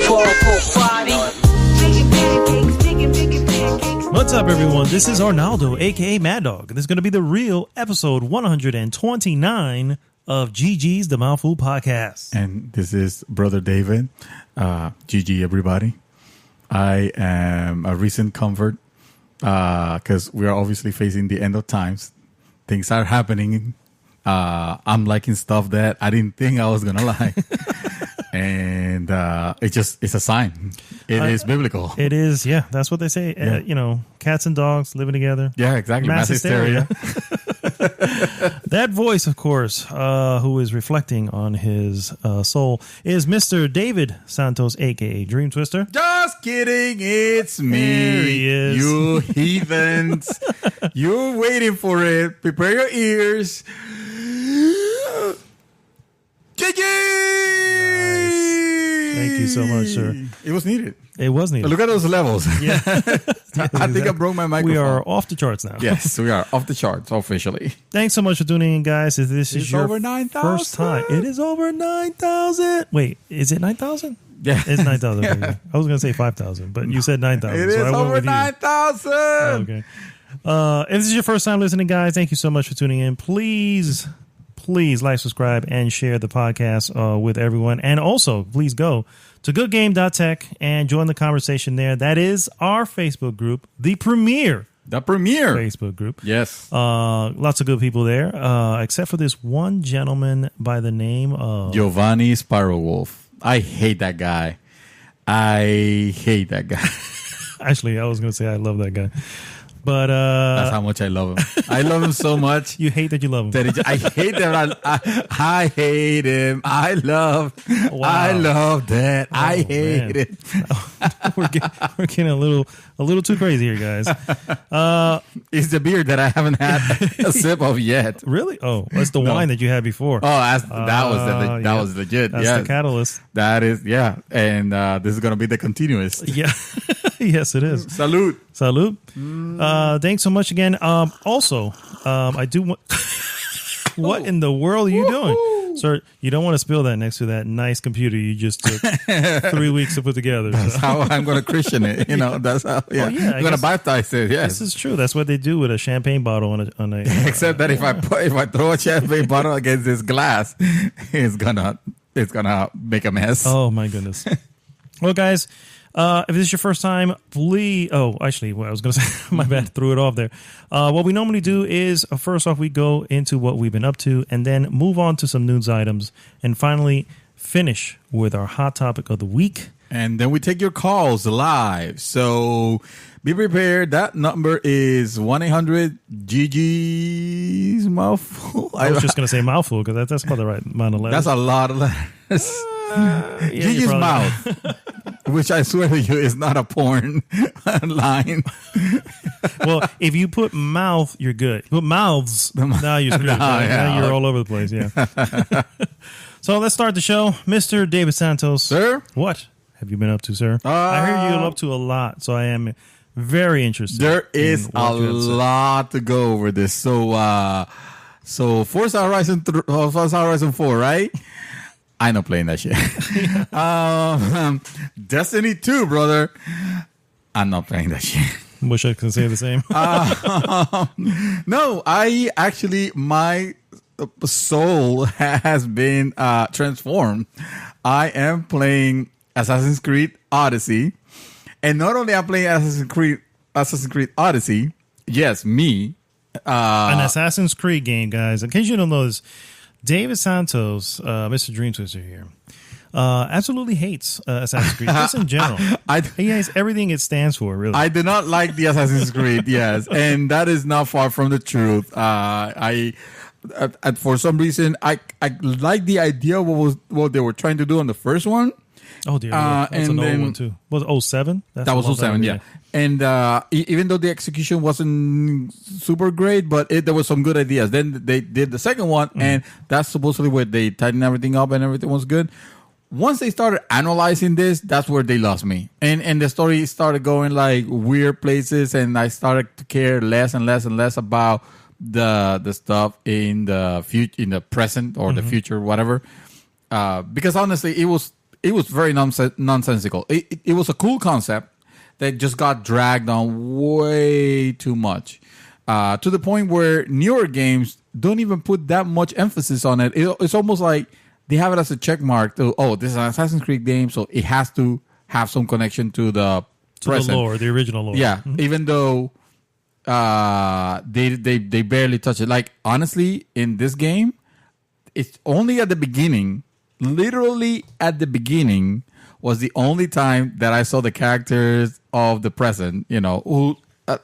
What's up, everyone? This is Arnaldo, aka Mad Dog. This is going to be the real episode 129 of GG's The Mouthful podcast. And this is Brother David. GG, everybody. I am a recent convert because we are obviously facing the end of times. Things are happening. I'm liking stuff that I didn't think I was going to like. And it's a sign. It is biblical. It is, yeah. That's what they say. Yeah. Cats and dogs living together. Yeah, exactly. Mass hysteria. That voice, of course, who is reflecting on his soul, is Mr. David Santos, a.k.a. Dream Twister. Just kidding. It's me. There he is. You heathens. You're waiting for it. Prepare your ears. GG! Nice. Thank you so much, sir. It was needed. It was needed. Look at those levels. Yeah. I think I broke my microphone. We are off the charts now. Yes, we are off the charts officially. Thanks so much for tuning in, guys. If this is your over 9,000. first time, it is over 9,000. Wait, is it 9,000? Yeah. It's 9,000. Yeah. I was going to say 5,000, but you said 9,000. It is over 9,000. Okay. If this is your first time listening, guys, thank you so much for tuning in. Please like, subscribe, and share the podcast with everyone. And also, please go to goodgame.tech and join the conversation there. That is our Facebook group, the premier Facebook group. Yes. Lots of good people there, except for this one gentleman by the name of Giovanni Sparrowwolf. I hate that guy. Actually, I was going to say I love that guy. But that's how much I love him. I love him so much. You hate that you love him. I hate that. I hate him. I love that. I hate it. We're getting a little too crazy here, guys. It's the beer that I haven't had a sip of yet. Really? Oh, that's the wine that you had before. Oh, that was legit. That's the catalyst. That is, yeah. And this is gonna be the continuous. Yeah. Yes, it is. Salud. Thanks so much again. Also, I do want. What in the world are you doing, sir? You don't want to spill that next to that nice computer you just took 3 weeks to put together. That's how I'm going to Christian it. That's how. Yeah, I'm going to baptize it. Yes, this is true. That's what they do with a champagne bottle on a. Except that if I throw a champagne bottle against this glass, it's gonna make a mess. Oh my goodness. Well, guys. If this is your first time, please... Oh, actually, I was going to say, my bad, threw it off there. What we normally do is, first off, we go into what we've been up to and then move on to some news items and finally finish with our hot topic of the week. And then we take your calls live. So be prepared. That number is 1-800-GG's Mouthful. I was just going to say Mouthful because that's about the right amount of letters. That's a lot of letters. Gigi's Mouth. Which I swear to you is not a porn line. Well, if you put mouth, you're good. You put mouths, now you're screwed. Now you're all over the place, yeah. So let's start the show. Mr. David Santos. Sir? What have you been up to, sir? I heard you're up to a lot, so I am very interested. There is a lot to go over this. So Forza Horizon 4, right? I know playing that shit. Destiny 2, brother. I'm not playing that shit. Wish I could say the same. No, my soul has been transformed. I am playing Assassin's Creed Odyssey. And not only am I playing Assassin's Creed Odyssey, yes, me. An Assassin's Creed game, guys. In case you don't know this, David Santos, Mr. Dream Twister here, absolutely hates Assassin's Creed, just in general. He hates everything it stands for, really. I do not like the Assassin's Creed, yes, and that is not far from the truth. For some reason, I like the idea of what they were trying to do on the first one. Oh, dear. That's an old one, too. Was it 07? That was 07, yeah. And even though the execution wasn't super great, but there was some good ideas. Then they did the second one, and that's supposedly where they tightened everything up and everything was good. Once they started analyzing this, that's where they lost me. And the story started going like weird places, and I started to care less and less and less about the stuff in the future, in the present or the future, whatever. Because honestly, it was it was very nonsensical. It was a cool concept that just got dragged on way too much, to the point where newer games don't even put that much emphasis on it. It's almost like they have it as a check mark to, oh, this is an Assassin's Creed game, so it has to have some connection to the present. The lore, the original lore. Yeah, even though they barely touch it. Like, honestly, in this game, it's only at the beginning, literally at the beginning, was the only time that I saw the characters of the present, who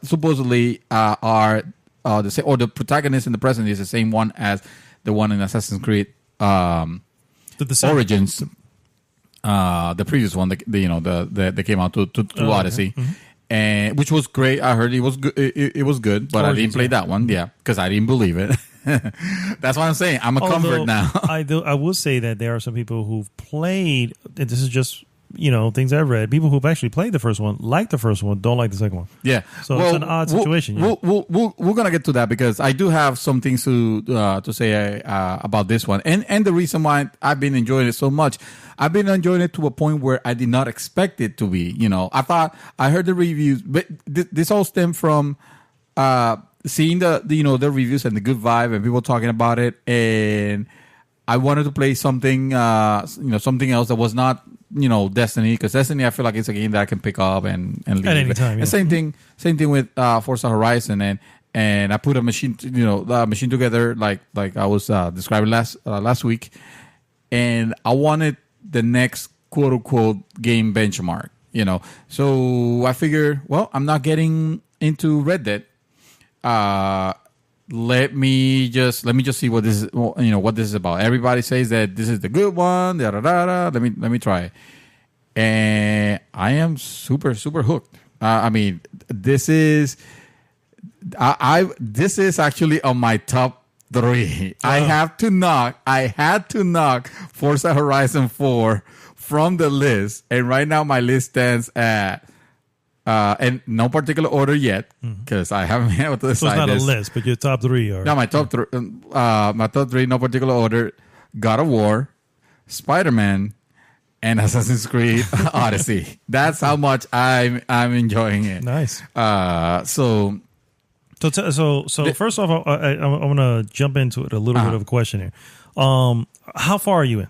supposedly are the same, or the protagonist in the present is the same one as the one in Assassin's Creed Origins, the previous one, that came out to Odyssey, and which was great. I heard it was good. It was good, but Origins, I didn't play that one. Yeah, because I didn't believe it. That's what I'm saying. I'm a convert now. I will say that there are some people who've played, and this is just things I've read. People who've actually played the first one, like the first one, don't like the second one. Yeah, so it's an odd situation. We're gonna get to that because I do have some things to say about this one, and the reason why I've been enjoying it so much. I've been enjoying it to a point where I did not expect it to be. I heard the reviews, but this all stemmed from seeing the reviews and the good vibe and people talking about it, and I wanted to play something something else that was not Destiny, because Destiny I feel like it's a game that I can pick up and leave at any time. Yeah. And same thing with Forza Horizon, and I put a machine together like I was describing last week, and I wanted the next quote unquote game benchmark. So I figured, well, I'm not getting into Red Dead. Let me just see what this is. What this is about. Everybody says that this is the good one. Da, da, da, da. Let me try it, and I am super hooked. I mean, this is this is actually on my top 3. I had to knock Forza Horizon 4 from the list, and right now my list stands at. And no particular order yet, because I haven't been able to decide. So it's not this. a list, but your top 3 are. No, my top 3, no particular order: God of War, Spider-Man, and Assassin's Creed Odyssey. That's how much I'm enjoying it. Nice. So first off, I want to jump into it a little bit of a question here. How far are you in?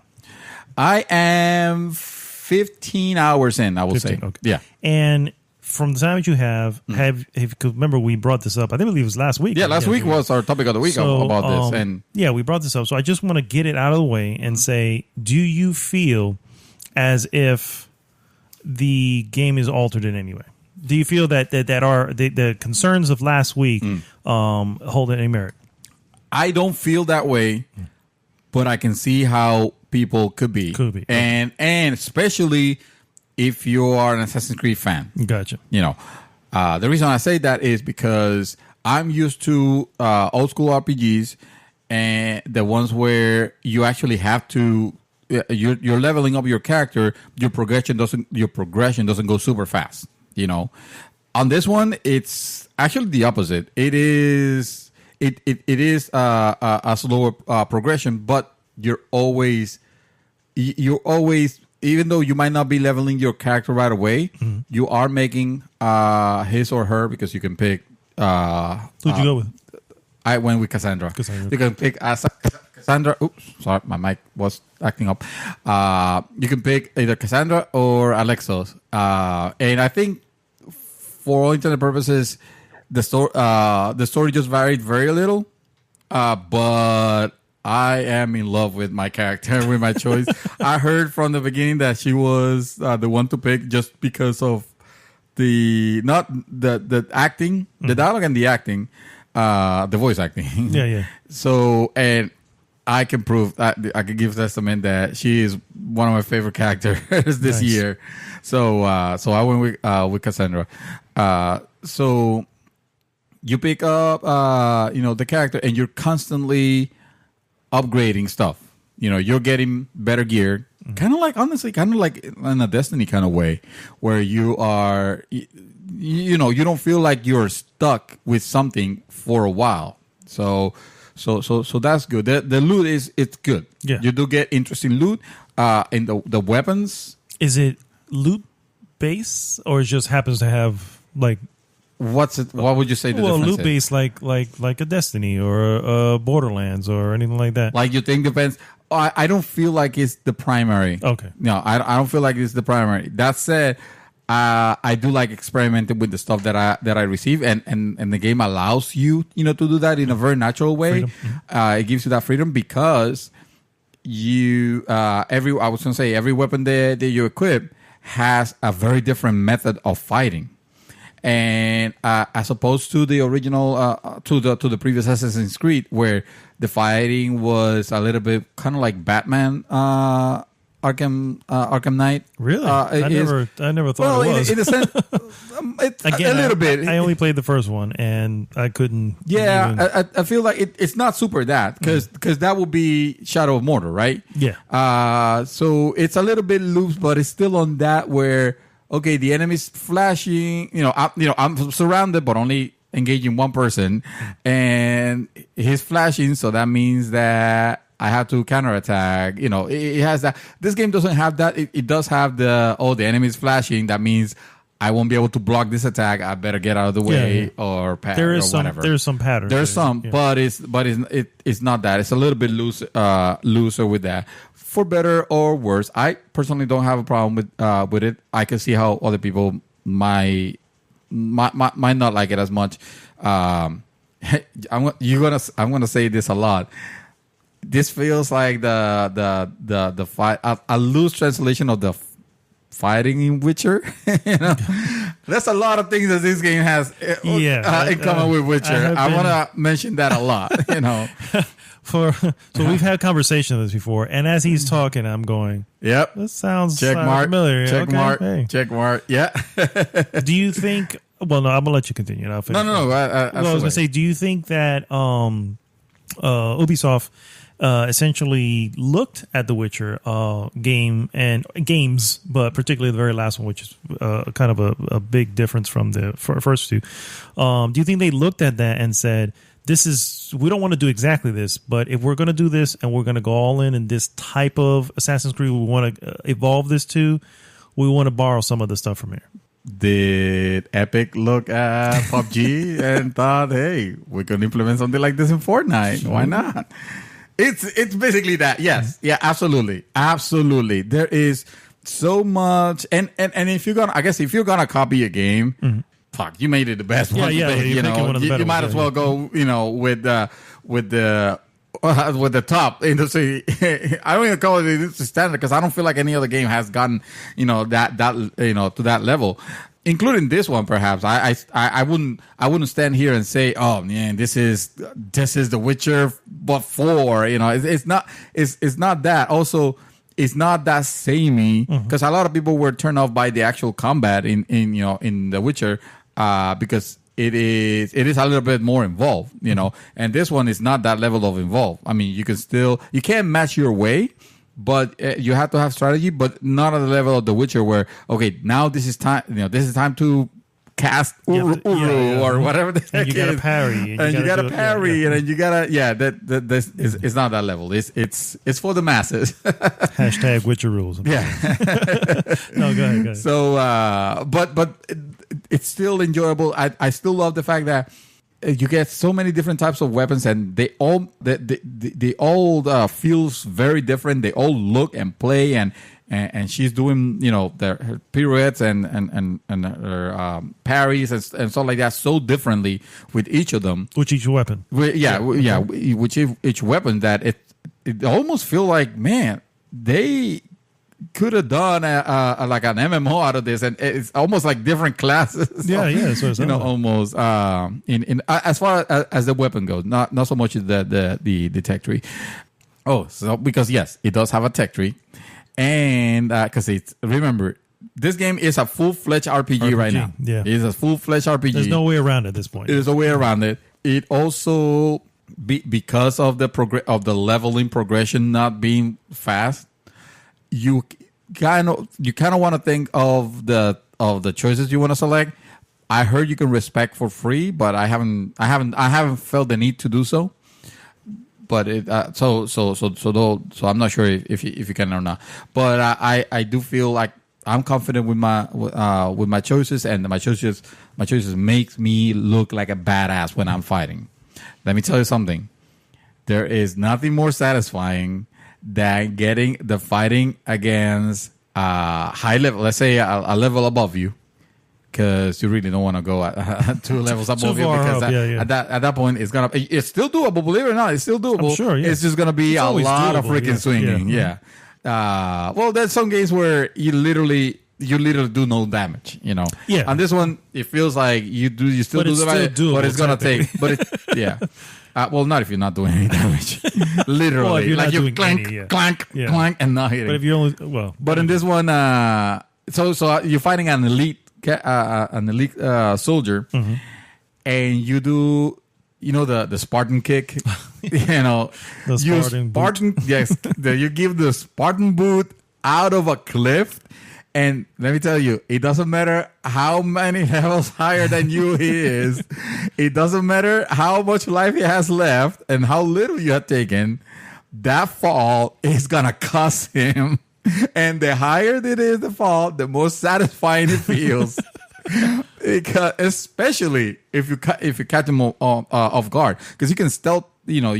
I am 15 hours in. I will say. Okay. Yeah. And from the time that you have, cause remember we brought this up. I think it was last week. Yeah, last week was our topic of the week about this. And yeah, we brought this up. So I just want to get it out of the way and say, do you feel as if the game is altered in any way? Do you feel that are the concerns of last week hold any merit? I don't feel that way, but I can see how people could be. And especially if you are an Assassin's Creed fan. Gotcha. The reason I say that is because I'm used to old school RPGs, and the ones where you actually have to you're leveling up your character. Your progression doesn't go super fast. On this one, it's actually the opposite. It is a slower progression, but you're always even though you might not be leveling your character right away, you are making his or her, because you can pick. Who'd you go with? I went with Cassandra. You can pick Cassandra. Oops, sorry, my mic was acting up. You can pick either Cassandra or Alexos, and I think for all intended purposes, the story just varied very little, but I am in love with my character, with my choice. I heard from the beginning that she was the one to pick just because of the acting, the dialogue and the acting, the voice acting. Yeah. So, and I can prove that I can give testament that she is one of my favorite characters this year. So I went with Cassandra. So you pick up, the character, and you're constantly upgrading stuff. You're getting better gear, kind of like in a Destiny kind of way, where you are, you don't feel like you're stuck with something for a while. So that's good. The loot it's good. Yeah. You do get interesting loot. in the weapons. Is it loot base or it just happens to have like? What's it? What would you say the Well, difference loot is? base like a Destiny or a Borderlands or anything like that. Like you think depends. I don't feel like it's the primary. Okay. No, I don't feel like it's the primary. That said, I do like experimenting with the stuff that I receive, and the game allows you to do that in a very natural way. It gives you that freedom because you every weapon that you equip has a very different method of fighting. And as opposed to the original, to the previous Assassin's Creed, where the fighting was a little bit kind of like Batman, Arkham Knight. Really, I never thought it was. In a sense, Again, a little bit. I only played the first one, and I couldn't. Yeah, I feel like it's not super that because that would be Shadow of Mordor, right? Yeah. So it's a little bit loose, but it's still on that where. Okay, the enemy's flashing. I'm surrounded, but only engaging one person, and he's flashing. So that means that I have to counterattack. It has that. This game doesn't have that. It does have the enemy's flashing. That means I won't be able to block this attack. I better get out of the way or there is or some whatever. There's some patterns. There's some, but it's not that. It's a little bit looser with that. For better or worse, I personally don't have a problem with it. I can see how other people might not like it as much. I'm gonna say this a lot. This feels like the fight a loose translation of the fighting in Witcher. There's a lot of things that this game has in common with Witcher. I want to mention that a lot. So we've had conversations on this before, and as he's talking, I'm going, "Yep, this sounds check mark, familiar." Check mark, hey. check mark. Yeah. Do you think? Well, no, I'm gonna let you continue. I'll finish. No. I was gonna say, do you think that Ubisoft essentially looked at the Witcher game and games, but particularly the very last one, which is kind of a big difference from the first two? Do you think they looked at that and said, we don't want to do exactly this, but if we're going to do this and we're going to go all in this type of Assassin's Creed, we want to evolve this to, we want to borrow some of the stuff from here? Did Epic look at PUBG and thought, hey, we could implement something like this in Fortnite? Why not? It's basically that. Yes. Yeah, absolutely. There is so much. And if you're gonna copy a game, fuck, you made it the best one. You might as well go, with the top industry. I don't even call it industry standard because I don't feel like any other game has gotten, that to that level, including this one. Perhaps I wouldn't stand here and say, oh man, this is The Witcher, but for it's not that. Also, it's not that samey because a lot of people were turned off by the actual combat in The Witcher. Because it is a little bit more involved, and this one is not that level of involved. I mean, you can't match your way, but you have to have strategy, but not at the level of The Witcher where, okay, now this is time, this is time to cast Uru or whatever the heck you gotta parry. And you gotta parry, and then you gotta, this is, it's not that level. It's for the masses. Hashtag Witcher rules. Yeah. No, go ahead. So, but it's still enjoyable. I still love the fact that you get so many different types of weapons, and they all feels very different. They all look and play, and she's doing her pirouettes and her parries and stuff like that so differently with each of them. With each weapon. With each weapon that it almost feel like, man, they could have done like an MMO out of this, and it's almost like different classes. Yeah. So almost in as far as the weapon goes, not so much the tech tree. Oh, so because yes, it does have a tech tree, and because remember, this game is a full-fledged RPG right now. Yeah, it is a full-fledged RPG. There's no way around it at this point. There's a way around it. It also because of the leveling progression not being fast. You kind of want to think of the choices you want to select. I heard you can respec for free, but I haven't felt the need to do so. but it so I'm not sure if you can or not. But I do feel like I'm confident with my choices, and my choices makes me look like a badass when I'm fighting. Let me tell you something. There is nothing more satisfying than getting the fighting against high level. Let's say a level above you, because you really don't want to go at 2 levels above you, because at that point it's still doable. Believe it or not, it's still doable. I'm sure, yeah. It's just gonna be a lot of freaking swinging. Yeah. Well, there's some games where you literally do no damage, Yeah. On this one, it feels like you still do damage, but it's gonna take. But well, not if you're not doing any damage. Literally, well, you're like you clank, clank, and not hitting. But if you're only But in this one, so you're fighting an elite soldier, and you do. The Spartan kick, the Spartan boot. Yes, you give the Spartan boot out of a cliff, and let me tell you, it doesn't matter how many levels higher than you he is. It doesn't matter how much life he has left and how little you have taken. That fall is gonna cost him, and the higher it is the fall, the more satisfying it feels. Because especially if you catch him off guard, because you can stealth your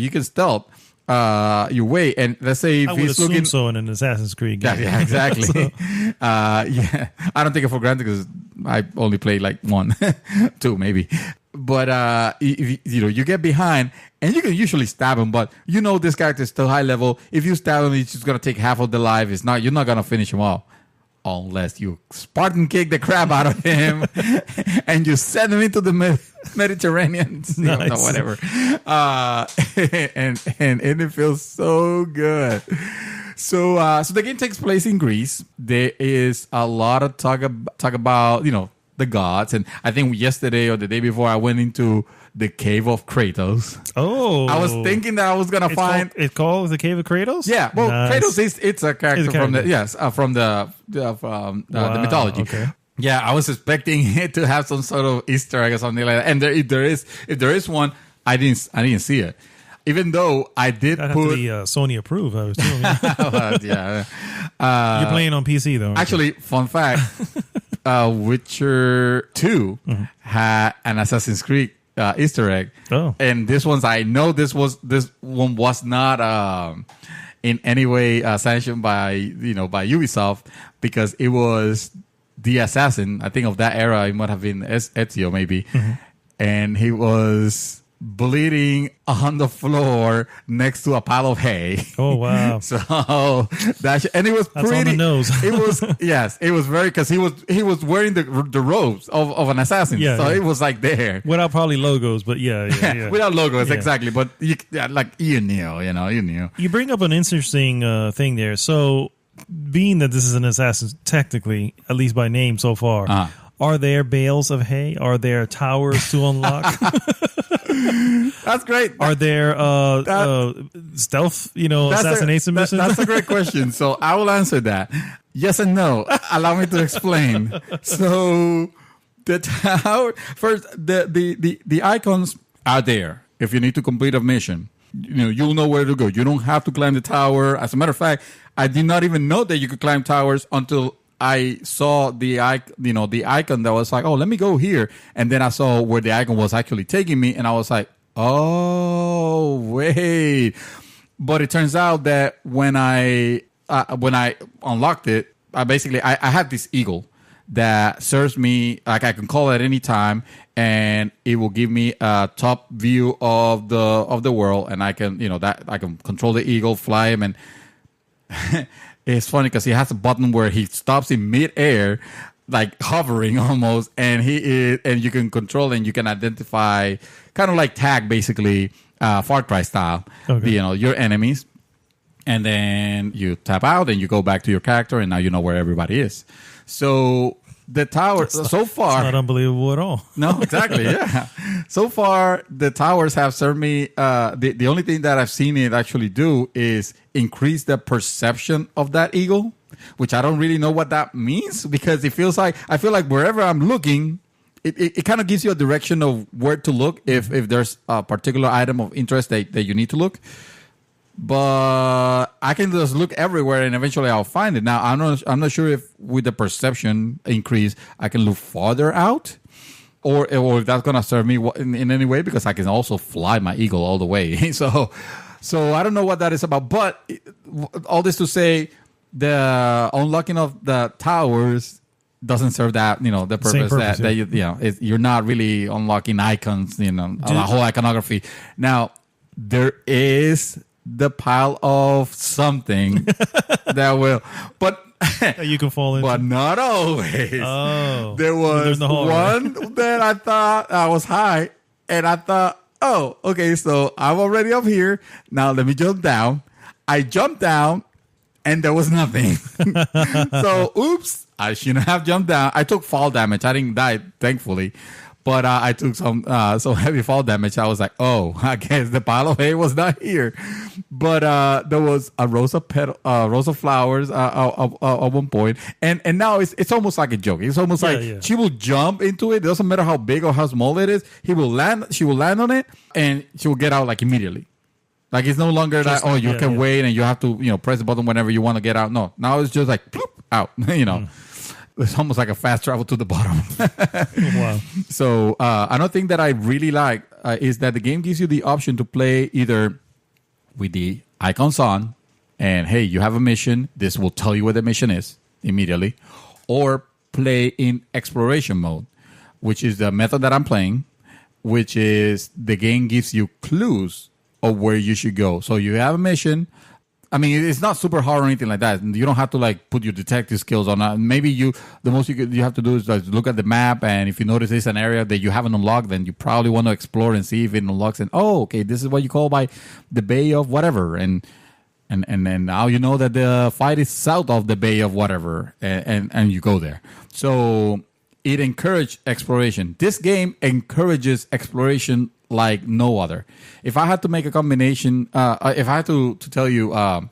way, and let's say if I would he's assume looking so in an Assassin's Creed game. Yeah, exactly. I don't take it for granted because I only played like 1, 2 maybe. But if, you get behind, and you can usually stab him, but this character is still high level. If you stab him, he's just gonna take half of the life. You're not gonna finish him off. Unless you Spartan kick the crap out of him and you send him into the Mediterranean, nice. Whatever, and it feels so good. So the game takes place in Greece. There is a lot of talk about the gods, and I think yesterday or the day before I went into the cave of Kratos. Oh, I was thinking that I was gonna find it's called the Cave of Kratos. Yeah, well, nice. Kratos it's a character from the mythology. Okay. Yeah, I was expecting it to have some sort of Easter egg or something like that, and if there is one, I didn't see it. Even though I did That'd put have to be Sony approved, I was assuming. yeah. You're playing on PC though. Actually, fun fact: Witcher 2 had an Assassin's Creed Easter egg. Oh, and this one was not in any way sanctioned by Ubisoft, because it was the assassin. I think of that era, it might have been Ezio maybe, and he was bleeding on the floor next to a pile of hay. Oh wow! So and it was That's pretty. on the nose. It was it was very, because he was wearing the robes of an assassin. Yeah, so yeah. it was like there Without probably logos, but yeah. without logos, Yeah. exactly. But you knew. You bring up an interesting thing there. So, being that this is an assassin, technically, at least by name so far, are there bales of hay? Are there towers to unlock? That's great. Are there stealth, assassination missions? That's a great question. So I will answer that. Yes and no. Allow me to explain. So the tower first, the icons are there. If you need to complete a mission, you'll know where to go. You don't have to climb the tower. As a matter of fact, I did not even know that you could climb towers until I saw the icon that was like, oh, let me go here. And then I saw where the icon was actually taking me, and I was like, oh, wait. But it turns out that when I unlocked it, I have this eagle that serves me, like I can call it at any time, and it will give me a top view of the world, and I can I can control the eagle, fly him, and it's funny because he has a button where he stops in midair, like hovering almost, and you can control and you can identify, kind of like tag, basically, Far Cry style, okay. Your enemies, and then you tap out and you go back to your character, and now you know where everybody is. So the tower, so far, it's not unbelievable at all. No, exactly. Yeah. So far, the towers have served me. The only thing that I've seen it actually do is increase the perception of that eagle, which I don't really know what that means, because I feel like wherever I'm looking, it kind of gives you a direction of where to look if there's a particular item of interest that you need to look. but I can just look everywhere and eventually I'll find it. Now I'm not sure if with the perception increase I can look farther out, or if that's gonna serve me in any way, because I can also fly my eagle all the way. So I don't know what that is about. But all this to say, the unlocking of the towers doesn't serve that, the purpose, that you're not really unlocking icons, the whole iconography. Now there is the pile of something that will, but you can fall into, but not always. Oh, there was one that I thought I was high, and I thought, oh, okay, so I'm already up here. Now let me jump down. I jumped down, and there was nothing. So, oops, I shouldn't have jumped down. I took fall damage. I didn't die, thankfully. But I took some heavy fall damage. I was like, oh, I guess the pile of hay was not here. But there was a rose of flowers at one point. And now it's almost like a joke. It's almost she will jump into it. It doesn't matter how big or how small it is. She will land on it, and she will get out like immediately. Like, it's no longer you can wait and you have to, press the button whenever you want to get out. No, now it's just like, bloop, out, It's almost like a fast travel to the bottom. Wow. So another thing that I really like is that the game gives you the option to play either with the icons on, and hey, you have a mission. This will tell you what the mission is immediately. Or play in exploration mode, which is the method that I'm playing, which is the game gives you clues of where you should go. So you have a mission. I mean, it's not super hard or anything like that. You don't have to put your detective skills on. Maybe the most you have to do is look at the map, and if you notice it's an area that you haven't unlocked, then you probably want to explore and see if it unlocks. And okay, this is what you call by the Bay of whatever, and then now you know that the fight is south of the Bay of whatever, and you go there. So it encourages exploration. This game encourages exploration like no other. If I had to make a combination, if I had to tell you a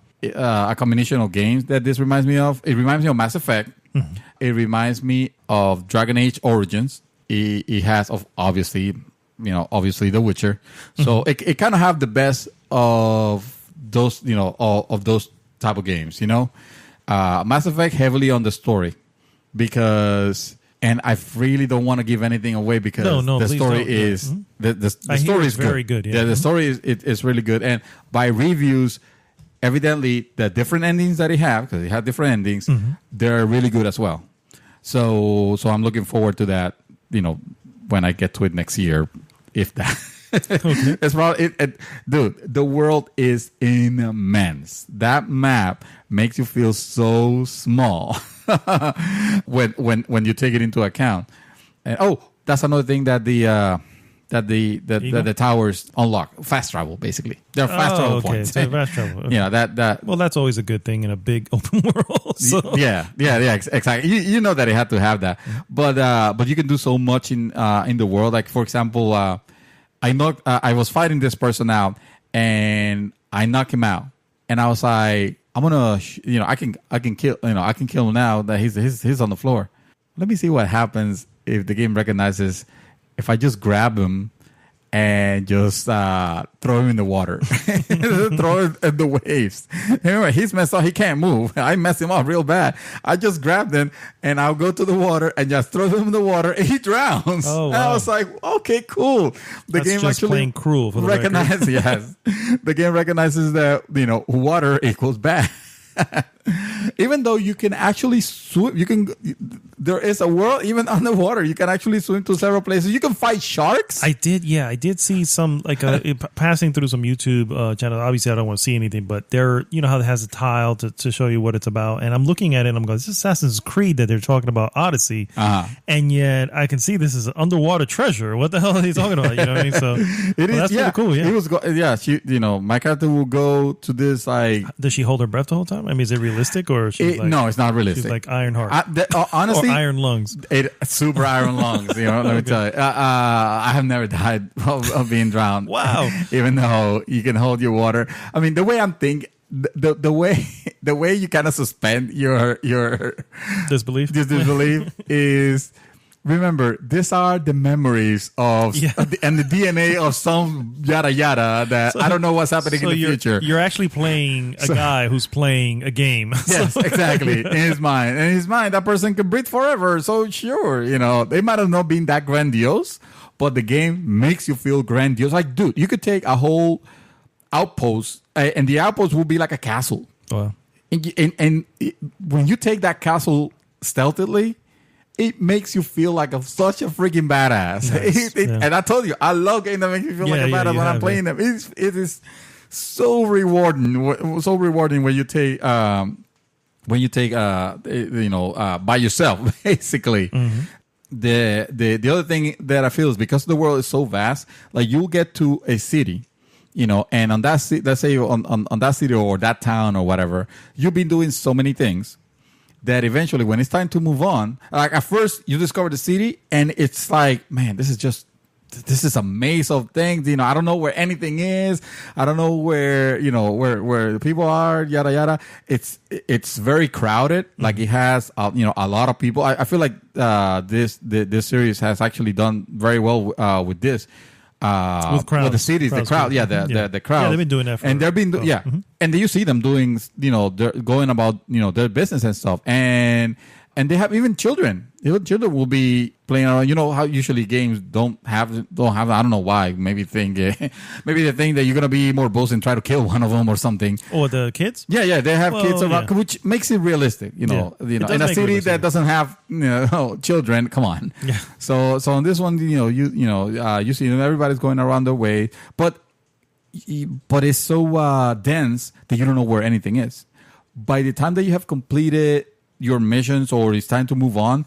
combination of games that this reminds me of, it reminds me of Mass Effect. Mm-hmm. It reminds me of Dragon Age Origins. It has obviously The Witcher. So it kind of have the best of those, of those type of games. Mass Effect heavily on the story because. And I really don't want to give anything away because the story is the story is very good. Yeah, the story is really good. And by reviews, evidently the different endings that it have, because it had different endings, they're really good as well. So I'm looking forward to that. When I get to it next year, if that. Okay. It's probably dude. The world is immense. That map makes you feel so small when you take it into account. And that's another thing that the towers unlock. Fast travel, basically. They're fast travel points. So fast travel. Okay. That. Well, that's always a good thing in a big open world. So. Yeah, exactly. You know that it had to have that, but you can do so much in the world. Like, for example, I was fighting this person out, and I knocked him out, and I was like, I'm gonna, I can kill him now that he's on the floor. Let me see what happens if the game recognizes if I just grab him and just throw him in the water, throw him in the waves. Anyway, he's messed up. He can't move. I messed him up real bad. I just grabbed him and I'll go to the water and just throw him in the water and he drowns. Oh, wow. And I was like, okay, cool. That's game just actually playing cruel for the recognizes. Yes, the game recognizes that water equals bad. Even though you can actually swim, there is a world even underwater. You can actually swim to several places. You can fight sharks. I did see some passing through some YouTube channels. Obviously, I don't want to see anything, but there, how it has a tile to show you what it's about. And I'm looking at it and I'm going, this is Assassin's Creed that they're talking about, Odyssey. And yet I can see this is an underwater treasure. What the hell are they talking about? You know what I mean? So that's pretty cool. Yeah, it was. She, my character will go to this Does she hold her breath the whole time? I mean, is it realistic or no, it's not realistic. She's like Iron Heart. Honestly, or Iron Lungs. Super Iron Lungs. Let me tell you. I have never died of being drowned. Wow. Even though you can hold your water. I mean, the way I'm thinking, the way you kind of suspend your disbelief is remember, these are the memories of and the DNA of some yada yada that I don't know what's happening in the future. You're actually playing a guy who's playing a game. Yes, exactly. In his mind. In his mind, that person can breathe forever. So sure, they might have not been that grandiose, but the game makes you feel grandiose. Like, dude, you could take a whole outpost, and the outpost will be like a castle. Wow. And when you take that castle stealthily, it makes you feel like such a freaking badass. Nice. And I told you, I love games that make me feel like a badass when I'm playing them. It is so rewarding. So rewarding when you take by yourself, basically. Mm-hmm. The other thing that I feel is because the world is so vast, like you'll get to a city, and on that let's say on that city or that town or whatever, you've been doing so many things that eventually when it's time to move on, like at first you discover the city and it's like, man, this is a maze of things. I don't know where anything is. I don't know where the people are, yada yada. It's very crowded. Like it has a lot of people. I feel like this series has actually done very well with this. With the cities, the crowd, the crowd. Yeah, they've been doing that, and they've been, mm-hmm. And you see them doing, they're going about, their business and stuff, and they have even children. Even children will be playing around. You know how usually games don't have. I don't know why. Maybe they think that you're gonna be more bold and try to kill one of them or something. Or the kids? Yeah, they have kids around, which makes it realistic. In a city that doesn't have children. Come on. Yeah. So on this one, you see everybody's going around their way, but it's so dense that you don't know where anything is. By the time that you have completed your missions or it's time to move on,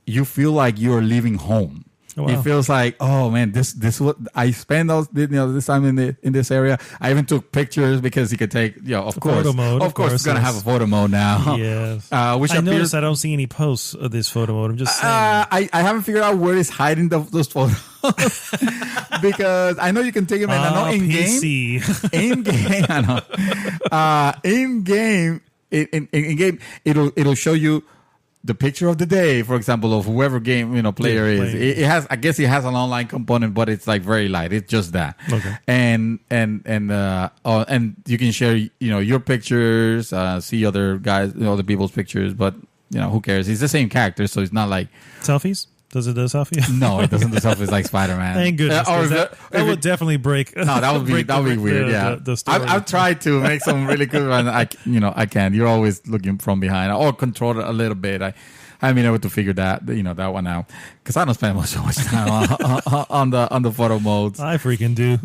you feel like you're leaving home. Oh, wow. It feels like, oh man, this what I spent this time in this area. I even took pictures because you could take photo mode. Of course, it's gonna have a photo mode now. Yes. Which I noticed I don't see any posts of this photo mode. I'm just saying. I haven't figured out where it's hiding those photos because I know you can take them and I know in game. I know. In game. In game, it'll show you the picture of the day, for example, of whoever game player is. It has, I guess, it has an online component, but it's like very light. It's just that. Okay. And you can share your pictures, see other guys, other people's pictures, but who cares? It's the same character, so it's not like selfies. Does it do selfie? No, it doesn't do selfies like Spider-Man. Thank goodness. That would definitely break. No, that would be weird. The story. I've tried to make some really good ones. I can't. You're always looking from behind or control it a little bit. I haven't been able to figure that one out because I don't spend so much time on the photo modes. I freaking do.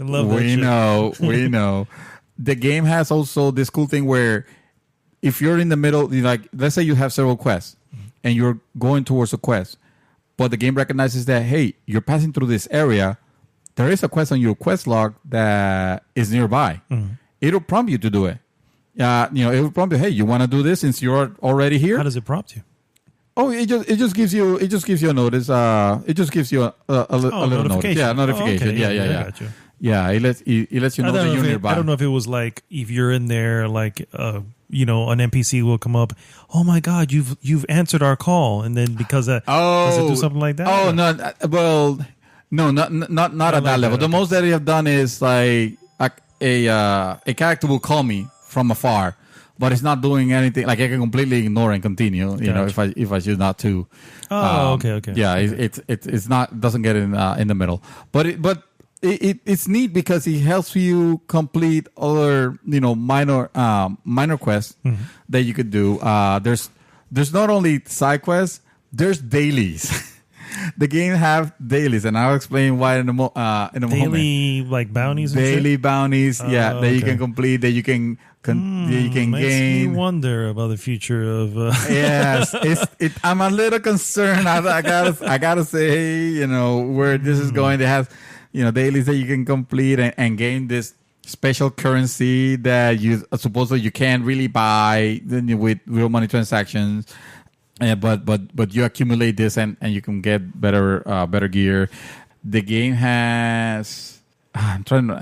Love that we know. The game has also this cool thing where if you're in the middle, let's say you have several quests. And you're going towards a quest, but the game recognizes that, hey, you're passing through this area. There is a quest on your quest log that is nearby. Mm-hmm. It'll prompt you to do it. It will prompt you, hey, you want to do this since you're already here? How does it prompt you? Oh, it just gives you a notice. It just gives you a little notification. Yeah, notification. Oh, okay. Yeah. Gotcha. Yeah, it lets you know that you're nearby. I don't know if it was like if you're in there, like an NPC will come up. Oh my God, you've answered our call, and then because does it do something like that? Oh no, no, not at that level. The most that I have done is like a character will call me from afar, but it's not doing anything. Like I can completely ignore and continue. Gotcha. If I choose not to. Oh, okay. Yeah, it's not doesn't get in the middle, but it's neat because it helps you complete other minor quests that you could do. There's not only side quests, there's dailies. The game have dailies, and I'll explain why in a moment. Daily like bounties. Daily bounties, that you can complete, that you can gain. Makes me wonder about the future of. Yes, I'm a little concerned. I gotta say, where this is going. It has. Dailies that you can complete and gain this special currency that you supposedly you can't really buy with real money transactions. But you accumulate this and you can get better gear. The game has. I'm trying to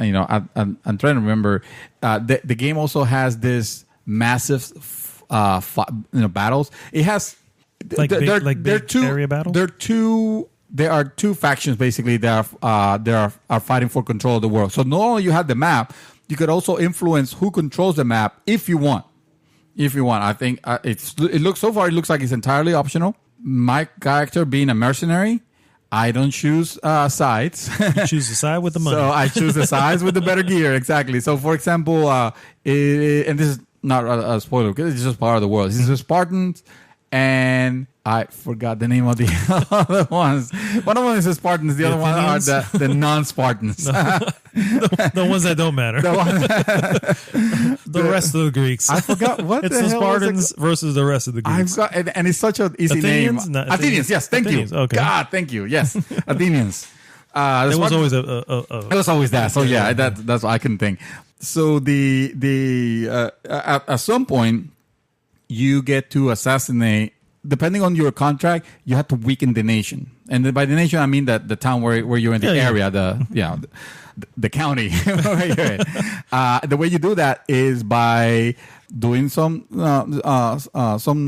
I'm trying to remember. The game also has this massive battles. It has Like big area battles? There are two factions basically that are fighting for control of the world. So not only you have the map, you could also influence who controls the map if you want. I think it looks like it's entirely optional. My character being a mercenary, I don't choose sides. You choose the side with the money. So I choose the sides with the better gear. Exactly. So for example, and this is not a spoiler because it's just part of the world. This is the Spartans, and I forgot the name of the other ones. One of them is the Spartans. The other one are the non-Spartans. The ones that don't matter. The rest of the Greeks. I forgot what it's the Spartans versus the rest of the Greeks. And it's such an easy Athenians? name. No, Athenians. Yes, thank Athenians. you. Okay. God, thank you. Yes, Athenians. It was always it was always that. So yeah, that's what I can think. So at some point you get to assassinate. Depending on your contract, you have to weaken the nation, and by the nation I mean that the town where you're in the area, the county. The way you do that is by doing some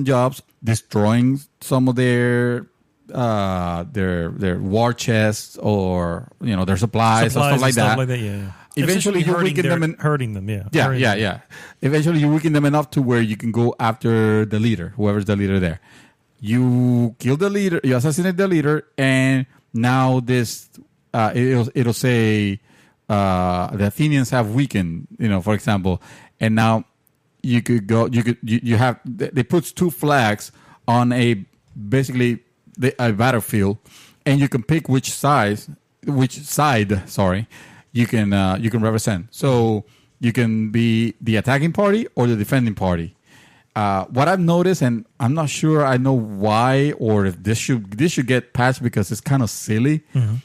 jobs, destroying some of their war chests or their supplies or stuff like that. Yeah. Eventually, you weaken them and hurting them. Yeah. Yeah. Eventually, you weaken them enough to where you can go after the leader, whoever's the leader there. You kill the leader, you assassinate the leader, and now this it'll say the Athenians have weakened, for example, and now you could go. You have they puts two flags on a battlefield, and you can pick which side. Sorry. You can represent. So you can be the attacking party or the defending party. What I've noticed, and I'm not sure I know why or if this should get patched because it's kind of silly,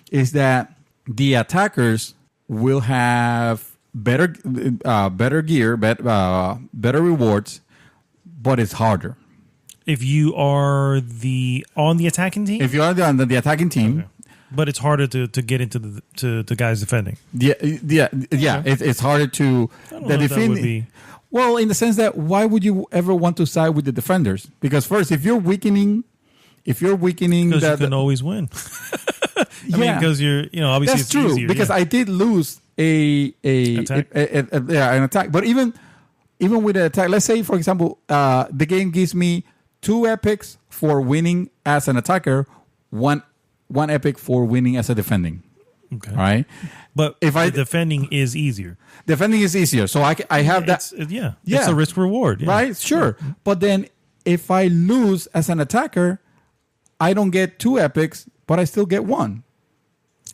is that the attackers will have better gear, better rewards, but it's harder. If you are on the attacking team? If you are on the attacking team. Okay. But it's harder to get into the guys defending. Yeah. It's harder to the defending. Well, in the sense that why would you ever want to side with the defenders? Because first, if you're weakening, because you can always win. I mean, because you're obviously that's it's true. easier, because I did lose an attack. But even with an attack, let's say for example, the game gives me 2 epics for winning as an attacker, one epic for winning as a defending. Okay. All right. But defending is easier. Defending is easier. So I have that. It's a risk reward. Yeah. Right. Sure. Yeah. But then if I lose as an attacker, I don't get 2 epics, but I still get 1.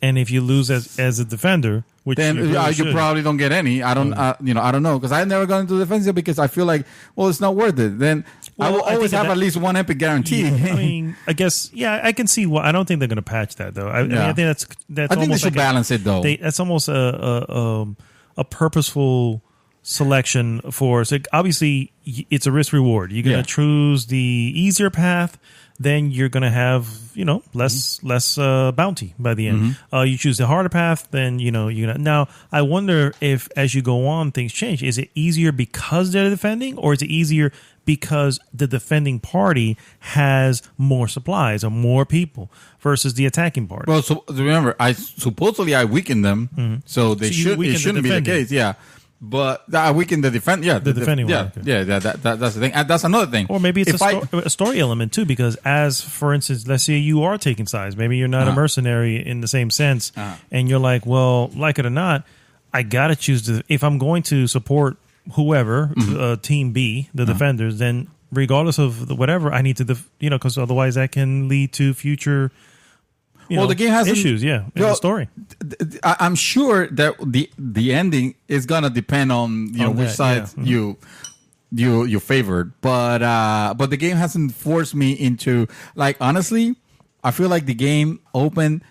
And if you lose as a defender, which then you probably don't get any. I don't, I don't know, because I've never gone into defensive because I feel like, well, it's not worth it. Then I will always have at least 1 epic guarantee. Yeah, I mean, I guess, I can see why. I don't think they're going to patch that though. I mean, I think that's. I think they should balance it though. That's almost a purposeful selection for. So obviously, it's a risk reward. You're going to choose the easier path. Then you're going to have, less bounty by the end. You choose the harder path, then, you're going to. Now, I wonder if as you go on, things change. Is it easier because they're defending, or is it easier because the defending party has more supplies or more people versus the attacking party? Well, so remember, I weakened them, so it shouldn't be the case. Yeah. But I weaken the defend. Yeah, the defending one. Yeah. That's the thing. And that's another thing. Or maybe it's a story element too, because as for instance, let's say you are taking sides. Maybe you're not a mercenary in the same sense, and you're like, well, like it or not, I gotta choose if I'm going to support whoever, Team B, the defenders, then regardless of whatever, I need to, because otherwise that can lead to future. The game has issues, in the story. I'm sure that the ending is gonna depend on which side you favored, but the game hasn't forced me into, like, honestly, I feel like the game opened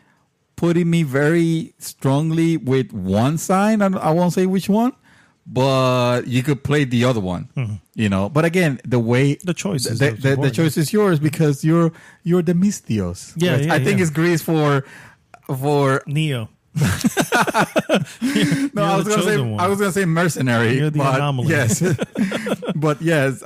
putting me very strongly with one side. I won't say which one, but you could play the other one, But again, the choice is yours because you're the Mistios. I think it's Greece for Neo. No, I was gonna say mercenary. You're the anomaly. Yes, but yes.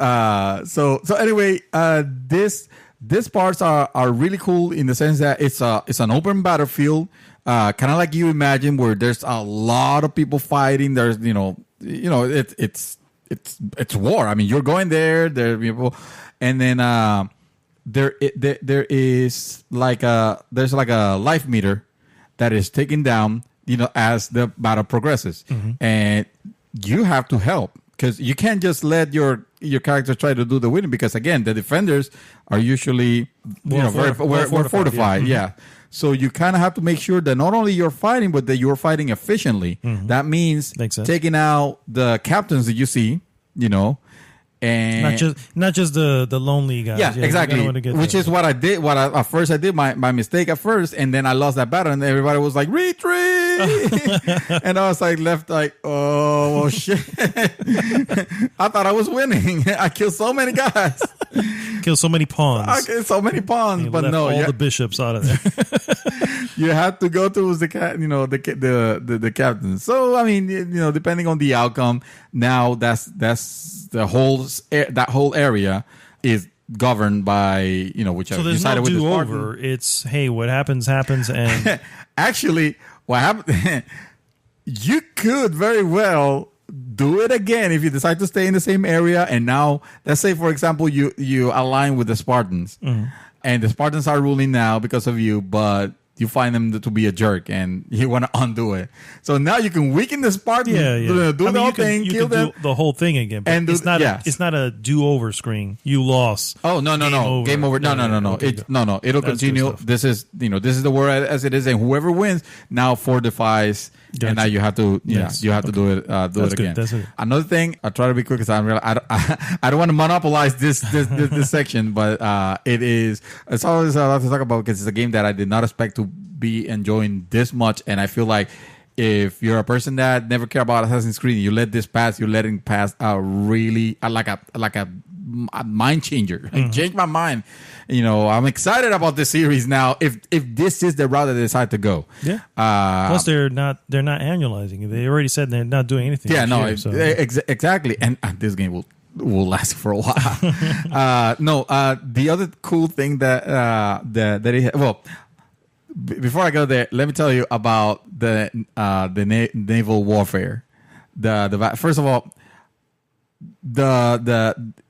So anyway, this These parts are really cool in the sense that it's an open battlefield, kind of like you imagine, where there's a lot of people fighting. There's it's war. I mean, you're going there are people, and then there is there's like a life meter that is taken down, as the battle progresses, and you have to help. Because you can't just let your character try to do the winning, because again, the defenders are usually very fortified. Yeah. So you kind of have to make sure that not only you're fighting, but that you're fighting efficiently. That means taking out the captains that you see, and not just the lonely guys. Yeah, exactly. Which is what I did. At first I did my mistake at first, and then I lost that battle, and everybody was like, retreat. And I was left oh well, shit. I thought I was winning. I killed so many guys. Killed so many pawns. I killed so many pawns, but no, all the bishops out of there. You have to go towards the captain. So I mean, depending on the outcome, now that's the whole area is governed by whichever. So there's no do over. It's hey, what happens, and actually, what happened? You could very well do it again if you decide to stay in the same area. And now, let's say, for example, you align with the Spartans, and the Spartans are ruling now because of you, but you find them to be a jerk, and you want to undo it. So now you can weaken the Spartans, do the whole thing, kill them, do the whole thing again. But it's not a do-over screen. You lost. Oh no, game over. No. Okay, It'll continue. This is the world as it is, and whoever wins now fortifies. Gotcha. And now you have to, you have to do it again. That's it. Another thing, I try to be quick because I don't want to monopolize this section, but it is. It's always a lot to talk about because it's a game that I did not expect to be enjoying this much, and I feel like if you're a person that never cared about Assassin's Creed, you let this pass. You're letting pass a really like a mind changer. It changed my mind. I'm excited about this series now. If this is the route that they decide to go, Plus, they're not annualizing. They already said they're not doing anything. Yeah, exactly. And this game will last for a while. The other cool thing that it well. Before I go there, let me tell you about the naval warfare. First of all,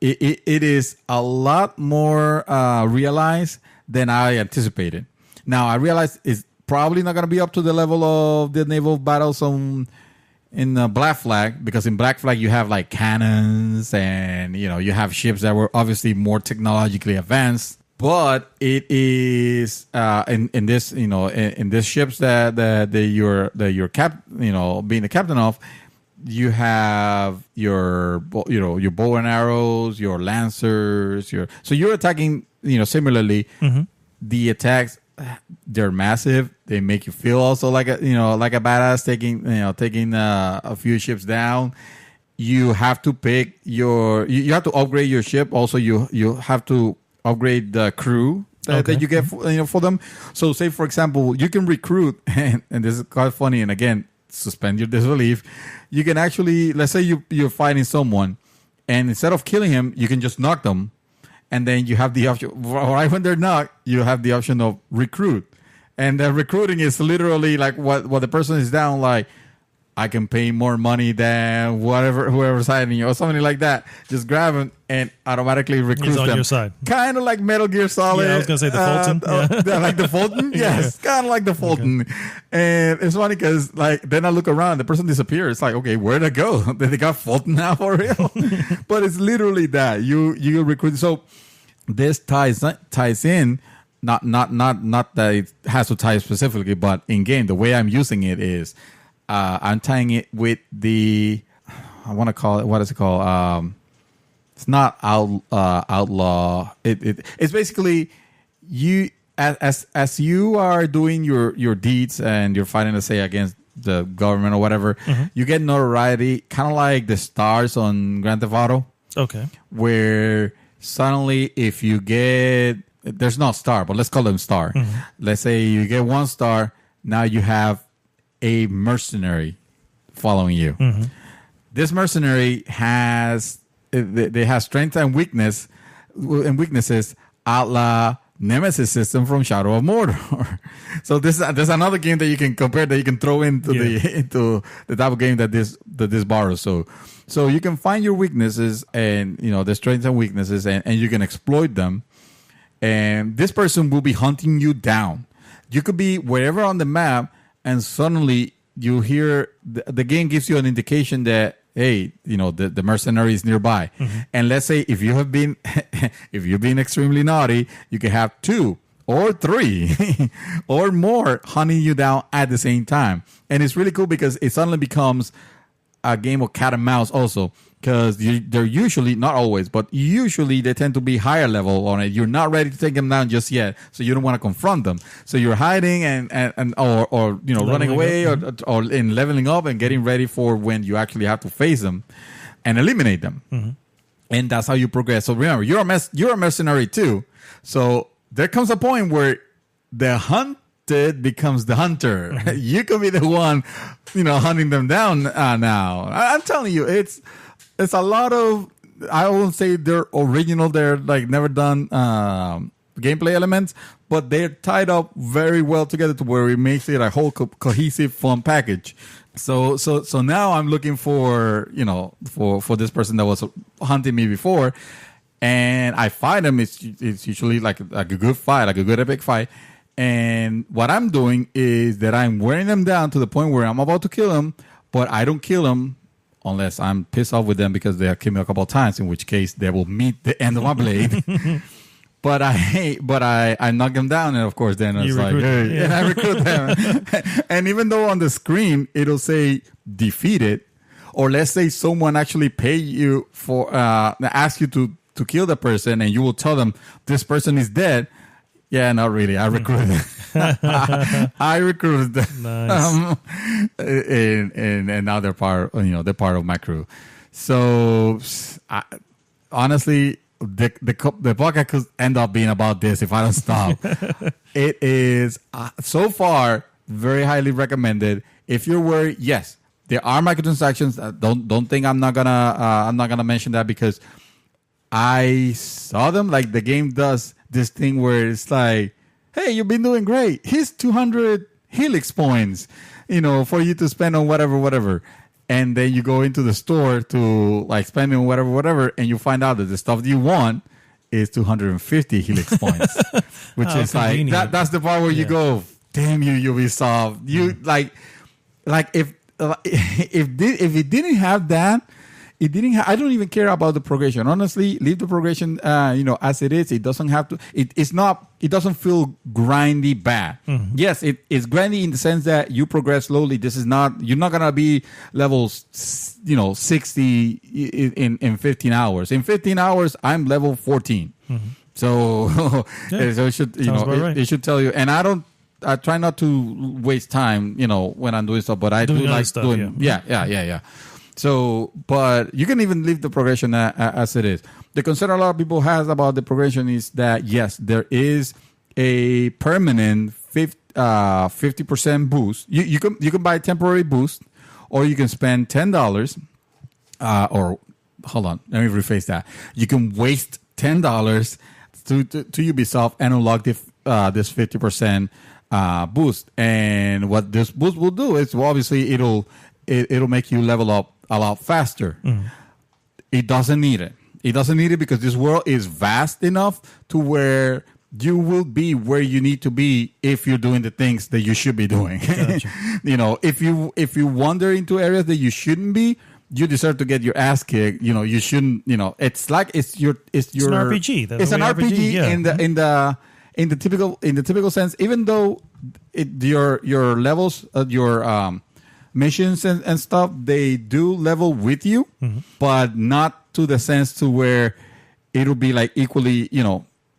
it is a lot more realized than I anticipated. Now I realize it's probably not going to be up to the level of the naval battles in Black Flag, because in Black Flag you have like cannons and you have ships that were obviously more technologically advanced. But it is in this in these ships that you're being the captain of, you have your bow and arrows, your lancers, so you're attacking similarly. The attacks, they're massive. They make you feel also like a badass taking a few ships down. You have to pick you have to upgrade your ship. Also, you have to upgrade the crew that you get for them. So say, for example, you can recruit, and this is quite funny, and again, suspend your disbelief. You can actually, let's say you're fighting someone, and instead of killing him, you can just knock them, and then you have the option, right when they're knocked, you have the option of recruit. And the recruiting is literally like what the person is down, like, I can pay more money than whoever's hiding you or something like that. Just grab him and automatically recruit them. He's on your side. Kind of like Metal Gear Solid. Yeah, I was going to say the Fulton. Like the Fulton? Yes, kind of like the Fulton. Okay. And it's funny because then I look around, the person disappears. It's like, okay, where'd it go? Did they got Fulton now for real? But it's literally that. You recruit. So this ties in, not that it has to tie specifically, but in game, the way I'm using it is, I'm tying it with I want to call it, what is it called? It's not outlaw. It's basically you as you are doing your deeds and you're fighting, let's say, against the government or whatever. You get notoriety, kind of like the stars on Grand Theft Auto. Okay. Where suddenly, if you get, there's no star, but let's call them star. Let's say you get 1 star. Now you have a mercenary following you. This mercenary has strengths and weaknesses a la Nemesis system from Shadow of Mordor. So there's another game that you can compare, that you can throw into the type of game that this borrows. So you can find your weaknesses and the strengths and weaknesses, and you can exploit them. And this person will be hunting you down. You could be wherever on the map, and suddenly you hear the game gives you an indication that, hey, the mercenary is nearby. Mm-hmm. And let's say if you've been extremely naughty, you can have 2 or 3 or more hunting you down at the same time. And it's really cool because it suddenly becomes a game of cat and mouse also, because they're usually, not always, but usually they tend to be higher level on it. You're not ready to take them down just yet, so you don't want to confront them. So you're hiding or running away or in leveling up and getting ready for when you actually have to face them and eliminate them. Mm-hmm. And that's how you progress. So remember, you're a mercenary too. So there comes a point where the hunted becomes the hunter. Mm-hmm. You could be the one, hunting them down now. I'm telling you, it's a lot of, I won't say they're original, they're like never done gameplay elements, but they're tied up very well together to where it makes it a whole cohesive, fun package. So now I'm looking for, for this person that was hunting me before, and I fight him. It's usually like a good fight, like a good epic fight. And what I'm doing is that I'm wearing them down to the point where I'm about to kill them, but I don't kill them unless I'm pissed off with them because they have killed me a couple of times, in which case they will meet the end of my blade. But I knock them down, and of course then it's like, hey, and I recruit them. And even though on the screen it'll say defeated, or let's say someone actually pay you for ask you to kill the person, and you will tell them this person is dead. Yeah, not really. I recruited them. I recruited them. Nice. And now they're part of my crew. So honestly, the podcast could end up being about this if I don't stop. It is so far very highly recommended. If you're worried, yes, there are microtransactions. Don't think I'm not gonna mention that, because I saw them. Like, the game does this thing where it's like, hey, you've been doing great. Here's 200 Helix points, for you to spend on whatever. And then you go into the store to like spend on whatever, and you find out that the stuff that you want is 250 Helix points, which is convenient. Like that's the part where you go, damn you, Ubisoft. You like if it didn't have that. It didn't. I don't even care about the progression. Honestly, leave the progression, as it is. It doesn't have to. It's not. It doesn't feel grindy bad. Mm-hmm. Yes, it's grindy in the sense that you progress slowly. This is not. You're not gonna be level, 60 in 15 hours. In 15 hours, I'm level 14. Mm-hmm. So, so it should. Right. It should tell you. And I try not to waste time. When I'm doing stuff, but I do like stuff, doing. Yeah. So, but you can even leave the progression as it is. The concern a lot of people has about the progression is that, yes, there is a permanent 50% boost. You can buy a temporary boost, or you can spend $10. Or hold on, let me rephrase that. You can waste $10 to Ubisoft and unlock this 50% boost. And what this boost will do is, well, obviously it'll make you level up a lot faster. Mm. It doesn't need it. It doesn't need it because this world is vast enough to where you will be where you need to be if you're doing the things that you should be doing. Gotcha. If you wander into areas that you shouldn't be, you deserve to get your ass kicked. You shouldn't. It's like it's an RPG. It's an RPG yeah. in the typical sense. Even though your levels, your missions and stuff, they do level with you, mm-hmm. but not to the sense to where it'll be like equally,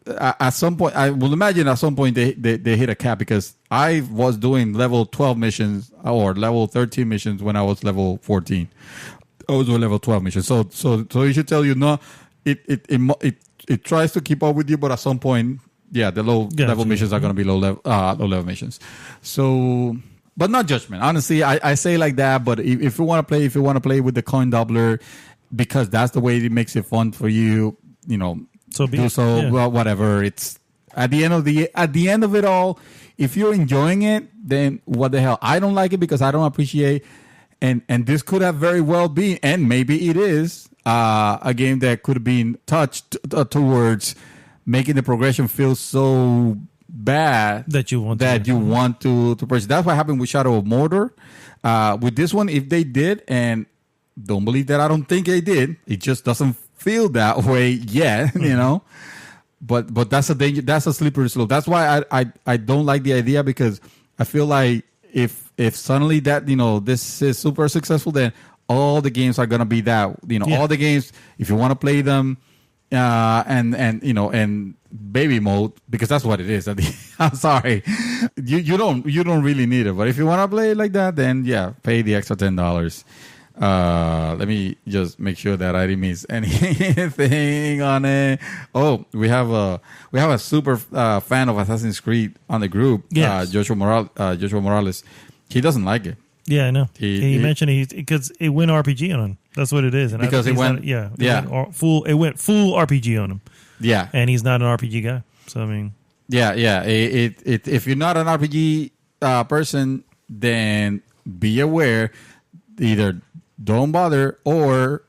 at some point, I will imagine at some point they hit a cap, because I was doing level 12 missions or level 13 missions when I was level 14. I was doing level 12 missions. So it should tell you, no, it tries to keep up with you, but at some point, yeah, the low level missions are going to be low level missions. So, but not judgment. Honestly, I say like that. But if you want to play with the coin doubler, because that's the way it makes it fun for you, So be do it. so. Yeah. Well, whatever. It's at the end of it all. If you're enjoying it, then what the hell? I don't like it because I don't appreciate. And this could have very well been, and maybe it is a game that could have been touched towards making the progression feel so bad that you want to purchase. That's what happened with Shadow of Mordor. With this one, if they did, and don't believe that, I don't think they did. It just doesn't feel that way yet, you know. But that's a danger. That's a slippery slope. That's why I don't like the idea, because I feel like if suddenly that, you know, this is super successful, then all the games are gonna be that. You know, all the games, if you want to play them, and you know, and baby mode, because that's what it is. I'm sorry, you don't really need it, but if you want to play it like that, then yeah, pay the extra $10. Let me just make sure that I didn't miss anything on it. Oh, we have a super fan of Assassin's Creed on the group. Yes. Joshua Morales. He doesn't like it. Yeah, I know. He mentioned because it went RPG on him. That's what it is. And because it went full RPG on him. Yeah, and he's not an RPG guy. So I mean, yeah. It if you're not an RPG person, then be aware. Either don't bother, or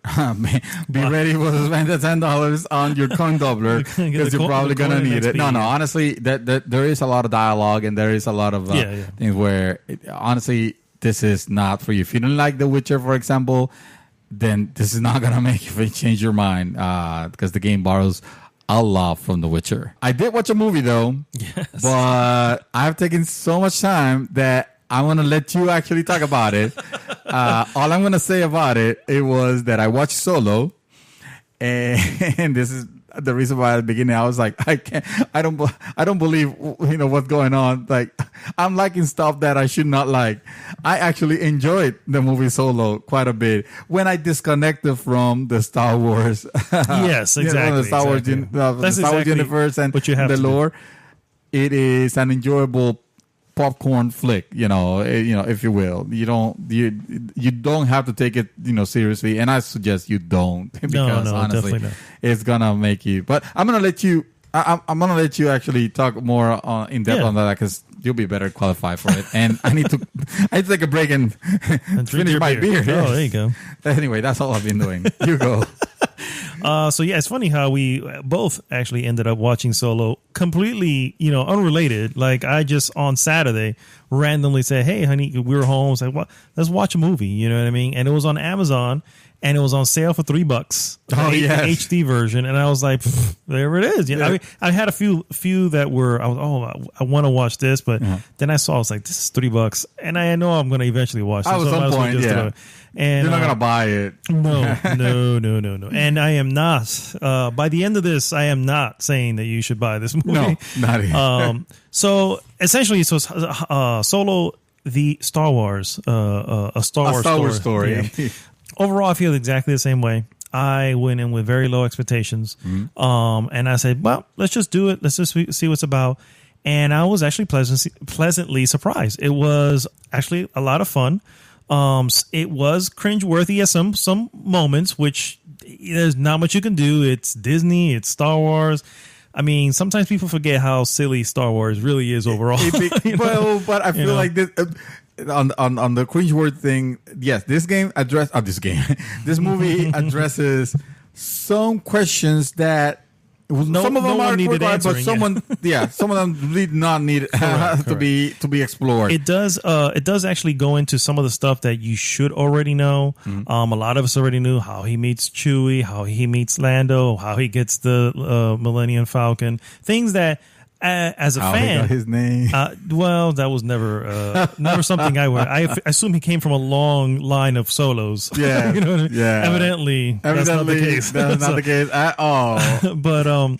be ready to spend the $10 on your coin doubler, because you're probably gonna need it. No, honestly, that there is a lot of dialogue, and there is a lot of things where honestly, this is not for you. If you don't like The Witcher, for example, then this is not gonna make you change your mind, because the game borrows a lot from The Witcher. I did watch a movie though, but I've taken so much time that I'm going to let you actually talk about it. All I'm going to say about it was that I watched Solo, and this is the reason why at the beginning I was like, I don't believe, you know, what's going on. Like, I'm liking stuff that I should not like. I actually enjoyed the movie Solo quite a bit when I disconnected from the Star Wars. Yes, exactly. The Star Wars universe and the lore. It is an enjoyable popcorn flick, you know, if you will. You don't have to take it, you know, seriously, and I suggest you don't, because honestly, it's gonna make you. But I'm gonna let you. I'm gonna let you actually talk more in depth on that, because you'll be better qualified for it. And I need to take a break and finish my beer. Oh, there you go. Anyway, that's all I've been doing. You go. So yeah, it's funny how we both actually ended up watching Solo completely, you know, unrelated. Like, I just on Saturday randomly said, "Hey, honey, we were home. It's like, let's watch a movie." You know what I mean? And it was on Amazon, and it was on sale for $3. Oh, the yes. HD version, and I was like, there it is. You know, I mean, I had a few that were, I want to watch this, but then I saw, I was like, this is $3, and I know I'm going to eventually watch this. At some point, and you're not going to buy it. No. And I am not. By the end of this, I am not saying that you should buy this movie. No, not even. So essentially, Solo, the Star Wars, a Star Wars story. Yeah. Overall, I feel exactly the same way. I went in with very low expectations, and I said, "Well, let's just do it. Let's just see what's about." And I was actually pleasantly surprised. It was actually a lot of fun. It was cringeworthy at some moments, which there's not much you can do. It's Disney, it's Star Wars. I mean, sometimes people forget how silly Star Wars really is overall. But I feel like this. On the cringeworthy thing, yes, this movie addresses some questions that some of them are required, but some of them did not need to be explored. It does actually go into some of the stuff that you should already know. A lot of us already knew how he meets Chewie, how he meets Lando, how he gets the Millennium Falcon, things that. As a fan, he got his name. Well, that was never something I would. I assume he came from a long line of Solos. Yeah, you know what I mean? Yeah. Evidently, that's not the case. That's not the case at all. But and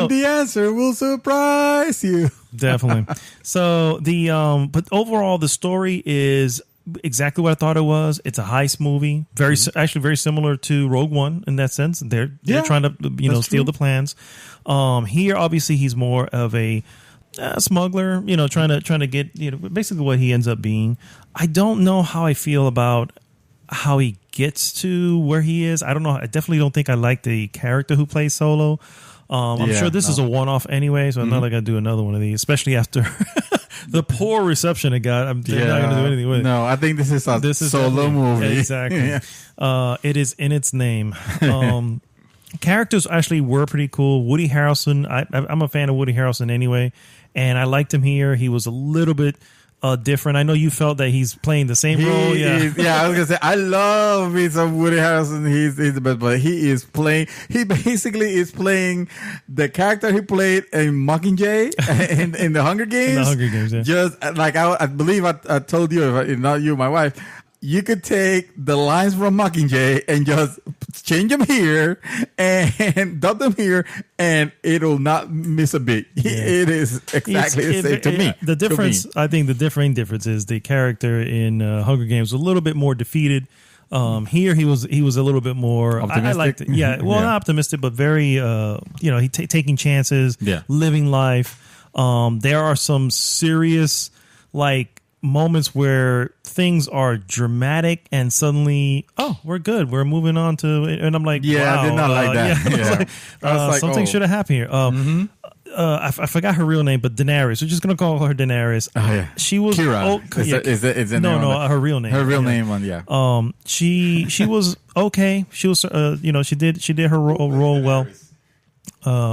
the answer will surprise you. Definitely. So but overall, the story is exactly what I thought it was. It's a heist movie, actually very similar to Rogue One in that sense. They're trying to steal the plans. Here, obviously, he's more of a smuggler, trying to get basically what he ends up being. I don't know how I feel about how he gets to where he is. I don't know. I definitely don't think I like the character who plays Solo. I'm sure this is a one-off anyway, so I'm not going to do another one of these, especially after the poor reception it got. I'm not going to do anything with it. No, I think this is a Solo movie. Exactly. It is in its name. Characters actually were pretty cool. Woody Harrelson, I'm a fan of Woody Harrelson anyway, and I liked him here. He was a little bit different. I know you felt that he's playing the same role. I was gonna say I love me some Woody Harrelson. He's the best, but he basically is playing the character he played in Mockingjay in the Hunger Games. In the Hunger Games, yeah. Just like I believe I told you, if not you, my wife. You could take the lines from Mockingjay and just change them here and dub them here, and it'll not miss a beat. Yeah. It is exactly the same to me. The difference, I think, the difference is the character in Hunger Games was a little bit more defeated. Here he was a little bit more optimistic. I liked it. Yeah, well, not optimistic, but very he taking chances, living life. There are some serious moments where things are dramatic and suddenly, we're good, we're moving on to, and I'm like, wow, I did not like that. I was like, something should have happened here. I forgot her real name, but Daenerys. We're just gonna call her Daenerys. Oh yeah, she was Kira. Is it no, her real name. Her real name one, yeah. She was okay. She was, she did her role well.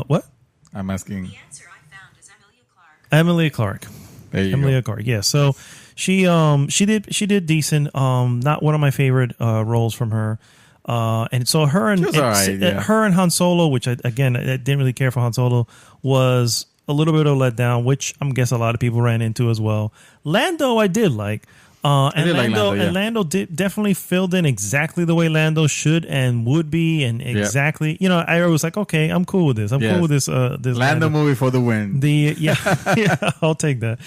What? I'm asking. The answer I found is Emilia Clarke. Emilia Clarke. Yeah. So she did decent. Not one of my favorite roles from her. And so her and Han Solo, which I didn't really care for Han Solo, was a little bit of a letdown, which I'm guessing a lot of people ran into as well. Lando, I did like. Lando definitely filled in exactly the way Lando should and would be, and exactly, I was like, okay, I'm cool with this. I'm cool with this. This Lando movie for the win. I'll take that.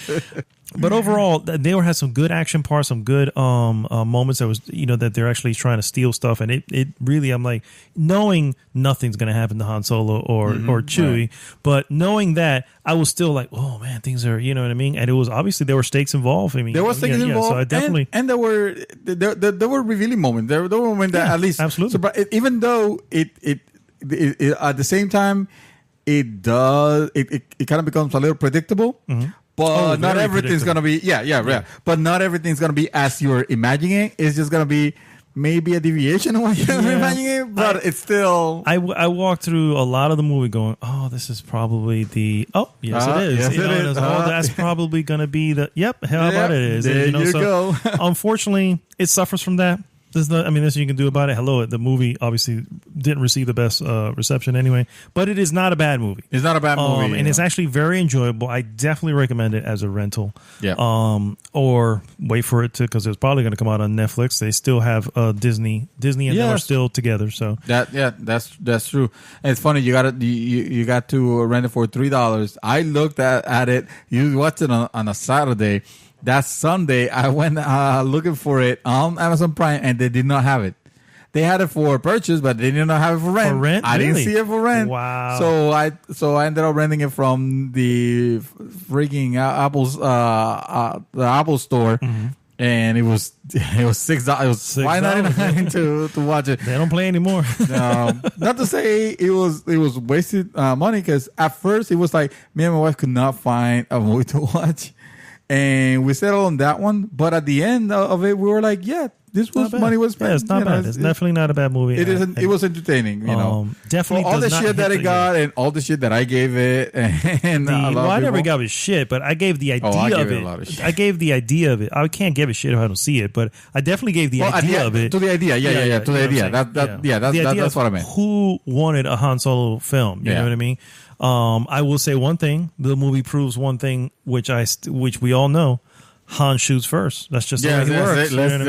But overall, they had some good action parts, some good moments. That was, that they're actually trying to steal stuff, and it really, I'm like, knowing nothing's going to happen to Han Solo or Chewie, but knowing that, I was still like, oh man, things are, you know what I mean? And it was obviously there were stakes involved. I mean, there were stakes involved. So I definitely, and there were revealing moments. There were moments that at least absolutely, even though it at the same time it kind of becomes a little predictable. Mm-hmm. But not everything's going to be, but not everything's going to be as you're imagining. It's just going to be maybe a deviation of what you're imagining, but it's still... I walked through a lot of the movie going, oh, this is probably the... Oh, yes, it is. Yes, it is. That's probably going to be the... Yep, how about it is. There you go. Unfortunately, it suffers from that. There's nothing you can do about it. Hello, the movie obviously didn't receive the best reception anyway, but it is not a bad movie. It's not a bad movie, and it's actually very enjoyable. I definitely recommend it as a rental. Yeah. Or wait for it to, because it's probably going to come out on Netflix. They still have Disney and them are still together. So that's true. And it's funny, you got to rent it for $3. I looked at it. You watched it on a Saturday. That Sunday, I went looking for it on Amazon Prime, and they did not have it. They had it for purchase, but they did not have it for rent. For rent? I didn't see it for rent. Wow. So I ended up renting it from the freaking the Apple store, and it was $6. It was $5.99 to watch it. They don't play anymore. Not to say it was wasted money, because at first it was like me and my wife could not find a movie to watch. And we settled on that one, but at the end of it, we were like, this was money was spent. Yeah, it's not bad. It's definitely not a bad movie. It was entertaining, Definitely all the shit that it got and all the shit that I gave it. And I never got it shit, but I gave the idea of it. A lot of shit. I gave the idea of it. I can't give a shit if I don't see it, but I definitely gave the idea of it. To the idea, to the idea. That's what I meant. Who wanted a Han Solo film? You know what I mean? I will say one thing. The movie proves one thing, which we all know. Han shoots first. That's just the way he works. And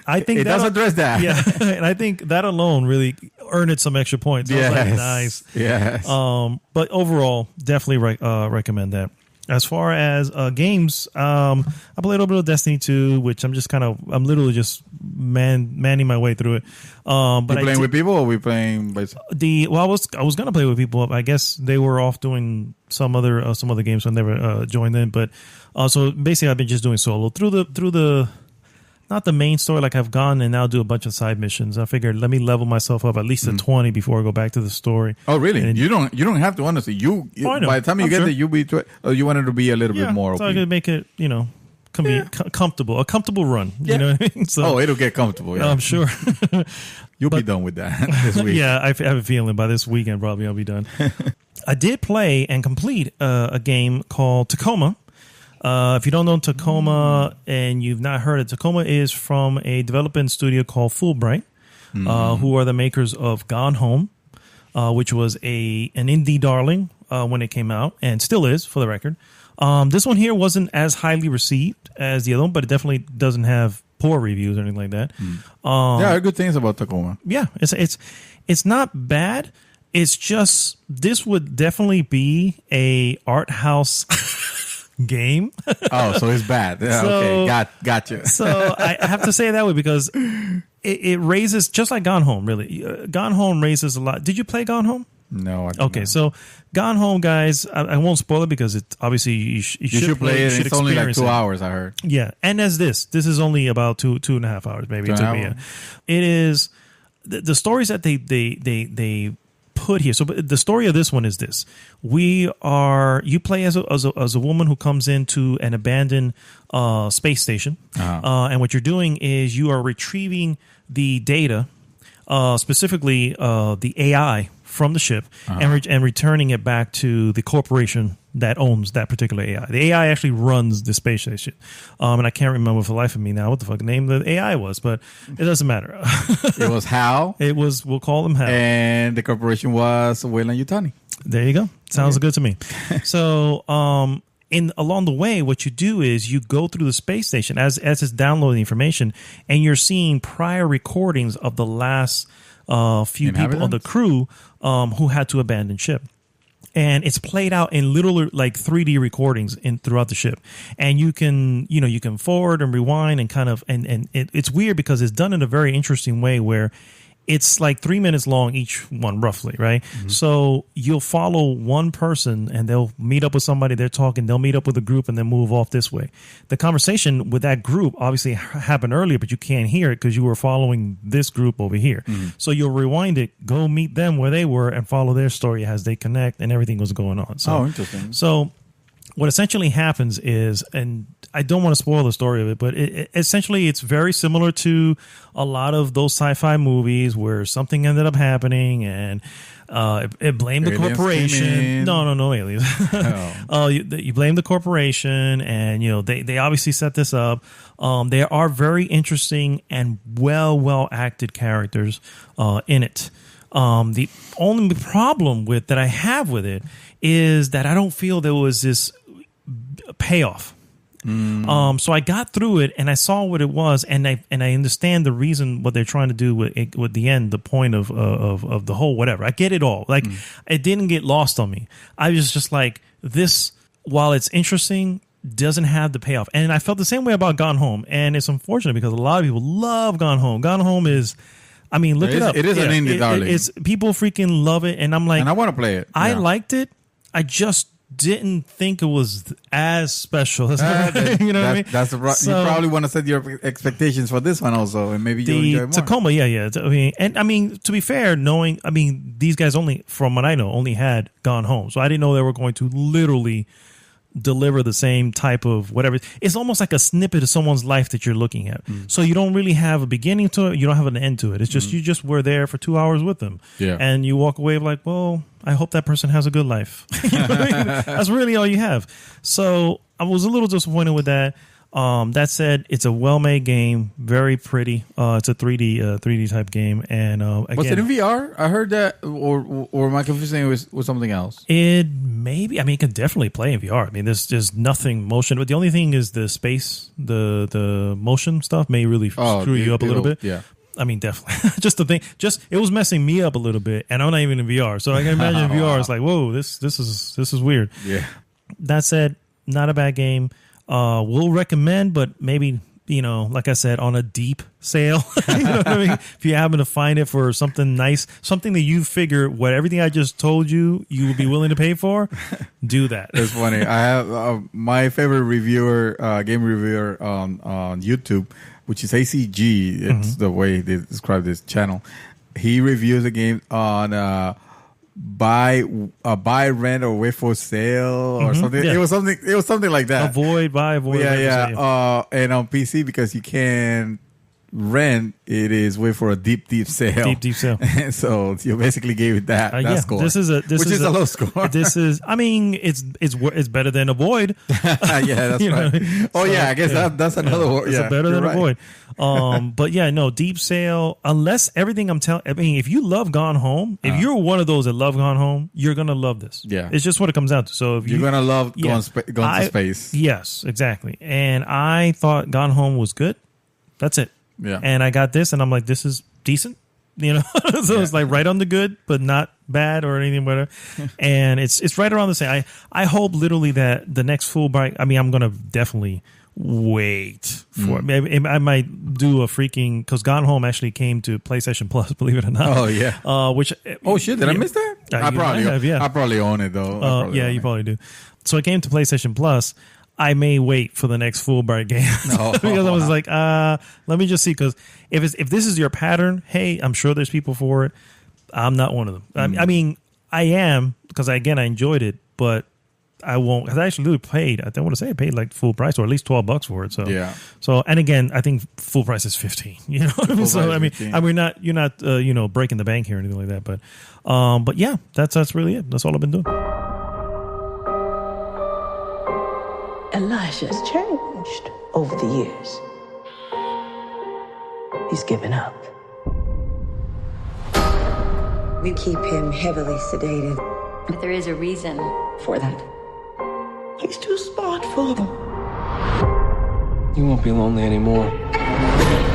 I think it does address that. Yeah, and I think that alone really earned it some extra points. Yes. Like, nice. Yes. But overall, definitely recommend that. As far as games, I played a little bit of Destiny 2, which I'm literally just manning my way through it. But you playing with people, or we playing by... I was gonna play with people. I guess they were off doing some other games, so I never joined in. But so basically, I've been just doing solo through the. not the main story. Like I've gone and now do a bunch of side missions. I figured let me level myself up at least to 20 before I go back to the story. Oh, really? And You don't have to, honestly. By the time you get there, you want it to be a little bit more. So I could make it, comfortable, a comfortable run. You know what I mean? So, it'll get comfortable. Yeah, I'm sure. You'll be done with that this week. Yeah, I have a feeling by this weekend probably I'll be done. I did play and complete a game called Tacoma. If you don't know Tacoma and you've not heard it, Tacoma is from a development studio called Fulbright, who are the makers of Gone Home, which was an indie darling when it came out, and still is, for the record. This one here wasn't as highly received as the other one, but it definitely doesn't have poor reviews or anything like that. There are good things about Tacoma. Yeah, it's not bad. It's just this would definitely be a art house game. Oh, so it's bad. Yeah, okay, gotcha. So I have to say it that way because it raises, just like Gone Home, really. Gone Home raises a lot. Did you play Gone Home? No, I didn't. Okay, so Gone Home, guys, I won't spoil it because it obviously you should play it. It's only like 2 hours, I heard. Yeah, and as this is only about 2.5 hours, maybe. It is the stories that they put here. So the story of this one is this: you play as a woman who comes into an abandoned space station, and what you're doing is you are retrieving the data, specifically the AI from the ship, and returning it back to the corporation that owns that particular AI. The AI actually runs the space station, and I can't remember for the life of me now what the fuck name the AI was, but it doesn't matter. It was HAL. We'll call them HAL, and the corporation was Weyland Yutani. There you go. Sounds good to me. So, along the way, what you do is you go through the space station as it's downloading information, and you're seeing prior recordings of the last few people of the crew who had to abandon ship. And it's played out in literally like 3D recordings throughout the ship, and you can forward and rewind and kind of it's weird because it's done in a very interesting way where it's like 3 minutes long each one, roughly, right? Mm-hmm. So you'll follow one person and they'll meet up with somebody, they're talking, they'll meet up with a group and then move off this way. The conversation with that group obviously happened earlier, but you can't hear it because you were following this group over here. Mm-hmm. So you'll rewind it, go meet them where they were and follow their story as they connect and everything was going on. So, interesting. So what essentially happens is, and I don't want to spoil the story of it, but essentially it's very similar to a lot of those sci-fi movies where something ended up happening and it blamed the corporation. No aliens. You blame the corporation, and they obviously set this up. There are very interesting and well acted characters in it. The only problem that I have with it is that I don't feel there was this payoff. So I got through it and I saw what it was, and I understand the reason what they're trying to do with the end, the point of the whole whatever. I get it all. Like it didn't get lost on me. I was just like, this, while it's interesting, doesn't have the payoff. And I felt the same way about Gone Home, and it's unfortunate because a lot of people love Gone Home. Gone Home is, I mean, look it up. It is an indie darling. It's people freaking love it, and I'm like, and I want to play it. I liked it. I just didn't think it was as special. What I mean? You probably want to set your expectations for this one also, and maybe you'll enjoy more. Tacoma, yeah. I mean, to be fair, these guys only, from what I know, only had Gone Home, so I didn't know they were going to literally deliver the same type of whatever. It's almost like a snippet of someone's life that you're looking at. So you don't really have a beginning to it. You don't have an end to it. It's just you just were there for 2 hours with them. Yeah. And you walk away like, well, I hope that person has a good life. You know what I mean? That's really all you have. So I was a little disappointed with that. That said, it's a well-made game, very pretty. It's a 3D type game, and again, was it in VR? I heard that, or am I confusing it with something else? It maybe. I mean, it can definitely play in VR. I mean, there's just nothing motion, but the only thing is the space, the motion stuff may really screw you up a little bit. Yeah. I mean, definitely. Just the thing, it was messing me up a little bit, and I'm not even in VR, so I can imagine in VR. It's like, whoa, this is weird. Yeah. That said, not a bad game. We'll recommend, but maybe, like I said, on a deep sale. You know what I mean? If you happen to find it for something nice, something that you figure everything I just told you would be willing to pay for, do that. It's funny. I have my favorite reviewer, game reviewer on YouTube. which is ACG. It's the way they describe this channel. He reviews a game on buy, rent, or wait for sale or something. Yeah. It was something like that. Buy, avoid. Yeah. And on PC, because you can rent, it is wait for a deep sale. Deep sale. And so you basically gave it that score. Which is a low score. I mean, it's better than avoid. Yeah, that's right. Oh, yeah, I guess that's another word. It's better than avoid. But yeah, no, deep sale, unless everything I mean, if you love Gone Home, if you're one of those that love Gone Home, you're going to love this. Yeah. It's just what it comes down to. So if you're going to love Gone to Space. Yes, exactly. And I thought Gone Home was good. That's it. Yeah. And I got this and I'm like, this is decent. So it's like right on the good, but not bad or anything better. And it's right around the same. I hope literally that the next Fulbright, I mean, I'm going to definitely wait for it. I might do a freaking, because Gone Home actually came to PlayStation Plus, believe it or not. Oh, yeah. Shit, did I miss that? I probably own it, though. You probably do. So it came to PlayStation Plus. I may wait for the next Fulbright game because I was like, let me just see. Because if this is your pattern, hey, I'm sure there's people for it. I'm not one of them. I mean, I am, because I enjoyed it, but I won't. Because I actually paid. I want to say I paid like full price, or at least $12 for it. So yeah. So and again, I think full price is $15. You know what I mean? So I mean, you're not breaking the bank here or anything like that. But yeah, that's really it. That's all I've been doing. Elijah's changed over the years. He's given up. We keep him heavily sedated. But there is a reason for that. He's too smart for them. You won't be lonely anymore.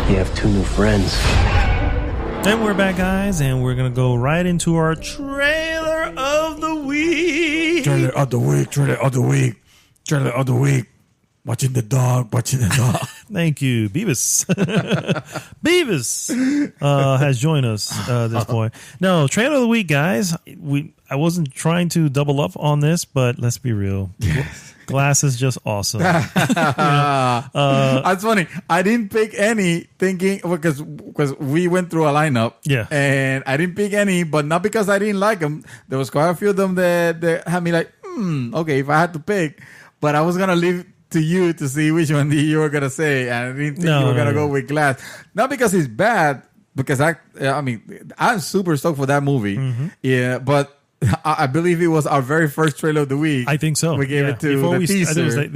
You have 2 new friends. And we're back, guys, and we're going to go right into our trailer of the week. Trailer of the week. Watching the dog. Thank you, Beavis. Beavis has joined us this point. No, trailer of the week, guys. I wasn't trying to double up on this, but let's be real. Yes. Glass is just awesome. That's funny. I didn't pick any thinking because we went through a lineup. Yeah. And I didn't pick any, but not because I didn't like them. There was quite a few of them that had me like, okay, if I had to pick. But I was going to leave to you to see which one you were going to say. And I didn't think you were going to go with Glass. Not because it's bad, because I'm super stoked for that movie. Mm-hmm. Yeah, but I believe it was our very first trailer of the week. I think so. We gave it to before the teaser. It was like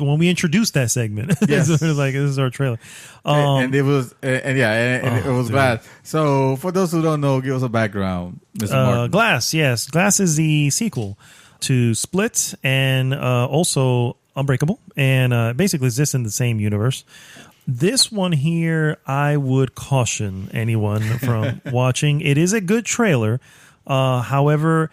when we introduced that segment. Yes. It was like, this is our trailer. And it was, it was bad. So for those who don't know, give us a background, Mr. Martin. Glass, yes. Glass is the sequel to Split and also Unbreakable, and basically exists in the same universe. This one here, I would caution anyone from watching. It is a good trailer. However,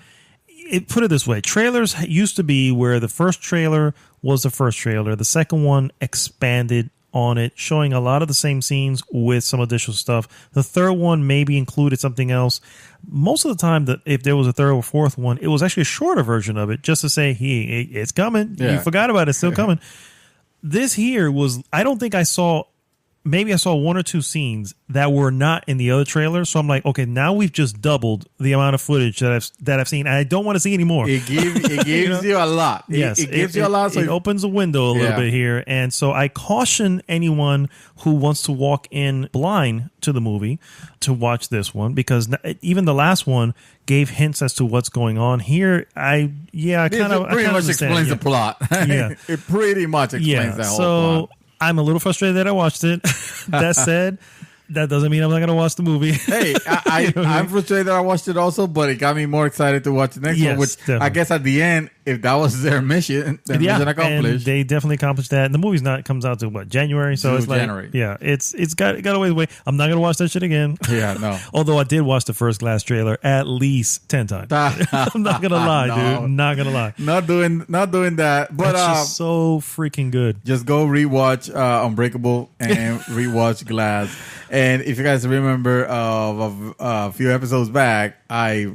put it this way. Trailers used to be where the first trailer was the first trailer. The second one expanded on it, showing a lot of the same scenes with some additional stuff. The third one maybe included something else. Most of the time, if there was a third or fourth one, it was actually a shorter version of it, just to say, hey, it's coming. Yeah. You forgot about it. It's still coming. This here was, I don't think I saw, maybe I saw 1 or 2 scenes that were not in the other trailer. So I'm like, okay, now we've just doubled the amount of footage that I've seen. And I don't want to see anymore. It gives you a lot. Yes. It gives you a lot. So it opens the window a little bit here. And so I caution anyone who wants to walk in blind to the movie to watch this one, because even the last one gave hints as to what's going on. Here, I pretty much explains the plot. Yeah. It pretty much explains that whole plot. I'm a little frustrated that I watched it. That said, that doesn't mean I'm not going to watch the movie. Hey, I'm frustrated that I watched it also, but it got me more excited to watch the next one, which definitely. I guess at the end, if that was their mission, then mission accomplished. And they definitely accomplished that. And the movie's comes out to January? So it's like, January. Yeah, it's got a ways away. I'm not going to watch that shit again. Yeah, no. Although I did watch the first Glass trailer at least 10 times. I'm not going to lie, dude. Not going to lie. Not doing that. But that's just so freaking good. Just go rewatch Unbreakable and rewatch Glass. And if you guys remember a few episodes back, I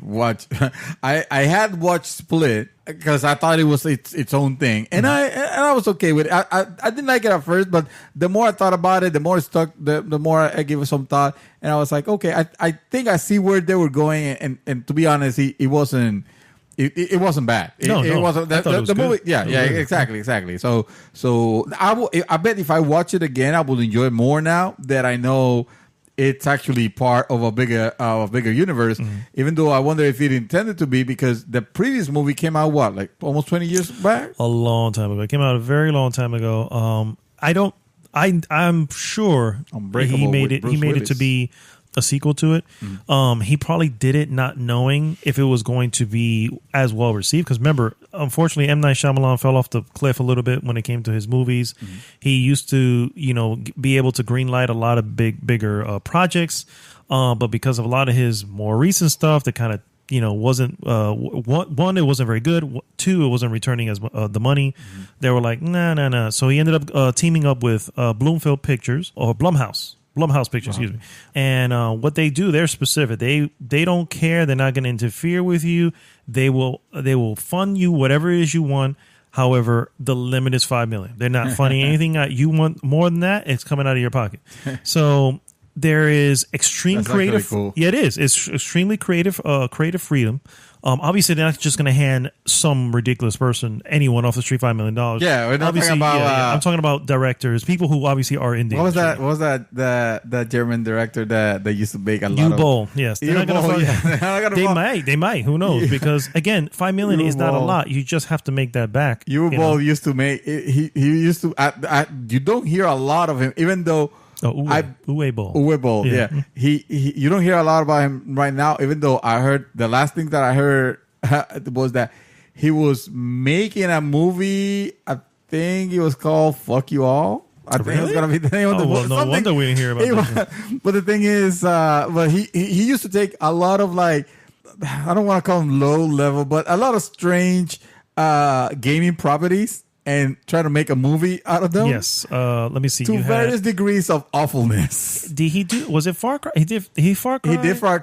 had watched Split. because I thought it was its own thing, and I was okay with it. I didn't like it at first, but the more I thought about it, the more it stuck. The more I gave it some thought, and I was like, okay, I think I see where they were going, and to be honest, it wasn't. It wasn't bad. It wasn't the movie. Yeah, exactly. So I bet if I watch it again, I will enjoy it more now that I know it's actually part of a bigger universe. Even though I wonder if it intended to be, because the previous movie came out like almost 20 years back. A long time ago. It came out a very long time ago. I'm sure he made it to be a sequel to it. He probably did it not knowing if it was going to be as well received, because remember, unfortunately, M. Night Shyamalan fell off the cliff a little bit when it came to his movies. He used to be able to greenlight a lot of bigger projects, but because of a lot of his more recent stuff that kind of wasn't one, it wasn't very good. Two, it wasn't returning as the money. They were like, nah. So he ended up teaming up with Blumhouse Pictures, excuse me. And what they do, they're specific. They don't care. They're not going to interfere with you. They will fund you whatever it is you want. However, the limit is $5 million. They're not funding anything you want more than that. It's coming out of your pocket. So there is extreme creative. Cool. Yeah, it is. It's extremely creative freedom. Obviously, they're not just going to hand some ridiculous person, anyone off the street, $5 million. Yeah, we're not obviously, talking about. I'm talking about directors, people who obviously are in the industry. What was that? That German director that used to make a lot of. U-Bowl, yes. They might. Who knows? Because again, $5 million is not a lot. You just have to make that back. U-Bowl used to make. He used to. You don't hear a lot of him, even though. Uwe-Boll. Yeah. You don't hear a lot about him right now, even though I heard the last thing that I heard was that he was making a movie. I think it was called "Fuck You All." I think it's gonna be the name of the movie. No wonder we didn't hear about that. But the thing is, but he used to take a lot of I don't want to call them low level, but a lot of strange gaming properties, and try to make a movie out of them. Yes. Let me see. To various degrees of awfulness. Did he do? Was it Far Cry? He did Far Cry. He did Far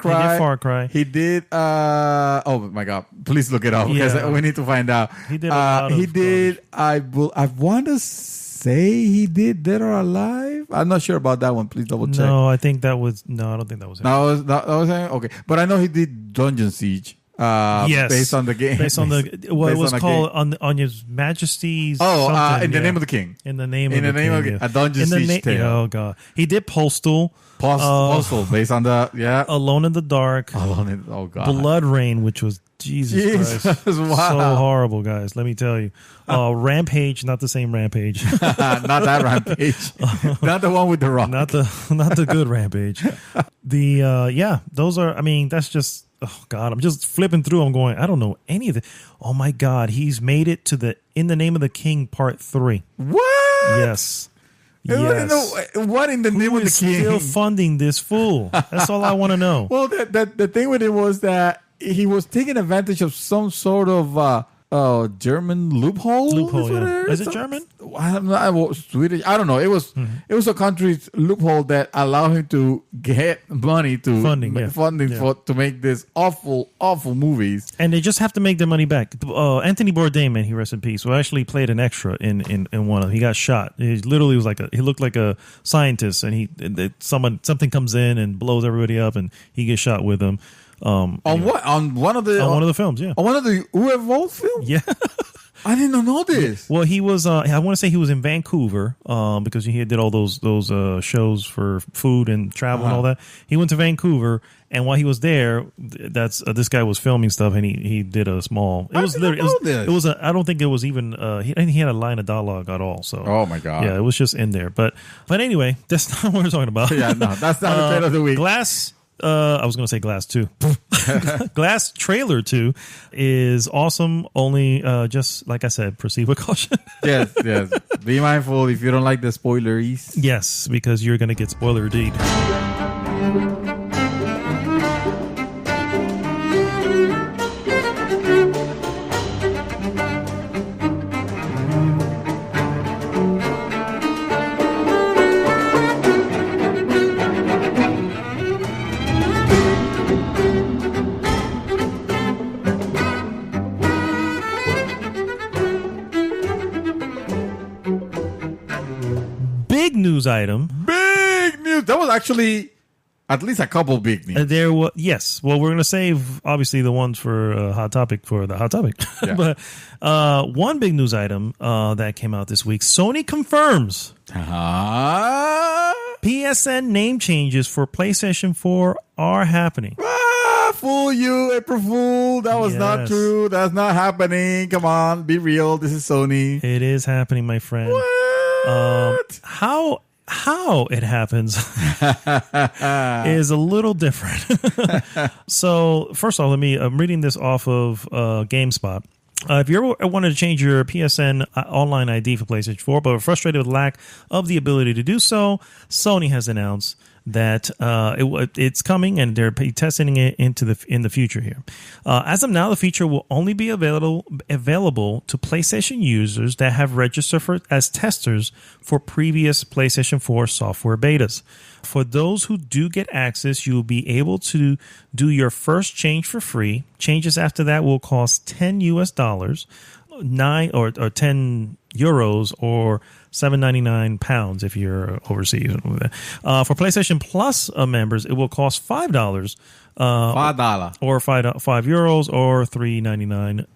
Cry. He did. Oh my God! Please look it up because we need to find out. He did. He did. I want to say he did Dead or Alive. I'm not sure about that one. Please double check. No, I think that was. No, I don't think that was him. That was him. Okay, but I know he did Dungeon Siege. Yes, based on the game. Based on the what it was called on His Majesty's. In the Name of the King. In the name of the King. A Dungeon Siege tale. Oh God, he did Postal. Postal based on the Alone in the Dark. Oh God. Blood Rain, which was Jesus Christ. Wow. So horrible, guys. Let me tell you. Rampage, not the same Rampage. Not that Rampage. Not the one with the Rock. Not the good Rampage. Those are. I mean, that's just. Oh God, I'm just flipping through. I'm going, I don't know any of it. Oh my God, he's made it to the In the Name of the King Part 3. What? Yes. What in the name of the King? Still funding this fool? That's all I want to know. Well, the thing with it was that he was taking advantage of some sort of German loophole. Is it German? Swedish. I don't know. It was a country's loophole that allowed him to get money to funding to make this awful movies. And they just have to make their money back. Anthony Bourdain, man, he rest in peace. Who actually played an extra in one of them. He got shot. He literally was he looked like a scientist, and something comes in and blows everybody up, and he gets shot with them. On one of the films, yeah. On one of the Uwe Boll films? Yeah. I didn't know this. Well, he was, I want to say he was in Vancouver, because he did all those shows for food and travel and all that. He went to Vancouver, and while he was there, this guy was filming stuff, and he did a small, I don't think it was even, he had a line of dialogue at all, so. Oh my God. Yeah, it was just in there. But anyway, that's not what we're talking about. Yeah, no, that's not the trend of the week. Glass. I was going to say Glass 2. Glass Trailer 2 is awesome. Only, just like I said, proceed with caution. Yes. Be mindful if you don't like the spoilers. Yes, because you're going to get spoiler deep. news item. Big news. That was actually at least a couple big news. There was yes. Well, we're going to save obviously the ones for Hot Topic for the Hot Topic. Yeah. But one big news item that came out this week: Sony confirms PSN name changes for PlayStation 4 are happening. Fool you, April Fool. That was not Yes. true. That's not happening. Come on, be real. This is Sony. It is happening, my friend. What? How it happens is a little different. So first off, I'm reading this off of GameSpot. If you ever wanted to change your PSN online ID for PlayStation 4, but are frustrated with lack of the ability to do so, Sony has announced that it's coming and they're testing it in the future here. As of now, the feature will only be available to PlayStation users that have registered as testers for previous PlayStation 4 software betas. For those who do get access, you will be able to do your first change for free. Changes after that will cost $10, 9 or 10 euros or £7.99 if you're overseas. For PlayStation Plus members, it will cost $5 or €5 or £3.99.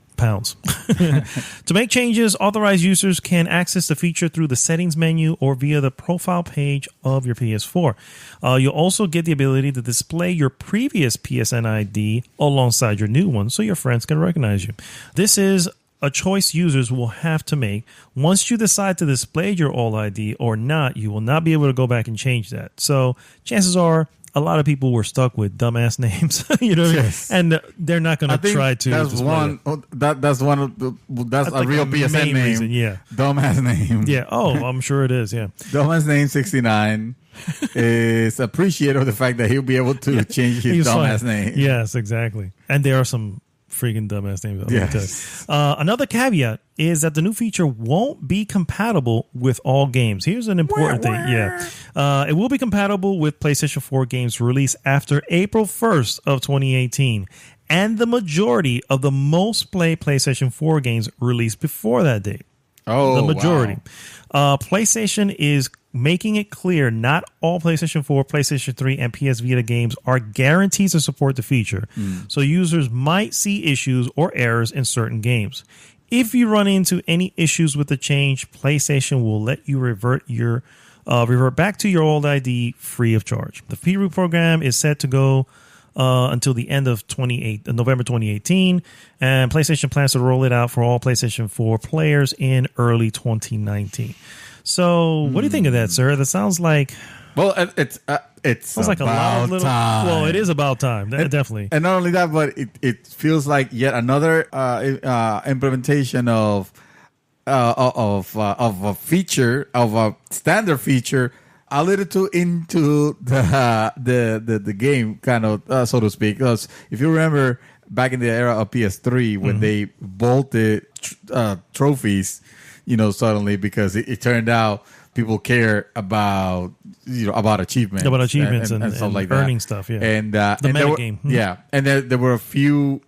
To make changes, authorized users can access the feature through the settings menu or via the profile page of your PS4. You'll also get the ability to display your previous PSN ID alongside your new one so your friends can recognize you. This is a choice users will have to make. Once you decide to display your old ID or not, you will not be able to go back and change that. So chances are a lot of people were stuck with dumbass names, you know, Yes. and they're not going to try to. That's display one. That's one of the. That's a like real the PSN main name. reason, yeah. Dumbass name. Yeah. Oh, I'm sure it is. Yeah. Dumbass name 69 is appreciative of the fact that he'll be able to change his He's dumbass fine. name. Yes, exactly. And there are some freaking dumbass names. Yes. Another caveat is that the new feature won't be compatible with all games. Here's an important thing. Yeah. It will be compatible with PlayStation 4 games released after April 1st of 2018 and the majority of the most played PlayStation 4 games released before that date. Oh, the majority. Wow. PlayStation is making it clear not all PlayStation 4, PlayStation 3, and PS Vita games are guaranteed to support the feature. So users might see issues or errors in certain games. If you run into any issues with the change, PlayStation will let you revert back to your old ID free of charge. The free program is set to go until the end of November 2018, and PlayStation plans to roll it out for all PlayStation 4 players in early 2019. So, what do you think of that, sir? That sounds like it's sounds like a lot of little. time. Well, it is about time, definitely. And not only that, but it feels like yet another implementation of a feature, of a standard feature, a little too into the game, kind of so to speak. Because if you remember back in the era of PS3 when they bolted trophies, suddenly because it turned out people care about achievements, and stuff like that, earning stuff, yeah, and the meta game, yeah, and there were a few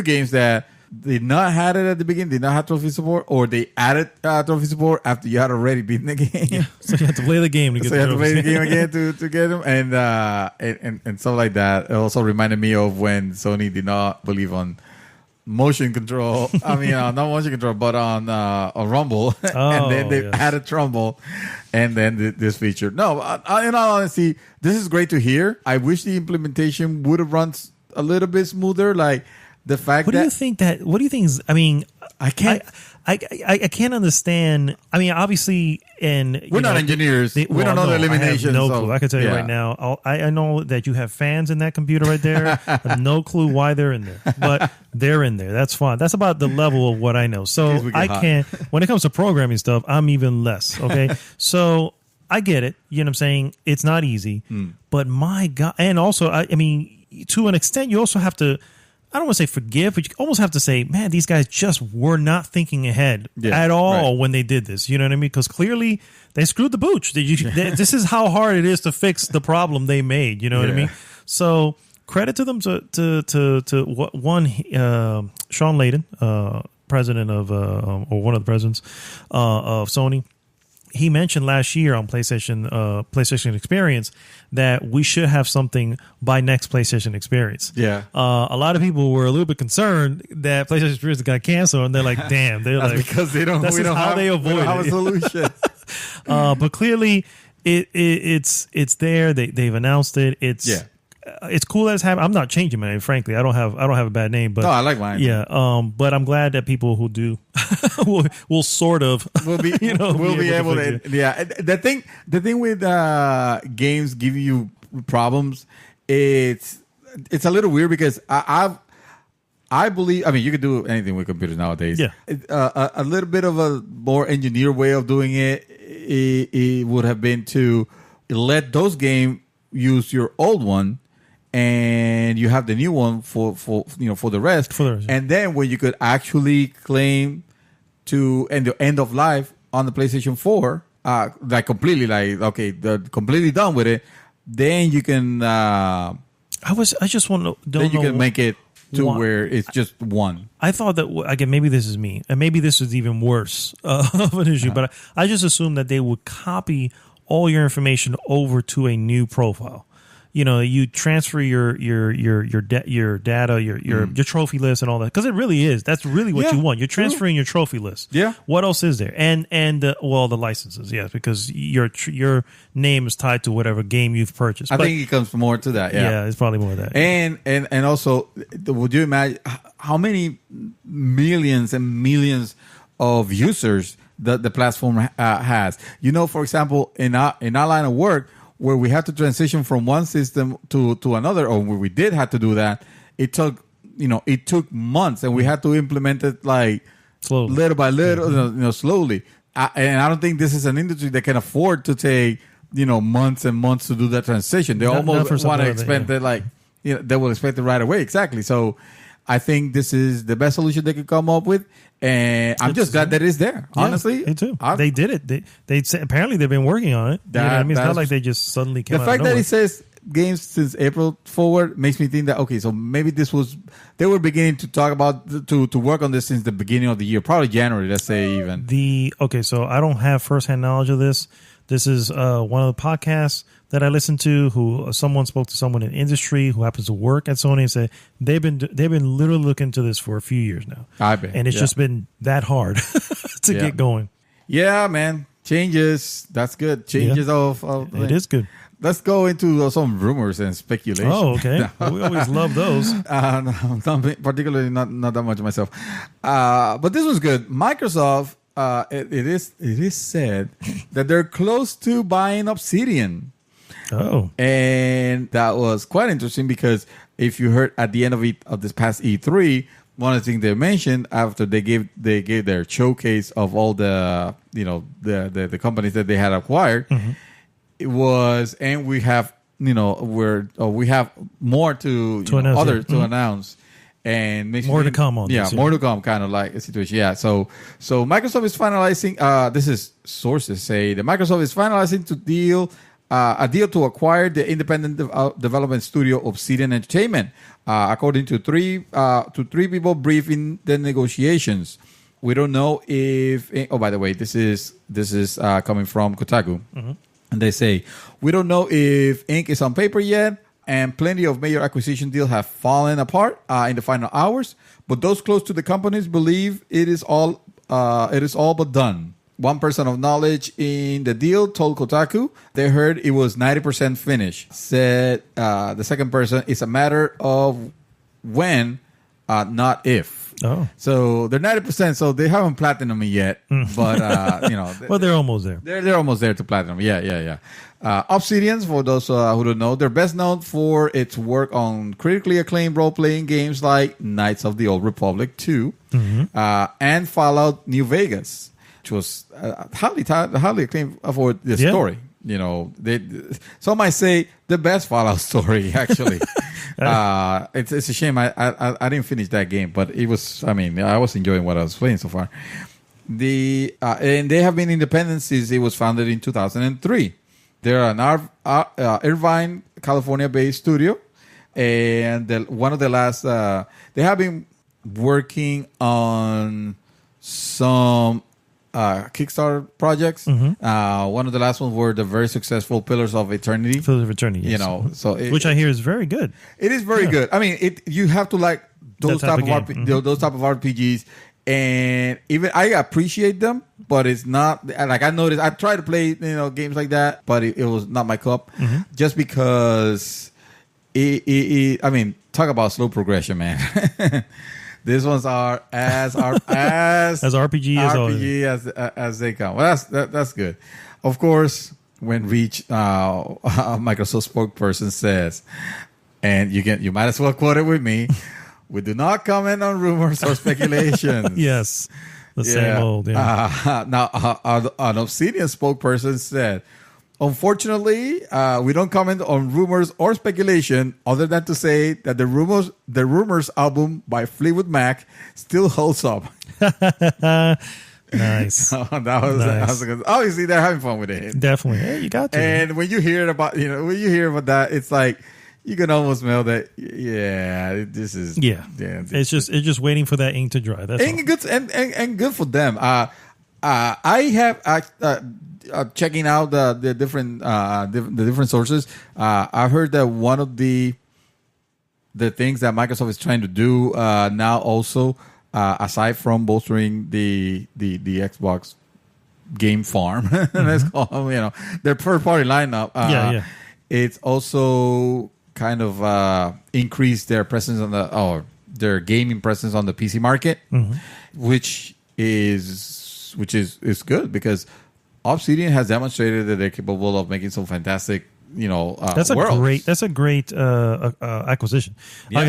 games that did not have it at the beginning, did not have trophy support, or they added trophy support after you had already beaten the game. Yeah. So you have to play the game to get. So you have to play the game again to get them, and stuff like that. It also reminded me of when Sony did not believe on motion control. I mean, not motion control, but on Rumble, and then they added Rumble, and then this feature. No, in all honesty, this is great to hear. I wish the implementation would have run a little bit smoother. Like the fact What do you think? I mean, I can't. I can't understand. I mean, obviously, we're not engineers. We don't know the eliminations. I have no clue. I can tell you right now. I know that you have fans in that computer right there. I have no clue why they're in there, but they're in there. That's fine. That's about the level of what I know. So I can't. When it comes to programming stuff, I'm even less. Okay, so I get it. You know what I'm saying? It's not easy, but my God, and also, I mean, to an extent, you also have to. I don't want to say forgive, but you almost have to say, man, these guys just were not thinking ahead at all when they did this. You know what I mean? Because clearly they screwed the pooch. This is how hard it is to fix the problem they made. You know what I mean? So credit to them to one, Sean Layden, president of, or one of the presidents of Sony. he mentioned last year on PlayStation Experience that we should have something by next PlayStation Experience. Yeah. A lot of people were a little bit concerned that PlayStation Experience got canceled, and they're like, "Damn!" They're That's like, because they don't. That's we just don't how have, they avoid we don't have it. a solution. But clearly, it's there. They've announced it. It's cool that it's happening. I'm not changing my name, frankly. I don't have a bad name, but No, I like mine. Yeah. But I'm glad that people who do will sort of We'll be we'll be able to. Yeah. The thing with games giving you problems, it's a little weird because I believe. I mean, you can do anything with computers nowadays. Yeah. A little bit of a more engineered way of doing it would have been to let those games use your old one, and you have the new one for the rest. Yeah. And then when you could actually claim to the end of life on the PlayStation 4, like completely, like okay, they're completely done with it. Then you can. I just want to. Then you can make it to where it's just one. I thought that again. Maybe this is me, and maybe this is even worse of an issue. But I just assumed that they would copy all your information over to a new profile. You know, you transfer your data, your trophy list and all that, because it really is. That's really what you want. You're transferring your trophy list. Yeah. What else is there? And the licenses, yes, because your name is tied to whatever game you've purchased. I think it comes more to that. Yeah, it's probably more of that. And also, would you imagine how many millions and millions of users the platform has? You know, for example, in our line of work, where we had to transition from one system to another, or where we did have to do that, it took months, and we had to implement it like slowly, little by little, slowly. And I don't think this is an industry that can afford to take months and months to do that transition. They almost want to expect it like they will expect it right away. Exactly. So I think this is the best solution they could come up with. And I'm just glad that it's there. Honestly, me too. They did it. They say, apparently they've been working on it. You know what I mean? It's not like they just suddenly came out. The fact that it says games since April forward makes me think that okay, so maybe they were beginning to talk about to work on this since the beginning of the year, probably January. Let's say even So I don't have firsthand knowledge of this. This is one of the podcasts that I listened to. Who someone spoke to someone in industry who happens to work at Sony and said they've been literally looking into this for a few years now. I bet, and it's just been that hard to get going. Yeah, man, changes. That's good. Changes of it is good. Let's go into some rumors and speculation. Oh, okay. We always love those. No, particularly not that much myself. But this was good. Microsoft. It is said that they're close to buying Obsidian. Oh, and that was quite interesting because if you heard at the end of this past E3, one of the things they mentioned after they gave their showcase of all the the companies that they had acquired, it was, and we have we have more to announce, others to announce. And more to come on this. More to come, kind of like a situation. Yeah, so Microsoft is finalizing. This is sources say that Microsoft is finalizing a deal to acquire the independent development studio Obsidian Entertainment, according to three people briefing the negotiations. We don't know if. Oh, by the way, this is coming from Kotaku, and they say we don't know if ink is on paper yet. And plenty of major acquisition deals have fallen apart in the final hours. But those close to the companies believe it is all but done. One person of knowledge in the deal told Kotaku they heard it was 90% finished. Said the second person, it's a matter of when, not if. Oh, so they're 90%. So they haven't platinum it yet, but well, they're almost there. They're almost there to platinum. Yeah. Obsidian, for those who don't know, they're best known for its work on critically acclaimed role-playing games like Knights of the Old Republic 2 and Fallout New Vegas, which was highly acclaimed for the story. Some might say the best Fallout story, actually. It's a shame I didn't finish that game, but it was. I mean, I was enjoying what I was playing so far. And they have been independent since it was founded in 2003. They're an Irvine, California-based studio, and one of the last. They have been working on some Kickstarter projects. One of the last ones were the very successful Pillars of Eternity. Pillars of Eternity, yes. Which I hear is very good. It is very good. I mean, you have to like those type of those type of RPGs, and even I appreciate them, but it's not like I noticed. I try to play games like that, but it was not my cup, just because I mean, talk about slow progression, man. These ones are as RPG as they come. Well, that's good. Of course, when Reach, Microsoft spokesperson says, and you might as well quote it with me. We do not comment on rumors or speculations. Yes, the same old. Yeah. Now, an Obsidian spokesperson said, unfortunately, we don't comment on rumors or speculation other than to say that the Rumors album by Fleetwood Mac still holds up. Nice. That was good. Obviously, they're having fun with it. Definitely. Hey, you got to. And when you hear about that, it's like you can almost smell that. Yeah, this is. Yeah. It's just waiting for that ink to dry. That's all. Good and good for them. I have. Checking out the different sources, I heard that one of the things that Microsoft is trying to do now, also aside from bolstering the Xbox game farm, let's call them, their third party lineup. It's also kind of increased their presence on their gaming presence on the PC market, which is good because Obsidian has demonstrated that they're capable of making some fantastic, that's worlds. That's a great acquisition. Yeah. I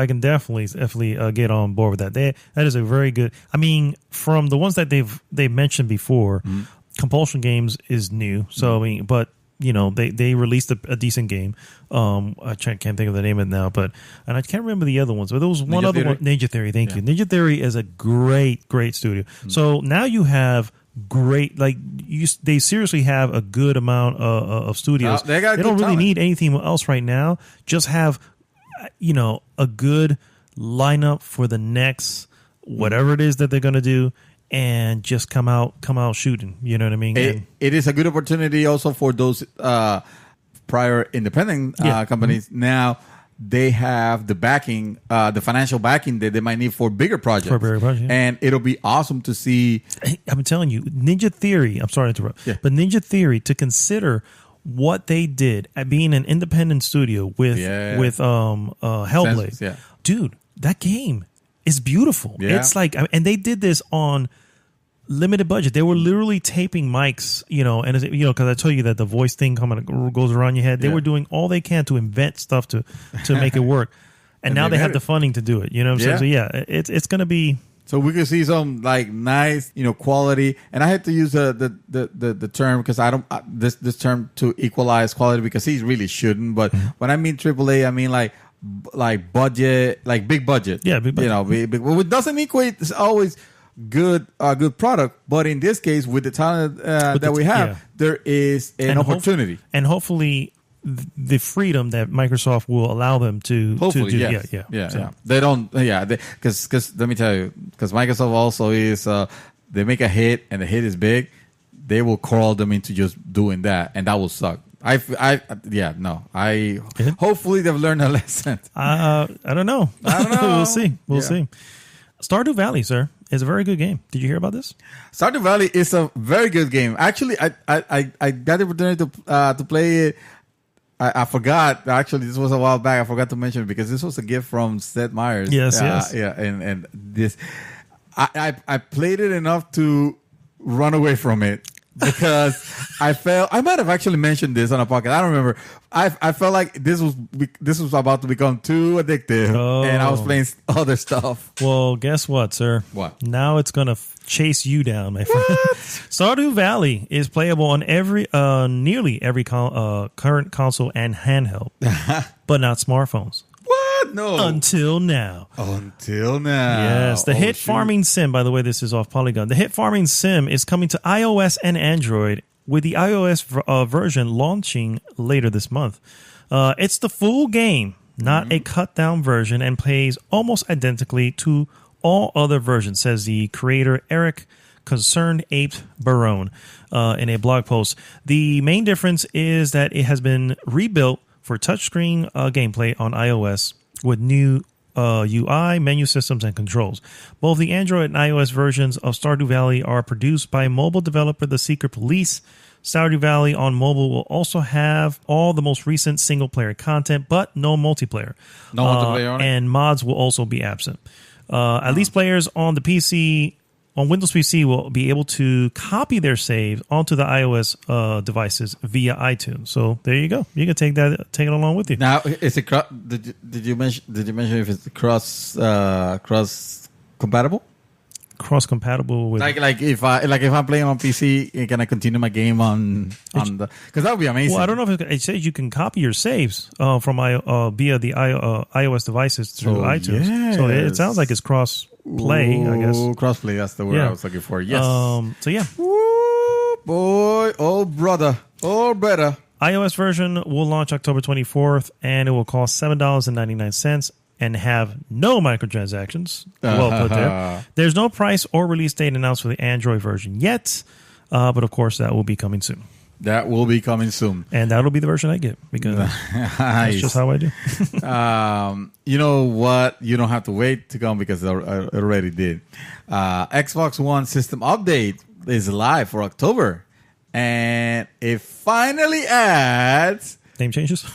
can definitely get on board with that. That is a very good. I mean, from the ones that they've mentioned before, Compulsion Games is new. So I mean, but they released a decent game. I can't think of the name of it now, and I can't remember the other ones. But there was one other one, Ninja Theory. Thank you. Ninja Theory is a great studio. So now you have. Great, they seriously have a good amount of studios. They don't really need anything else right now. Just have, a good lineup for the next whatever it is that they're going to do, and just come out shooting. You know what I mean? It is a good opportunity also for those prior independent companies. Now they have the backing, the financial backing that they might need for bigger projects. And it'll be awesome to see. Hey, I'm telling you, Ninja Theory, I'm sorry to interrupt, but Ninja Theory, to consider what they did at being an independent studio with Hellblade. Dude, that game is beautiful. It's like, and they did this on limited budget. They were literally taping mics, and because I told you that the voice thing goes around your head. They were doing all they can to invent stuff to make it work, and now they have the funding to do it. You know what I'm saying? So it's going to be. So we can see some like nice, quality, and I had to use the term because I don't this term to equalize quality because he really shouldn't. But when I mean AAA, I mean like budget, like big budget. Yeah, big budget. Well, it doesn't equate. It's always good product, but in this case, with the talent that we have, there is an opportunity, and hopefully the freedom that Microsoft will allow them to hopefully do. Yeah. They don't, because let me tell you, because Microsoft also is they make a hit and the hit is big, they will crawl them into just doing that, and that will suck. Hopefully they've learned a lesson. I don't know. We'll see. We'll see. Stardew Valley, sir, is a very good game. Did you hear about this? Stardew Valley is a very good game. Actually, I got the opportunity to play it. I forgot. Actually, this was a while back. I forgot to mention it because this was a gift from Seth Meyers. Yes. Yeah, and this, I played it enough to run away from it because I might have actually mentioned this on a podcast. I don't remember. I felt like this was about to become too addictive, and I was playing other stuff. Well, guess what, sir? What? Now it's gonna chase you down, my friend. Stardew Valley is playable on nearly every current console and handheld, but not smartphones. What? No. Until now. Yes. The hit farming sim, by the way, this is off Polygon. The hit farming sim is coming to iOS and Android, with the iOS version launching later this month. It's the full game, not a cut down version, and plays almost identically to all other versions, says the creator Eric Concerned Ape Barone in a blog post. The main difference is that it has been rebuilt for touchscreen gameplay on iOS with new UI, menu systems, and controls. Both the Android and iOS versions of Stardew Valley are produced by mobile developer The Secret Police. Stardew Valley on mobile will also have all the most recent single-player content, but no multiplayer. No multiplayer on it? And mods will also be absent. At least players on the PC, on Windows PC, will be able to copy their save onto the iOS devices via iTunes. So there you go. You can take it along with you. Now, is it did you mention if it's cross compatible? Cross compatible with Like if I'm playing on PC, can I continue my game on the? Because that would be amazing. Well, I don't know if it says you can copy your saves from via the iOS devices through iTunes. Yes. So it sounds like it's cross play. I guess cross play. That's the word I was looking for. Yes. So yeah. Woo, boy, oh brother, iOS version will launch October 24th, and it will cost $7.99 and have no microtransactions. Well put there. There's no price or release date announced for the Android version yet, but of course that will be coming soon. That will be coming soon. And that'll be the version I get because that's just how I do. You know what? You don't have to wait to come because I already did. Xbox One system update is live for October. And it finally adds... Name changes?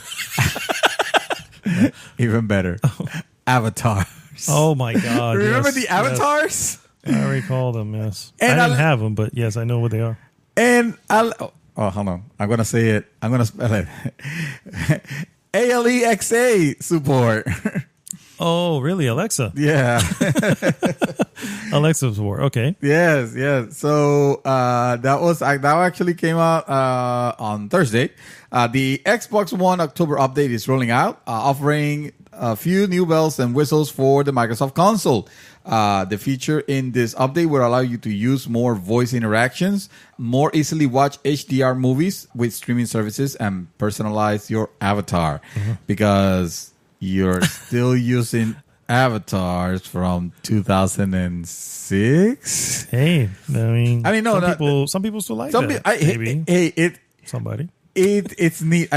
Even better. Avatars. Oh my God. Remember yes, the avatars? Yes. I recall them, yes. And I didn't have them, but yes, I know what they are. And hold on. I'm going to say it. I'm going to spell it. ALEXA support. Oh, really? Alexa? Yeah. Alexa support. Okay. Yes. So that actually came out on Thursday. The Xbox One October update is rolling out, offering a few new bells and whistles for the Microsoft console. The feature in this update will allow you to use more voice interactions, more easily watch HDR movies with streaming services, and personalize your avatar because you're still using avatars from 2006. Hey, I mean, no, some people still like that. Maybe somebody. It's neat.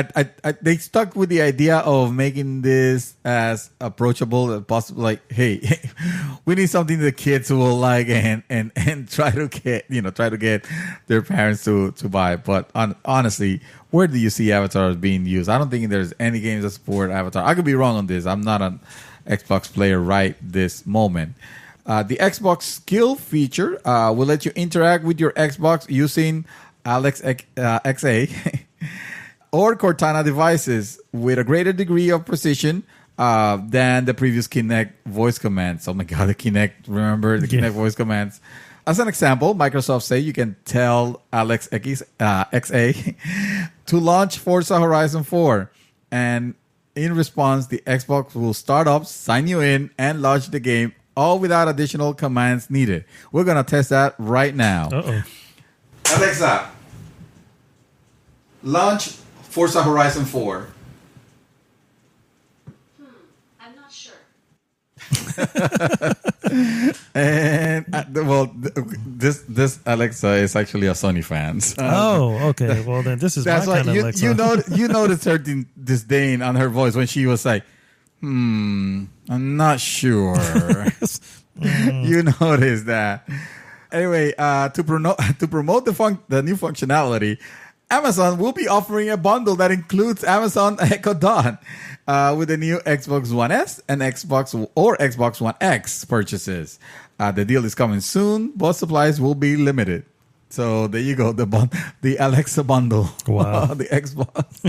They stuck with the idea of making this as approachable as possible. Like, hey, we need something the kids will like and try to get their parents to buy. But honestly, where do you see avatars being used? I don't think there's any games that support avatar. I could be wrong on this. I'm not an Xbox player right this moment. The Xbox skill feature will let you interact with your Xbox using AlexXA or Cortana devices with a greater degree of precision than the previous Kinect voice commands. Oh my God, the Kinect! Remember the Kinect voice commands? As an example, Microsoft say you can tell AlexXA to launch Forza Horizon 4, and in response, the Xbox will start up, sign you in, and launch the game, all without additional commands needed. We're gonna test that right now. Alexa, launch Forza Horizon 4. I'm not sure. And this Alexa is actually a Sony fan. Okay. Well, then this is that's my why kind of Alexa. You noticed certain disdain on her voice when she was like, I'm not sure. You noticed that. Anyway, to promote the new functionality, Amazon will be offering a bundle that includes Amazon Echo Dot with the new Xbox One S and Xbox One X purchases. The deal is coming soon, but supplies will be limited. So there you go, the Alexa bundle. Wow. The Xbox.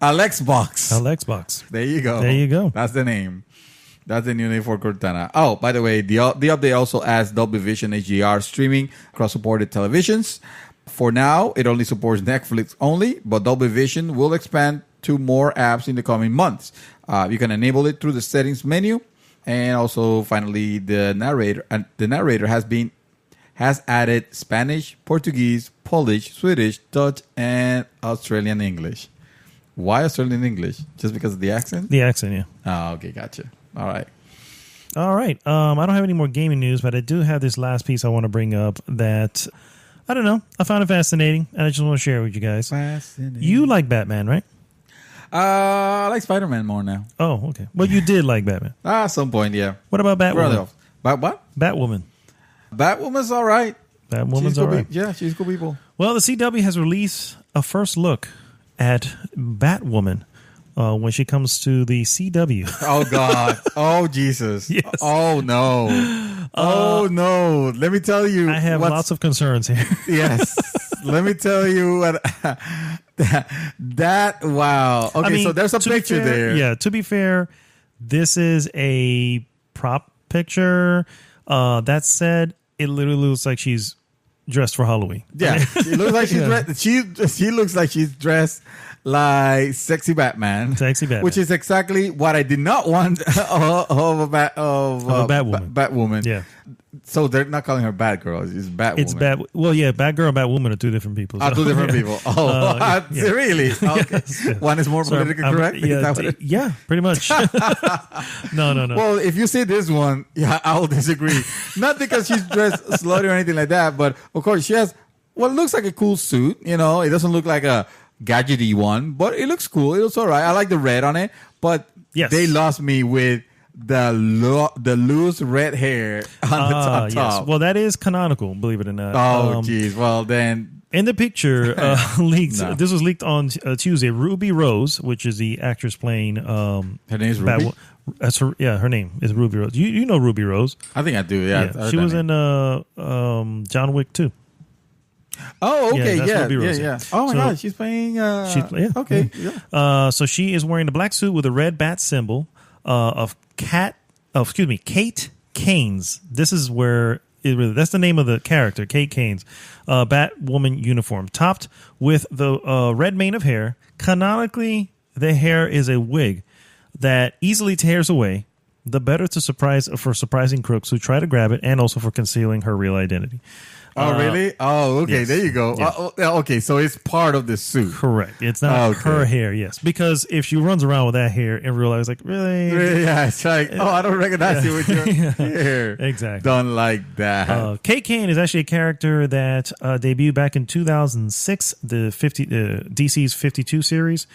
Alexbox. There you go. That's the name. That's the new name for Cortana. Oh, by the way, the update also adds Dolby Vision HDR streaming across supported televisions. For now, it only supports Netflix only, but Dolby Vision will expand to more apps in the coming months. You can enable it through the settings menu, and also finally the narrator has added Spanish, Portuguese, Polish, Swedish, Dutch, and Australian English. Why Australian English? Just because of the accent? The accent, yeah. Oh, okay, gotcha. All right. All right. I don't have any more gaming news, but I do have this last piece I want to bring up that, I don't know, I found it fascinating, and I just want to share it with you guys. Fascinating. You like Batman, right? I like Spider-Man more now. Oh, okay. Well, you did like Batman. At some point, yeah. What about Batwoman? What? Batwoman. Batwoman's all right. Batwoman's all right. Yeah, she's cool people. Well, the CW has released a first look at Batwoman when she comes to the CW. Oh, God. Oh, Jesus. Yes. Oh, no. Oh, no. Let me tell you. I have lots of concerns here. Yes. Let me tell you what. that wow. Okay, I mean, so there's a picture there. Yeah, to be fair, this is a prop picture. That said, it literally looks like she's dressed for Halloween. Yeah, she looks like she's dressed. She looks like she's dressed like sexy Batman. Sexy Batman, which is exactly what I did not want of a Batwoman. Batwoman. Yeah. So they're not calling her Batgirl. It's Batwoman. It's Well, yeah, Batgirl and Batwoman are two different people. So. Two different people. Oh, yeah. Really? Okay. Yes. One is more politically correct. Yeah, pretty much. No. Well, if you see this one, yeah, I will disagree. Not because she's dressed slutty or anything like that, but of course she has what looks like a cool suit. You know, it doesn't look like a gadgety one, but it looks cool. It looks all right. I like the red on it, but they lost me with the loose red hair on the top. Yes. Well, that is canonical, believe it or not. Oh, geez. Well, then. In the picture leaked, this was leaked on Tuesday. Ruby Rose, which is the actress playing. Her name is Ruby? That's her. Yeah, her name is Ruby Rose. You know Ruby Rose? I think I do. Yeah, she was in John Wick 2. Oh, okay, yeah. Oh my God, she's playing. Okay, yeah. So she is wearing a black suit with a red bat symbol of Kate Kane's. This is where that's the name of the character, Kate Kane's Batwoman uniform, topped with the red mane of hair. Canonically, the hair is a wig that easily tears away. The better for surprising crooks who try to grab it, and also for concealing her real identity. Oh, really? Oh, okay. Yes. There you go. Yeah. Okay, so it's part of the suit. Correct. It's not her hair, yes. Because if she runs around with that hair in real life, it's like, really? Yeah, it's like, I don't recognize you with your hair. Exactly. Don't like that. Kate Kane is actually a character that debuted back in 2006, DC's 52 series.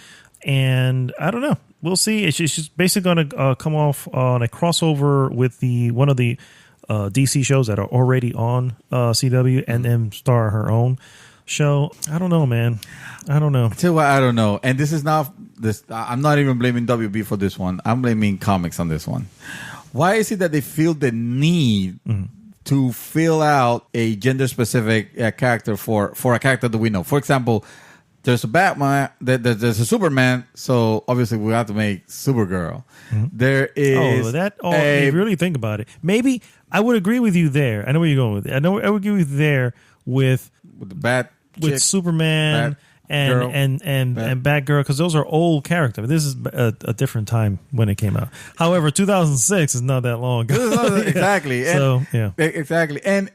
And I don't know. We'll see. She's basically going to come off on a crossover with one of the DC shows that are already on CW, and then star her own show. I don't know, man. I don't know. Tell you what, I don't know. And this is not this. I'm not even blaming WB for this one. I'm blaming comics on this one. Why is it that they feel the need to fill out a gender specific character for a character that we know? For example, there's a Batman, there's a Superman, so obviously we have to make Supergirl. There is if you really think about it. Maybe I would agree with you there. I know where you're going with it. I would agree with you there with the with Superman and Batgirl, because those are old characters. This is a different time when it came out. However, 2006 is not that long ago. Exactly. Exactly. And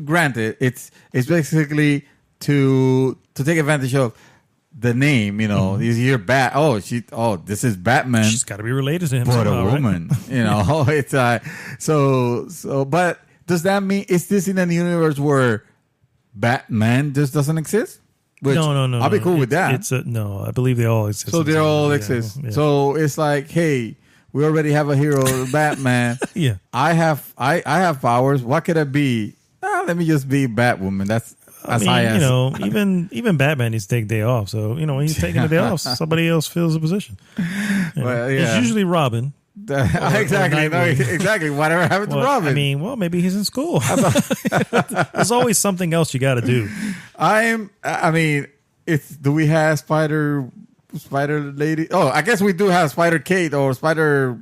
granted, it's basically to take advantage of the name, you know, you hear this is Batman. She's got to be related to him, but a woman, right? You know. It's but does that mean is this in a universe where Batman just doesn't exist? No. I'll be cool with that. No, I believe they all exist. So they all exist. Yeah. So it's like, hey, we already have a hero, Batman. Yeah, I have powers. What could I be? Let me just be Batwoman. That's even Batman needs to take a day off. So, when he's taking a day off, somebody else fills the position. Well, yeah. It's usually Robin. Exactly. Whatever happened to Robin? Maybe he's in school. There's always something else you got to do. Do we have Spider Lady? Oh, I guess we do have Spider Kate or Spider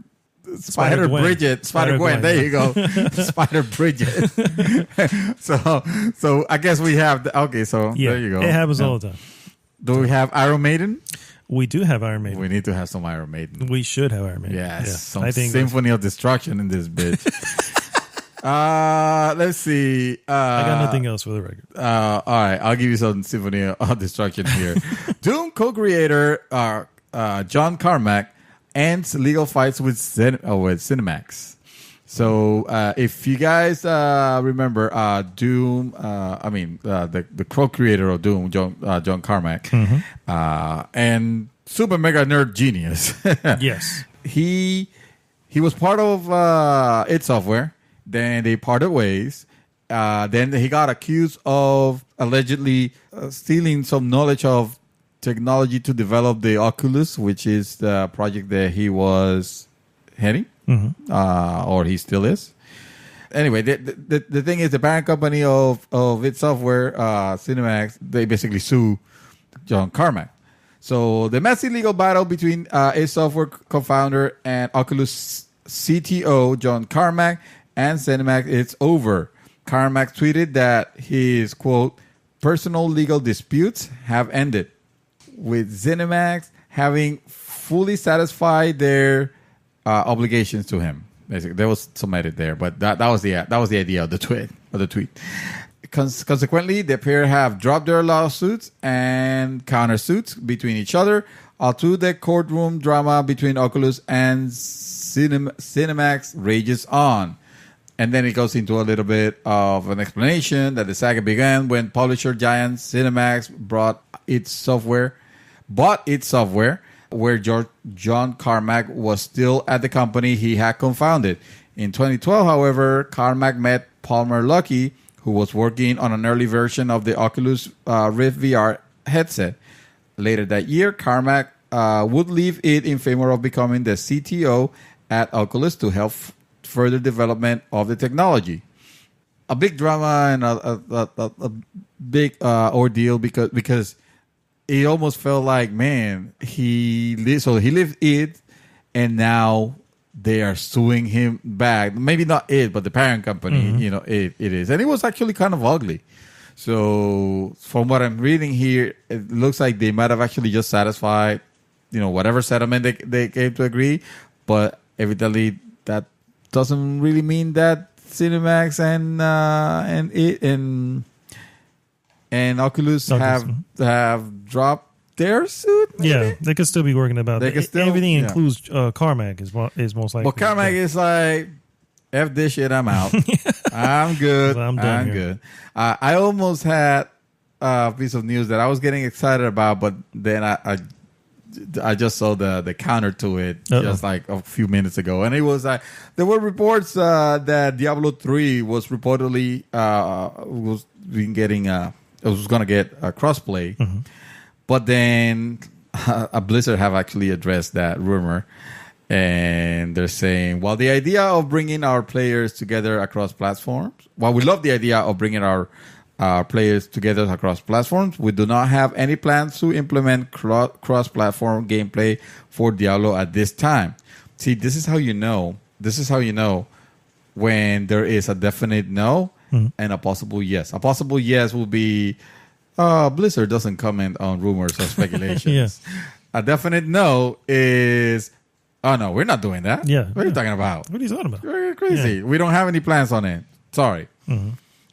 Bridget, Spider Gwen. There you go, Spider Bridget. so I guess we have. There you go. It happens all the time. Do we have Iron Maiden? We do have Iron Maiden. We need to have some Iron Maiden. We should have Iron Maiden. Yes, I think Symphony of Destruction in this bitch. Let's see. I got nothing else for the record. All right, I'll give you some Symphony of Destruction here. Doom co-creator John Carmack ends legal fights with Cinemax. So if you guys remember Doom, the co-creator of Doom, John Carmack, and super mega nerd genius. Yes. He was part of id Software. Then they parted ways. Then he got accused of allegedly stealing some knowledge of technology to develop the Oculus, which is the project that he was heading, or he still is. Anyway, the thing is, the parent company of id Software, Cinemax, they basically sue John Carmack. So the messy legal battle between id Software co-founder and Oculus CTO John Carmack and Cinemax, it's over. Carmack tweeted that his, quote, personal legal disputes have ended, with Cinemax having fully satisfied their obligations to him. Basically, there was some edit there, but that was the idea of the tweet. Consequently, the pair have dropped their lawsuits and countersuits between each other, all through the courtroom drama between Oculus and Cinemax rages on. And then it goes into a little bit of an explanation that the saga began when publisher giant Cinemax bought id Software, where John Carmack was still at the company he had confounded. In 2012, however, Carmack met Palmer Luckey, who was working on an early version of the Oculus Rift VR headset. Later that year, Carmack would leave it in favor of becoming the CTO at Oculus to help further development of the technology. A big drama and a big ordeal because it almost felt like, man, he lived it, and now they are suing him back. Maybe not it, but the parent company, it is. And it was actually kind of ugly. So from what I'm reading here, it looks like they might have actually just satisfied, whatever settlement they came to agree. But evidently that doesn't really mean that Cinemax and Oculus have dropped their suit. Maybe? Yeah, they could still be working about they it. could still, Everything includes Carmack is most likely. But Carmack is like, F this shit, I'm out. I'm good. Well, I'm done here. Good. I almost had a piece of news that I was getting excited about, but then I just saw the counter to it just like a few minutes ago, and it was like there were reports that Diablo 3 was reportedly was going to get crossplay, but then Blizzard have actually addressed that rumor, and they're saying, while the idea of bringing our players together across platforms, while we love the idea of bringing our players together across platforms, we do not have any plans to implement cross-platform gameplay for Diablo at this time. See, this is how you know when there is a definite no and a possible yes. A possible yes will be Blizzard doesn't comment on rumors or speculations. Yes. A definite no is, oh no, we're not doing that. Yeah. What are you talking about? What are you talking about? You're crazy. Yeah. We don't have any plans on it. Sorry.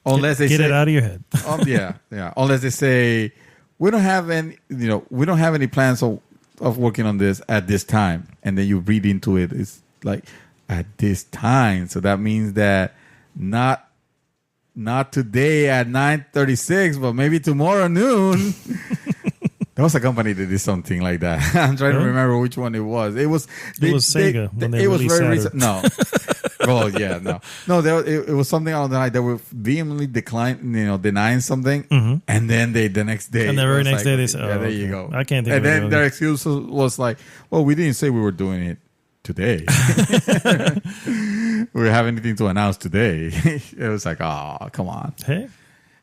Unless they get say, it out of your head. Yeah. Unless they say we don't have any plans of working on this at this time, and then you read into it, it's like at this time. So that means that not today at 9:36, but maybe tomorrow noon. There was a company that did something like that. I'm trying to remember which one it was. It was Sega. It was very recent. No. Oh yeah, no. It was something on the night that were vehemently denying something, and then the next day, and the very next day they said, "Yeah, there you go." I can't think. And then their excuse was like, "Well, we didn't say we were doing it today. We have anything to announce today." It was like, "Oh, come on." Hey.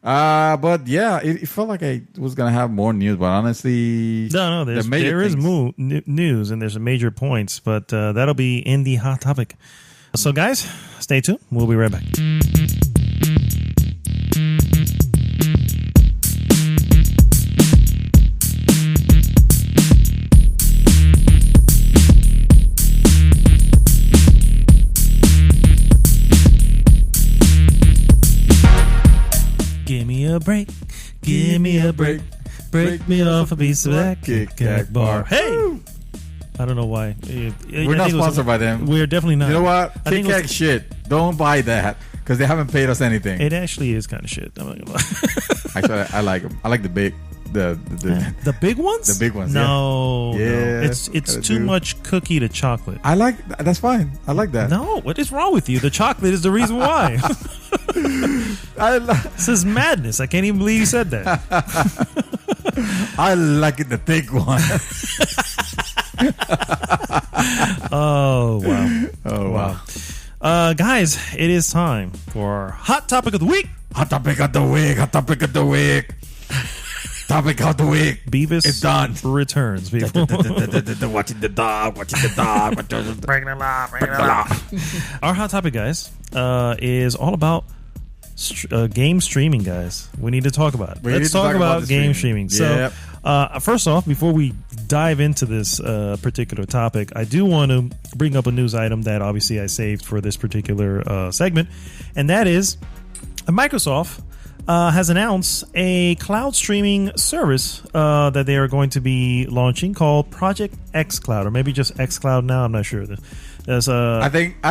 But yeah, it felt like I was gonna have more news, but honestly, no. There is news and there's some major points, but that'll be in the hot topic. So, guys, stay tuned. We'll be right back. Give me a break. Give me a break. Break me off a piece of that Kit Kat bar. Hey! I don't know why. We're not sponsored by them. We're definitely not. You know what? I think Kick shit. Don't buy that because they haven't paid us anything. it actually is kind of shit. I'm not gonna lie. Actually, I like them. I like the big, the big ones. The big ones. No, Yeah. no. It's too much cookie to chocolate. I like. That's fine. I like that. No, what is wrong with you? The chocolate is the reason why. This is madness. I can't even believe you said that. I like it, the thick one. Oh wow. Oh wow. Guys, it is time for our hot topic of the week. Hot topic of the week. Hot topic of the week. Topic of the week. Beavis It's done. returns, people. Watching the dog. Bring it up. Our hot topic, guys, is all about game streaming, guys. We need to talk about it. Let's talk about game streaming. So, first off, before we dive into this particular topic, I do want to bring up a news item that obviously I saved for this particular segment, and that is Microsoft has announced a cloud streaming service that they are going to be launching called Project xCloud, or maybe just xCloud now. I'm not sure. There's I think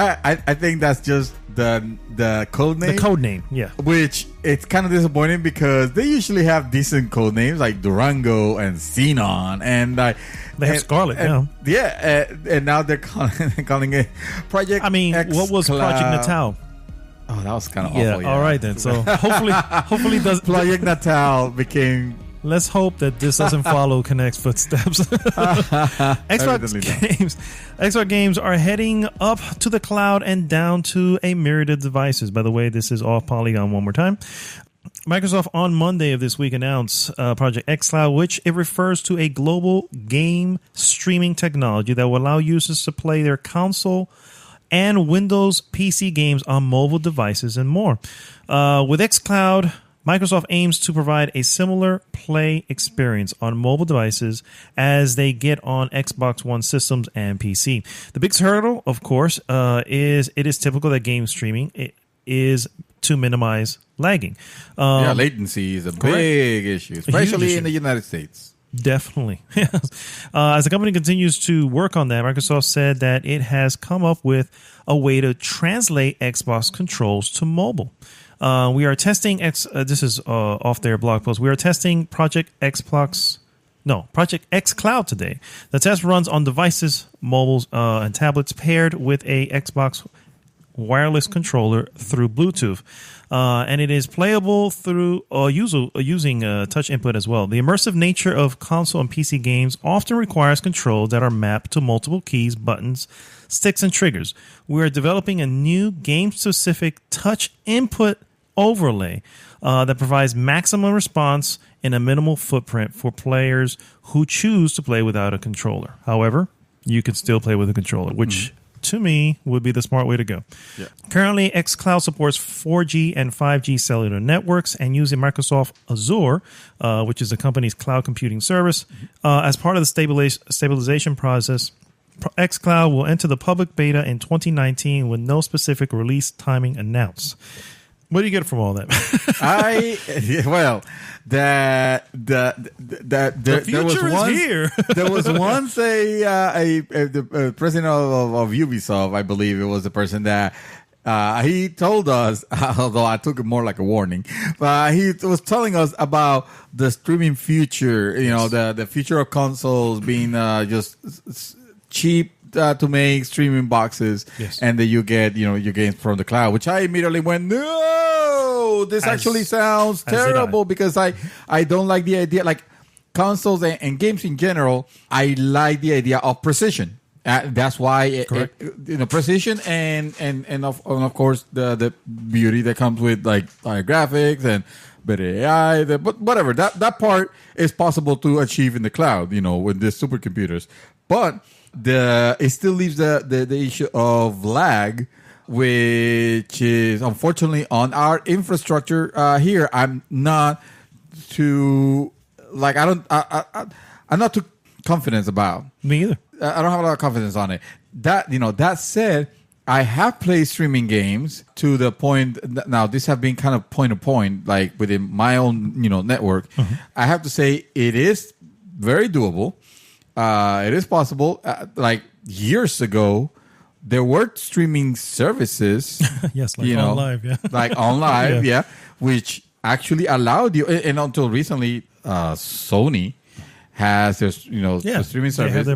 that's just the code name. The code name, yeah. Which it's kind of disappointing because they usually have decent code names like Durango and Xenon, and they have Scarlet now. Yeah, and now they're calling it Project. I mean, what was Project Natal? Oh, that was kind of Yeah, awful. all right then. So hopefully does Project Natal became. Let's hope that this doesn't follow Connect's footsteps. Xbox games are heading up to the cloud and down to a myriad of devices. By the way, this is off Polygon one more time. Microsoft on Monday of this week announced Project xCloud, which it refers to a global game streaming technology that will allow users to play their console and Windows PC games on mobile devices and more. With xCloud, Microsoft aims to provide a similar play experience on mobile devices as they get on Xbox One systems and PC. The biggest hurdle, of course, is it is typical that game streaming is to minimize lagging. Latency is a big issue, especially in the United States. Definitely. As the company continues to work on that, Microsoft said that it has come up with a way to translate Xbox controls to mobile. We are testing this is off their blog post. We are testing Project xCloud today. The test runs on devices, mobiles, and tablets paired with a Xbox wireless controller through Bluetooth. And it is playable through using touch input as well. The immersive nature of console and PC games often requires controls that are mapped to multiple keys, buttons, sticks, and triggers. We are developing a new game-specific touch input overlay that provides maximum response in a minimal footprint for players who choose to play without a controller. However, you can still play with a controller, which to me would be the smart way to go. Yeah. Currently, xCloud supports 4G and 5G cellular networks, and using Microsoft Azure, which is the company's cloud computing service, as part of the stabilization process. xCloud will enter the public beta in 2019 with no specific release timing announced. What do you get from all that? The future is here. There was once the president of Ubisoft, I believe it was the person that he told us, although I took it more like a warning, but he was telling us about the streaming future. You know, the future of consoles being just cheap to make streaming boxes, and then you get your games from the cloud, which I immediately went, no, this actually sounds terrible, because I don't like the idea, like consoles and games in general. I like the idea of precision. That's why precision and of course the beauty that comes with like higher graphics and better AI, but whatever, that part is possible to achieve in the cloud, with the supercomputers. But it still leaves the issue of lag, which is unfortunately on our infrastructure here. I'm not too I'm not too confident about. Me either. I don't have a lot of confidence on it. That said, I have played streaming games to the point. Now, this have been kind of point to point, like within my own network. Mm-hmm. I have to say it is very doable. It is possible. Like years ago, there were streaming services. Yes, like on live, yeah. Like on live, yeah, which actually allowed you. And until recently, Sony has their the streaming service.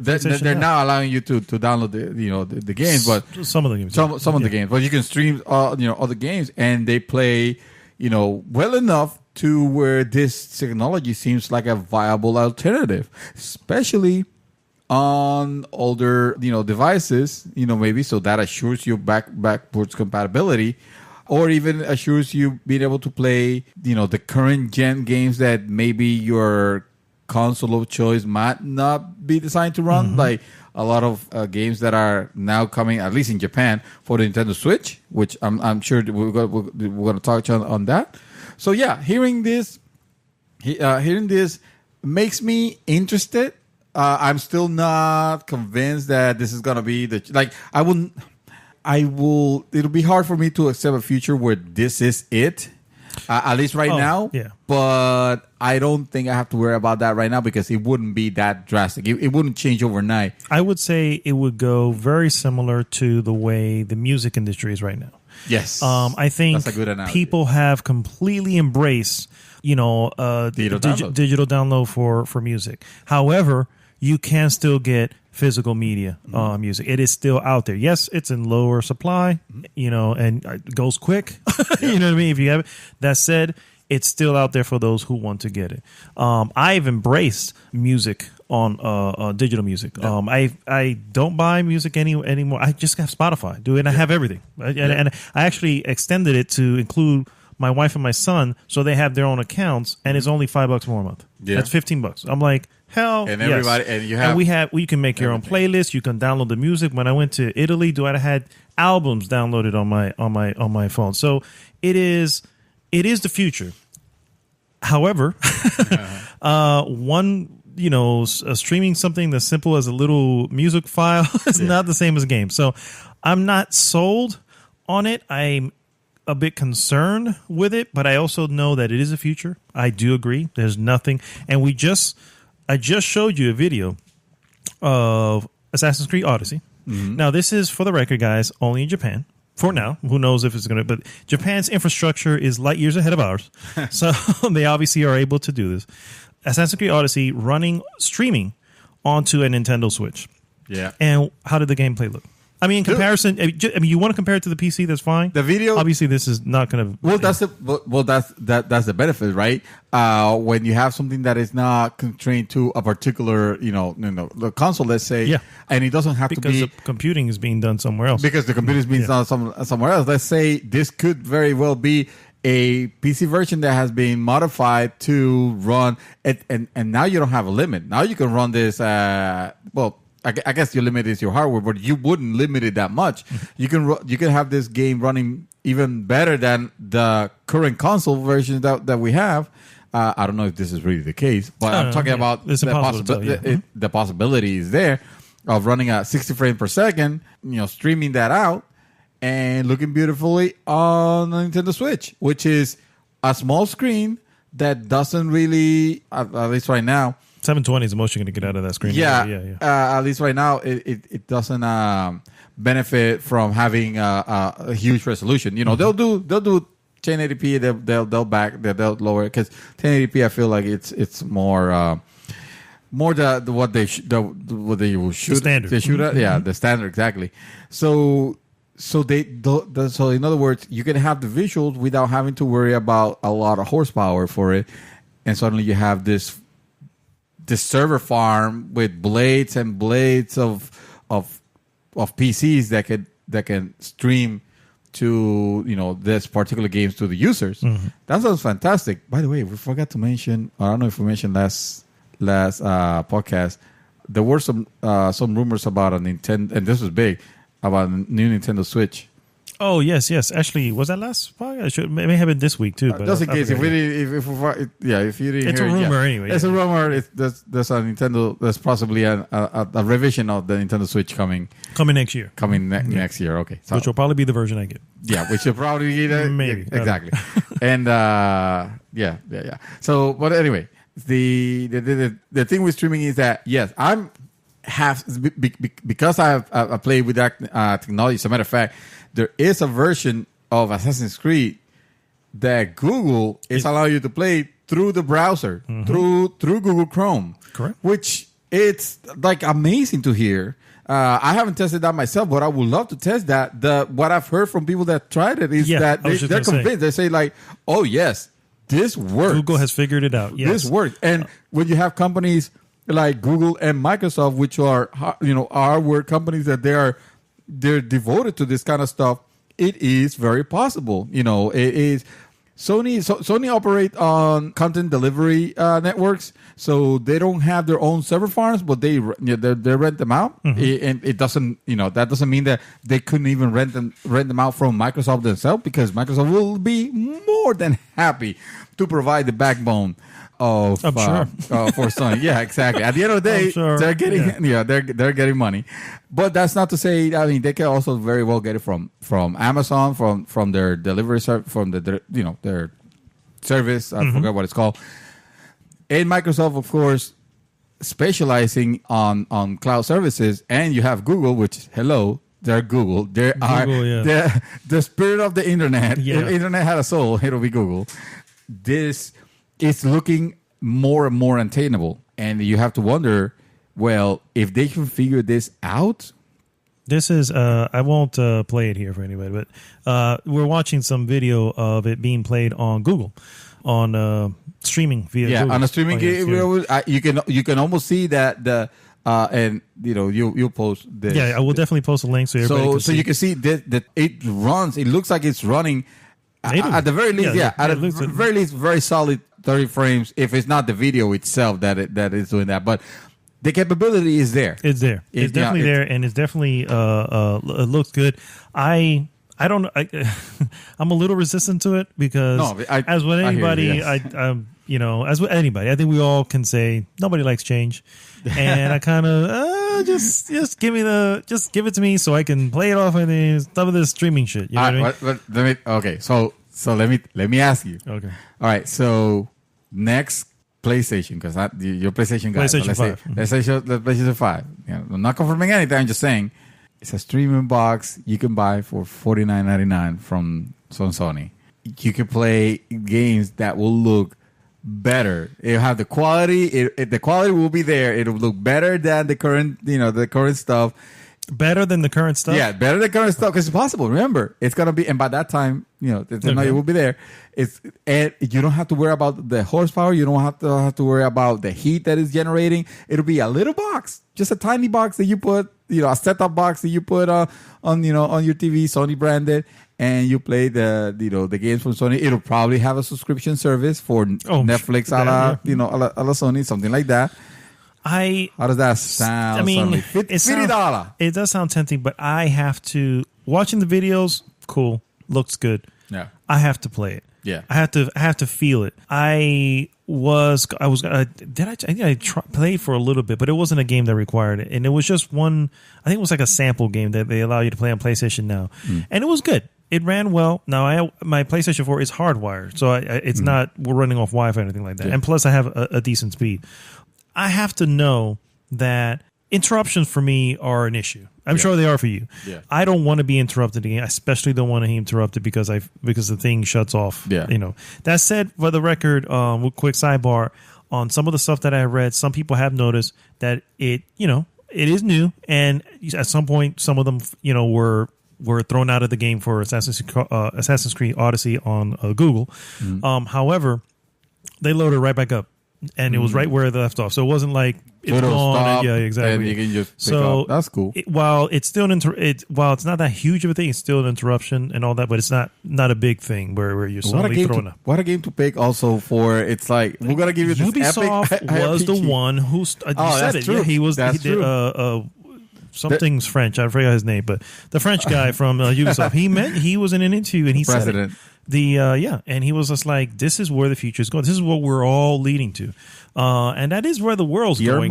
They're now allowing you to download the games, but some of the games, some of the games, but you can stream other games, and they play well enough to where this technology seems like a viable alternative, especially on older devices, maybe, so that assures you backwards compatibility, or even assures you being able to play the current gen games that maybe your console of choice might not be designed to run, like a lot of games that are now coming, at least in Japan, for the Nintendo Switch, which I'm sure we're going to touch on that. So yeah, hearing this makes me interested. I'm still not convinced that this is going to be it'll be hard for me to accept a future where this is it. At least right now. Yeah. But I don't think I have to worry about that right now because it wouldn't be that drastic. It wouldn't change overnight. I would say it would go very similar to the way the music industry is right now. Yes. I think that's a good analogy. People have completely embraced, digital download for music. However, you can still get physical media music. It is still out there. Yes, it's in lower supply, and it goes quick. You know what I mean? If you have it. That said, it's still out there for those who want to get it. I've embraced music on digital music. Yeah. I don't buy music anymore. I just have Spotify, and I have everything. And I actually extended it to include my wife and my son, so they have their own accounts, and it's only $5 more a month. Yeah. That's $15. I'm like, hell, and everybody, yes. And you can make your own playlist. You can download the music. When I went to Italy, I had albums downloaded on my phone. So it is the future. However, streaming something as simple as a little music file is not the same as a game. So I'm not sold on it. I'm a bit concerned with it, but I also know that it is a future. I do agree. There's nothing, and I just showed you a video of Assassin's Creed Odyssey. Mm-hmm. Now, this is, for the record, guys, only in Japan. For now. Who knows if it's going to... But Japan's infrastructure is light years ahead of ours. So they obviously are able to do this. Assassin's Creed Odyssey streaming onto a Nintendo Switch. Yeah. And how did the gameplay look? I mean, in comparison, you want to compare it to the PC, that's fine. The video, obviously, this is not going to. Well, that's the benefit, right? When you have something that is not constrained to a particular, the console, let's say, and it doesn't have to be because the computing is being done somewhere else. Because the computing is being done somewhere else. Let's say this could very well be a PC version that has been modified to run, and now you don't have a limit. Now you can run this. I guess your limit is your hardware, but you wouldn't limit it that much. You can have this game running even better than the current console versions that we have. I don't know if this is really the case, but I'm talking about the possibility is there of running at 60 frames per second, streaming that out and looking beautifully on the Nintendo Switch, which is a small screen that doesn't really, at least right now, 720 is the most you're going to get out of that screen. Yeah. At least right now, it doesn't benefit from having a huge resolution. They'll do 1080p. They'll lower it because 1080p. I feel like it's more what they shoot. The standard. They shoot at. Yeah, the standard exactly. So in other words, you can have the visuals without having to worry about a lot of horsepower for it, and suddenly you have this server farm with blades and blades of PCs that can stream to this particular games to the users. Mm-hmm. That sounds fantastic. By the way, we forgot to mention. I don't know if we mentioned last podcast. There were some rumors about a Nintendo, and this was big, about a new Nintendo Switch. Oh yes. Actually, was that last podcast? It may have been this week too. But just in case, if you didn't it's hear a rumor anyway. It's a rumor. There's a Nintendo. There's possibly a revision of the Nintendo Switch coming next year. Next year. Okay, so, which will probably be the version I get. Yeah, which will probably be maybe exactly. And yeah. So, but anyway, the thing with streaming is that yes, I'm have because I played with that technology. As a matter of fact, there is a version of Assassin's Creed that Google is allowing you to play through the browser, through Google Chrome. Correct. Which it's like amazing to hear. I haven't tested that myself, but I would love to test that. What I've heard from people that tried it is that they're convinced. They say like, "Oh yes, this works." Google has figured it out. Yes. This works. And when you have companies like Google and Microsoft, which are hardware companies that they're devoted to this kind of stuff, it is very possible. It is. Sony operate on content delivery networks, so they don't have their own server farms, but they rent them out. And it doesn't, that doesn't mean that they couldn't even rent them out from Microsoft themselves, because Microsoft will be more than happy to provide the backbone for Sony. Yeah, exactly. At the end of the day, they're getting they're getting money, but that's not to say. I mean, they can also very well get it from Amazon, from their delivery from their service. I forgot what it's called. And Microsoft, of course, specializing on cloud services, and you have Google, which they're Google. They're the spirit of the internet. Yeah. If internet had a soul, it'll be Google. This is looking more and more unattainable, and you have to wonder, well, if they can figure this out. This is I won't play it here for anybody, but we're watching some video of it being played on Google, on streaming via Google. On a streaming you can almost see that and you'll post this. I will definitely post a link so everybody can see. You can see that it runs. It looks like it's running at the very least. At the very least, very solid 30 frames. If it's not the video itself that is doing that, but the capability is there. It's there. It's definitely there, and it's definitely it looks good. I don't know. I'm a little resistant to it because as with anybody, as with anybody, I think we all can say nobody likes change, and I kind of just give it to me so I can play it off and some of this streaming shit. You know what I mean? Okay, so let me ask you. Okay. All right. So next PlayStation, because your PlayStation guy. PlayStation 5. Let's say the PlayStation 5. I'm not confirming anything. I'm just saying it's a streaming box you can buy for $49.99 from Sony. You can play games that will look better. It'll have the quality. The quality will be there. It'll look better than the current, the current stuff. Better than the current stuff? Yeah, better than the current stuff, because it's possible. Remember, it's going to be, and by that time, the technology will be there. And you don't have to worry about the horsepower. You don't have to worry about the heat that it's generating. It'll be a little box, just a tiny box that you put, a set-top box that you put on your TV, Sony branded, and you play the games from Sony. It'll probably have a subscription service for Netflix, a la Sony, something like that. How does that sound? I mean, $50. It does sound tempting, but I have to watching the videos. Cool, looks good. Yeah, I have to play it. Yeah, I have to feel it. I played for a little bit, but it wasn't a game that required it, and it was just one. I think it was like a sample game that they allow you to play on PlayStation Now, and it was good. It ran well. Now my PlayStation 4 is hardwired, so it's not we're running off Wi-Fi or anything like that, and plus I have a decent speed. I have to know that interruptions for me are an issue. I'm sure they are for you. Yeah. I don't want to be interrupted again. I especially don't want to be interrupted because the thing shuts off. Yeah. That said, for the record, quick sidebar on some of the stuff that I read, some people have noticed that it is new, and at some point, some of them, were thrown out of the game for Assassin's Creed Odyssey on Google. However, they loaded right back up. And it was right where they left off, so it wasn't like it's gone. Yeah, exactly. And you can just pick up. That's cool. While it's still while it's not that huge of a thing, it's still an interruption and all that. But it's not a big thing where you're suddenly thrown up. What a game to pick also for. It's like we're gonna give you this Ubisoft epic was the one who you said it. True. Yeah, he was. That's true. Something's French. I forgot his name, but the French guy from Ubisoft. He was in an interview and he said it. And he was just like, this is where the future is going. This is what we're all leading to. And that is where the world's going.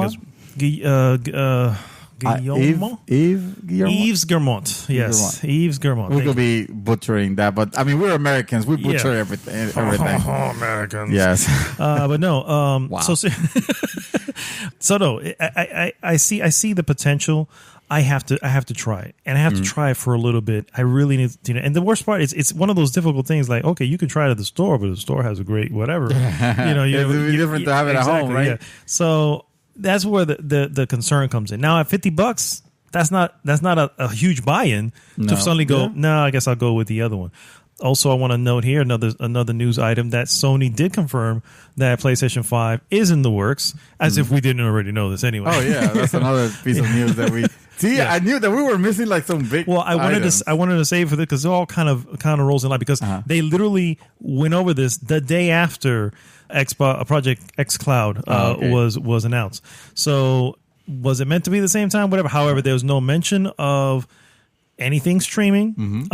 Guillermo? Yves Guillermo? Yves Guillemot. Yes, Yves Guillemot. We could be butchering that, but I mean, we're Americans. We butcher everything. Americans. Yes. But no. Wow. So no. I see the potential. I have to try it, and I have to try it for a little bit. I really need to, and the worst part is it's one of those difficult things. Like, okay, you can try it at the store, but the store has a great whatever. It would be different to have it at home, right? Yeah. So that's where the concern comes in. Now at $50, that's not a huge buy-in to suddenly go. No, I guess I'll go with the other one. Also, I want to note here another news item that Sony did confirm that PlayStation 5 is in the works, as if we didn't already know this anyway. Oh yeah, that's another piece of news that we see. Yeah. I knew that we were missing like some big. Well, I wanted to save for this because it all kind of rolls in line because they literally went over this the day after Project X Cloud was announced. So was it meant to be the same time? Whatever. However, there was no mention of anything streaming.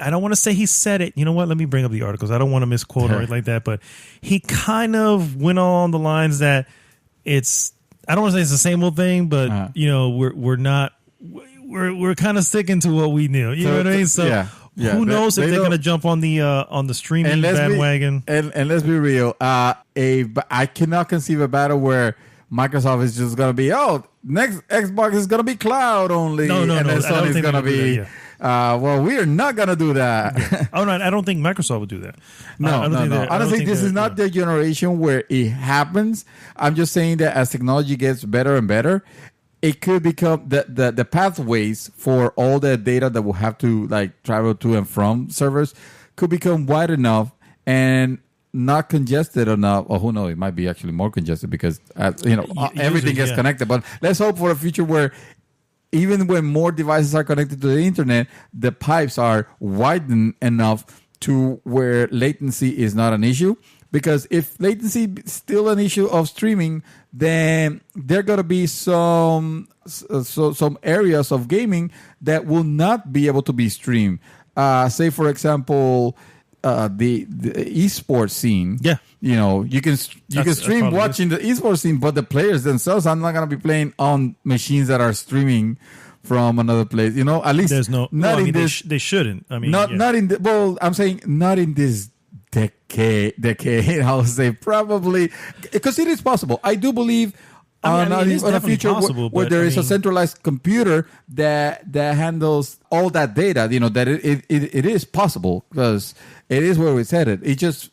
I don't want to say he said it. You know what? Let me bring up the articles. I don't want to misquote or anything like that. But he kind of went on the lines that it's. I don't want to say it's the same old thing, but we're not. We're kind of sticking to what we knew. You know what I mean? So who knows if they're going to jump on the streaming bandwagon? And let's be real. I cannot conceive a battle where Microsoft is just going to be next Xbox is going to be cloud only. No. And then Sony's going to be. Well, we are not going to do that. Yeah. Oh, no, I don't think Microsoft would do that. No. I don't think this is not the generation where it happens. I'm just saying that as technology gets better and better, it could become the pathways for all the data that will have to like travel to and from servers could become wide enough and not congested enough. Or who knows? It might be actually more congested because everything gets connected. But let's hope for a future where even when more devices are connected to the internet, the pipes are widened enough to where latency is not an issue. Because if latency is still an issue of streaming, then there are going to be some areas of gaming that will not be able to be streamed. Say, for example, the esports scene. Yeah. You can stream watching the esports scene, but the players themselves are not going to be playing on machines that are streaming from another place. At least there's no. They shouldn't. I mean, not in the. Well, I'm saying not in this decade. I would say probably because it is possible. I do believe. On a future where there is a centralized computer that handles all that data, that it is possible because it is where it's headed. It just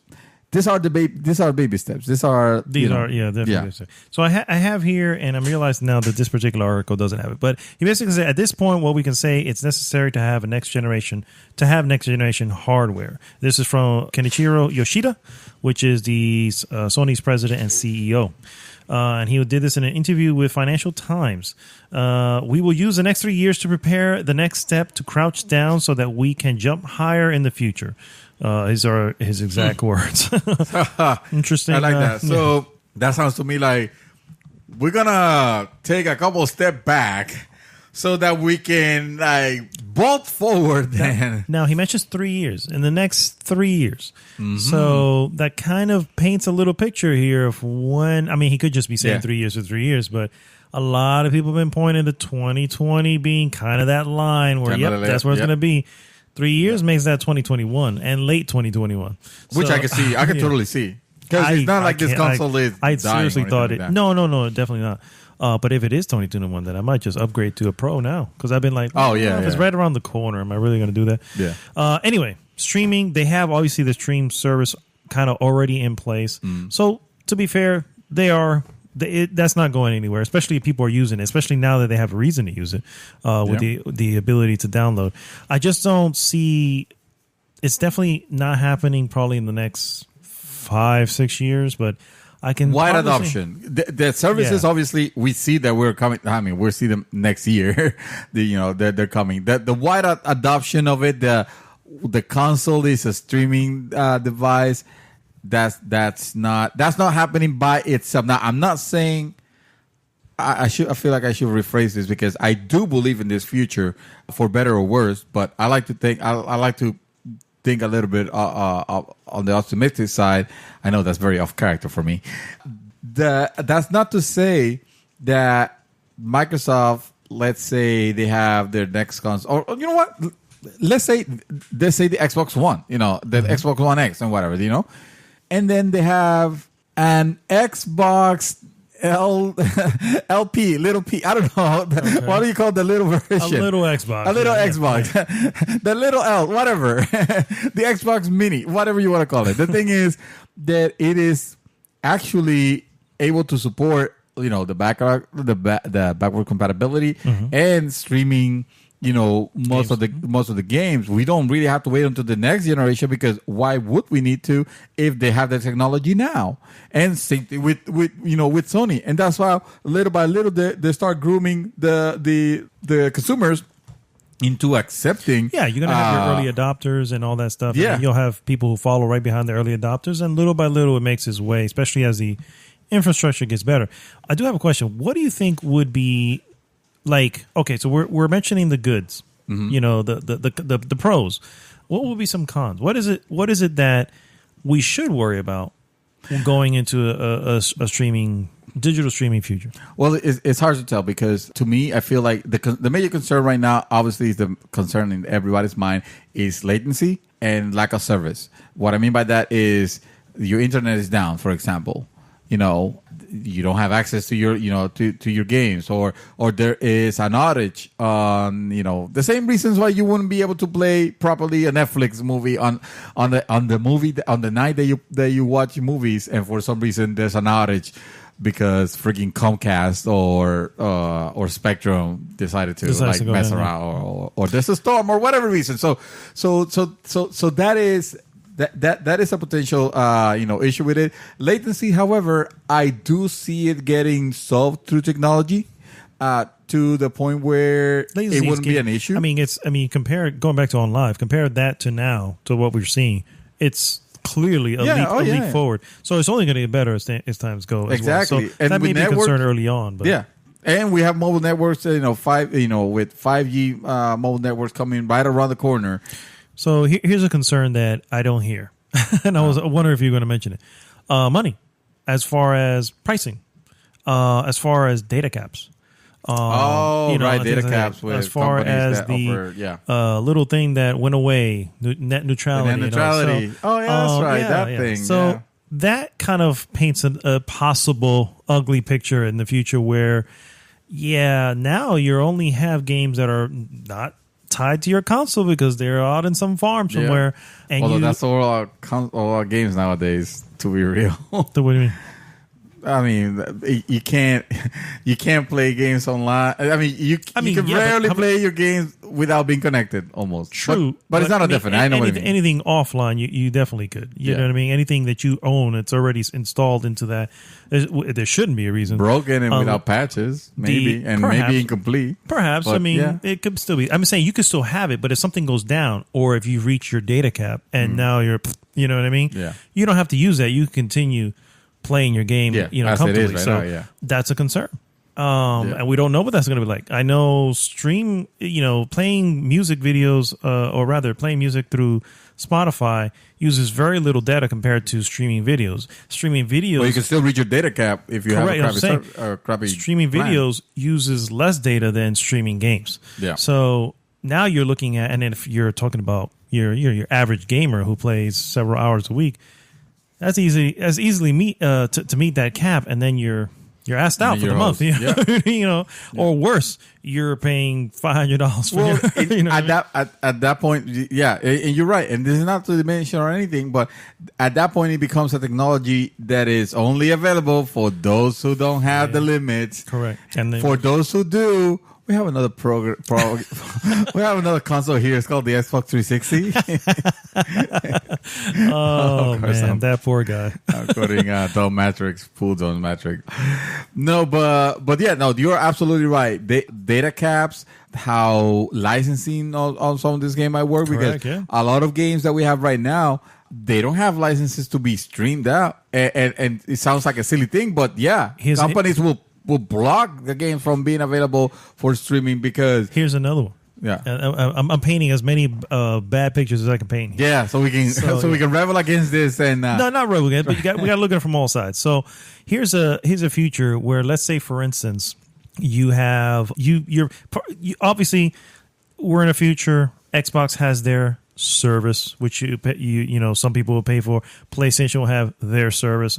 these are baby steps. These are definitely. Yeah. So I have here, and I'm realizing now that this particular article doesn't have it, but he basically said at this point, what we can say it's necessary to have next generation hardware. This is from Kenichiro Yoshida, which is the Sony's president and CEO. And he did this in an interview with Financial Times. We will use the next 3 years to prepare the next step to crouch down so that we can jump higher in the future. These are his exact words. Interesting. I like that. So that sounds to me like we're going to take a couple step back so that we can bolt forward then. Now, he mentions 3 years. In the next 3 years. Mm-hmm. So that kind of paints a little picture here of when... I mean, he could just be saying 3 years or 3 years, but a lot of people have been pointing to 2020 being kind of that line where, that's where it's going to be. 3 years makes that 2021 and late 2021. Which I can see. I can totally see. Because it's not like this console is I seriously thought it... No, definitely not. But if it is 2021, then I might just upgrade to a Pro now because I've been like, if it's right around the corner, am I really going to do that? Yeah. Anyway, streaming, they have obviously the stream service kind of already in place. So to be fair, that's not going anywhere, especially if people are using it, especially now that they have a reason to use it with the ability to download. I just don't see it's definitely not happening probably in the next 5-6 years, but I can wide adoption. The services obviously we see that we're coming. I mean, we'll see them next year. They're coming. The wide adoption of it. The console is a streaming device. That's not happening by itself. Now, I'm not saying I feel like I should rephrase this because I do believe in this future for better or worse. But I like to think think a little bit on the optimistic side. I know that's very off character for me. That's not to say that Microsoft, let's say they have their next console, or you know what? Let's say the Xbox One, the Xbox One X and whatever, and then they have an Xbox LP, little P. I don't know. Okay. What do you call the little version? A little Xbox. A little Xbox. The little L, whatever. The Xbox Mini, whatever you want to call it. The thing is that it is actually able to support, the backward compatibility and streaming. Most of the games. We don't really have to wait until the next generation, because why would we need to if they have the technology now? And same thing with Sony. And that's why little by little they start grooming the consumers into accepting. Yeah, you're gonna have your early adopters and all that stuff. Yeah, and you'll have people who follow right behind the early adopters, and little by little it makes its way, especially as the infrastructure gets better. I do have a question. What do you think would be like? Okay, so we're mentioning the goods, the pros. What would be some cons? What is it that we should worry about going into a digital streaming future? Well, it's hard to tell, because to me, I feel like the major concern right now, obviously, is the concern in everybody's mind is latency and lack of service. What I mean by that is your internet is down, for example. You don't have access to your to your games, or there is an outage on the same reasons why you wouldn't be able to play properly a Netflix movie on the night that you watch movies, and for some reason there's an outage because freaking Comcast or Spectrum decided to mess around, or there's a storm or whatever reason. So that is. That is a potential issue with it. Latency, however, I do see it getting solved through technology to the point where latency it wouldn't be an issue. Going back to OnLive, compare that to now to what we're seeing. It's clearly a leap forward. So it's only going to get better as times go. Exactly. As well. So that may be a concern early on. But. Yeah. And we have mobile networks, with 5G mobile networks coming right around the corner. So here's a concern that I don't hear, and I was wondering if you were going to mention it. Money, as far as pricing, as far as data caps. Data caps. As far as the little thing that went away, net neutrality. Net neutrality. That's right. That thing. So that kind of paints a possible ugly picture in the future where, now you only have games that are not tied to your console because they're out in some farm somewhere. And although that's all our games nowadays, to be real. What do you mean? I mean, you can't play games online. You can rarely play your games without being connected. Almost true, but it's not a definite. I know what I mean. Anything offline, you definitely could. You know what I mean. Anything that you own, it's already installed into that. There shouldn't be a reason. Broken and without patches, maybe, maybe incomplete. Perhaps. But, it could still be. I'm saying you could still have it, but if something goes down, or if you reach your data cap and now you're, you know what I mean. Yeah. You don't have to use that. You continue playing your game, comfortably. That's a concern. And we don't know what that's going to be like. I know playing music videos, or rather playing music through Spotify uses very little data compared to streaming videos. Streaming videos... Well, you can still reach your data cap if you have a crappy streaming plan. Videos uses less data than streaming games. Yeah. So now you're looking at, and then if you're talking about your average gamer who plays several hours a week, that's easily meet to meet that cap, and then you're asked out for the month, or worse, you're paying $500 for at that point, and you're right, and this is not to diminish or anything, but at that point it becomes a technology that is only available for those who don't have the limits. Correct. And then, for those who do, we have another we have another console here. It's called the Xbox 360. Man, that poor guy. I'm quoting Dome Matrix, Pool Zone Matrix. No, but you're absolutely right. Data caps, how licensing on some of this game might work. Correct, because a lot of games that we have right now, they don't have licenses to be streamed out, and it sounds like a silly thing, but companies will block the game from being available for streaming because... Here's another one. Yeah. I'm painting as many bad pictures as I can paint here. Yeah, so we can we can rebel against this and... No, not rebel against, but we got to look at it from all sides. So here's a future where, let's say, for instance, You have you're obviously we're in a future. Xbox has their service, which you know some people will pay for. PlayStation will have their service.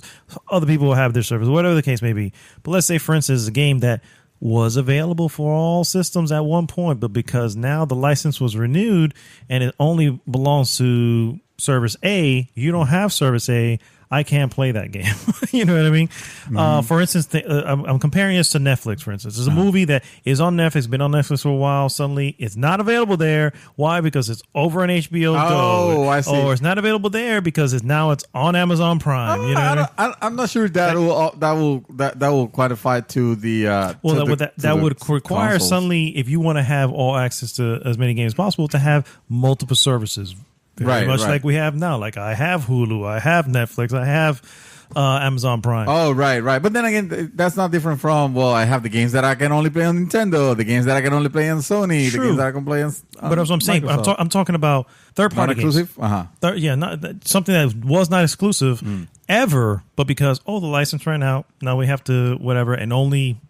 Other people will have their service, whatever the case may be. But let's say, for instance, a game that was available for all systems at one point, but because now the license was renewed and it only belongs to Service A, you don't have Service A. I can't play that game. You know what I mean? For instance, I'm comparing this to Netflix, for instance. There's a movie that is on Netflix, been on Netflix for a while. Suddenly, it's not available there. Why? Because it's over on HBO Go. Oh, I see. Or it's not available there because it's on Amazon Prime. You know I'm not sure that will quantify to the. That would require consoles. suddenly, if you want to have all access to as many games as possible, to have multiple services. Very much like we have now. Like I have Hulu, I have Netflix, I have Amazon Prime. Oh, right. But then again, that's not different from, well, I have the games that I can only play on Nintendo, the games that I can only play on Sony, True. the games that I can play on But that's what I'm saying. I'm talking about third-party games. Non-exclusive? Something that was not exclusive ever, but because, the license ran out, now we have to whatever, and only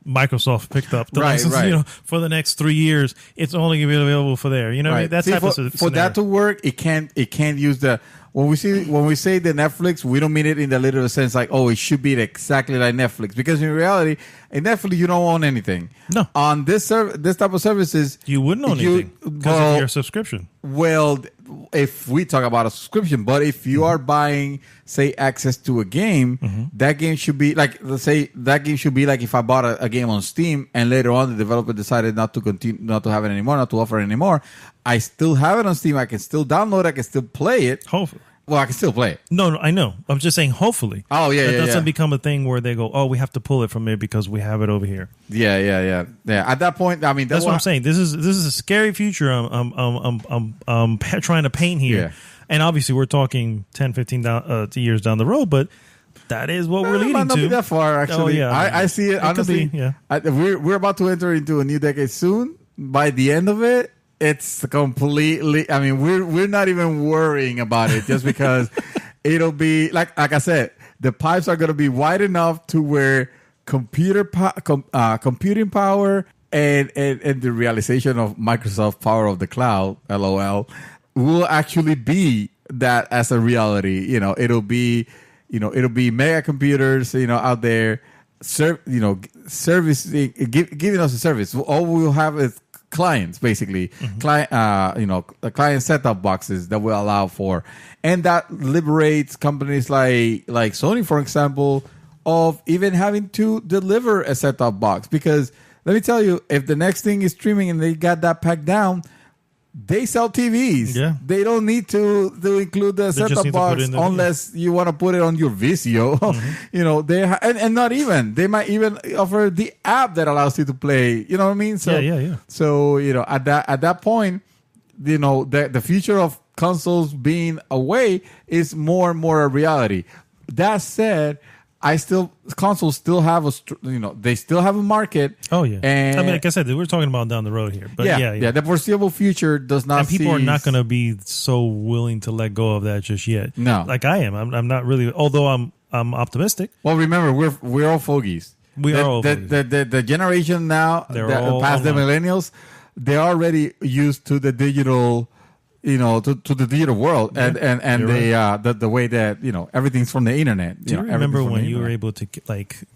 Microsoft picked up the license, you know, for the next 3 years. It's only going to be available for there. You know, that type of scenario. For that to work, it can't use the when we say the Netflix, we don't mean it in the literal sense like, it should be exactly like Netflix, because in reality, in Netflix you don't own anything. No, on this type of services, you wouldn't own anything because of your subscription. Well, if we talk about a subscription, but if you are buying, say, access to a game, that game should be like, let's say, that game should be like if I bought a game on Steam and later on the developer decided not to continue, not to have it anymore, not to offer it anymore. I still have it on Steam. I can still download it. I can still play it. Hopefully. Well, I can still play it. No, I know. I'm just saying, hopefully. Oh, yeah, that yeah. doesn't become a thing where they go, we have to pull it from it because we have it over here. Yeah. At that point, I mean, that's what I'm saying. This is a scary future. I'm trying to paint here, and obviously we're talking 10, 15 years down the road, but that is what we're leading to. Might not be that far, actually. I see it honestly. We're about to enter into a new decade soon. By the end of it, it's completely. I mean, we're not even worrying about it just because it'll be like I said, the pipes are going to be wide enough to where computing power and the realization of Microsoft power of the cloud, LOL, will actually be that as a reality. You know, it'll be mega computers, out there, servicing, giving us a service. All we'll have is clients, basically, client setup boxes that will allow for, and that liberates companies like Sony, for example, of even having to deliver a set-top box. Because let me tell you, if the next thing is streaming and they got that packed down, they sell TVs. Yeah. They don't need to include the set-top box unless you want to put it on your Vizio. And not even. They might even offer the app that allows you to play. You know what I mean? So, yeah. So, at that point, the future of consoles being away is more and more a reality. That said, consoles still have they still have a market. Oh yeah, and I mean, like I said, we're talking about down the road here, but yeah. The foreseeable future does not. And people are not going to be so willing to let go of that just yet. No, like I am. I'm not really. Although I'm optimistic. Well, remember, we're all fogies. We are all fogies. The generation now, past the millennials, they're already used to the digital. To the digital world, and the way that everything's from the internet. Do you remember when you were able to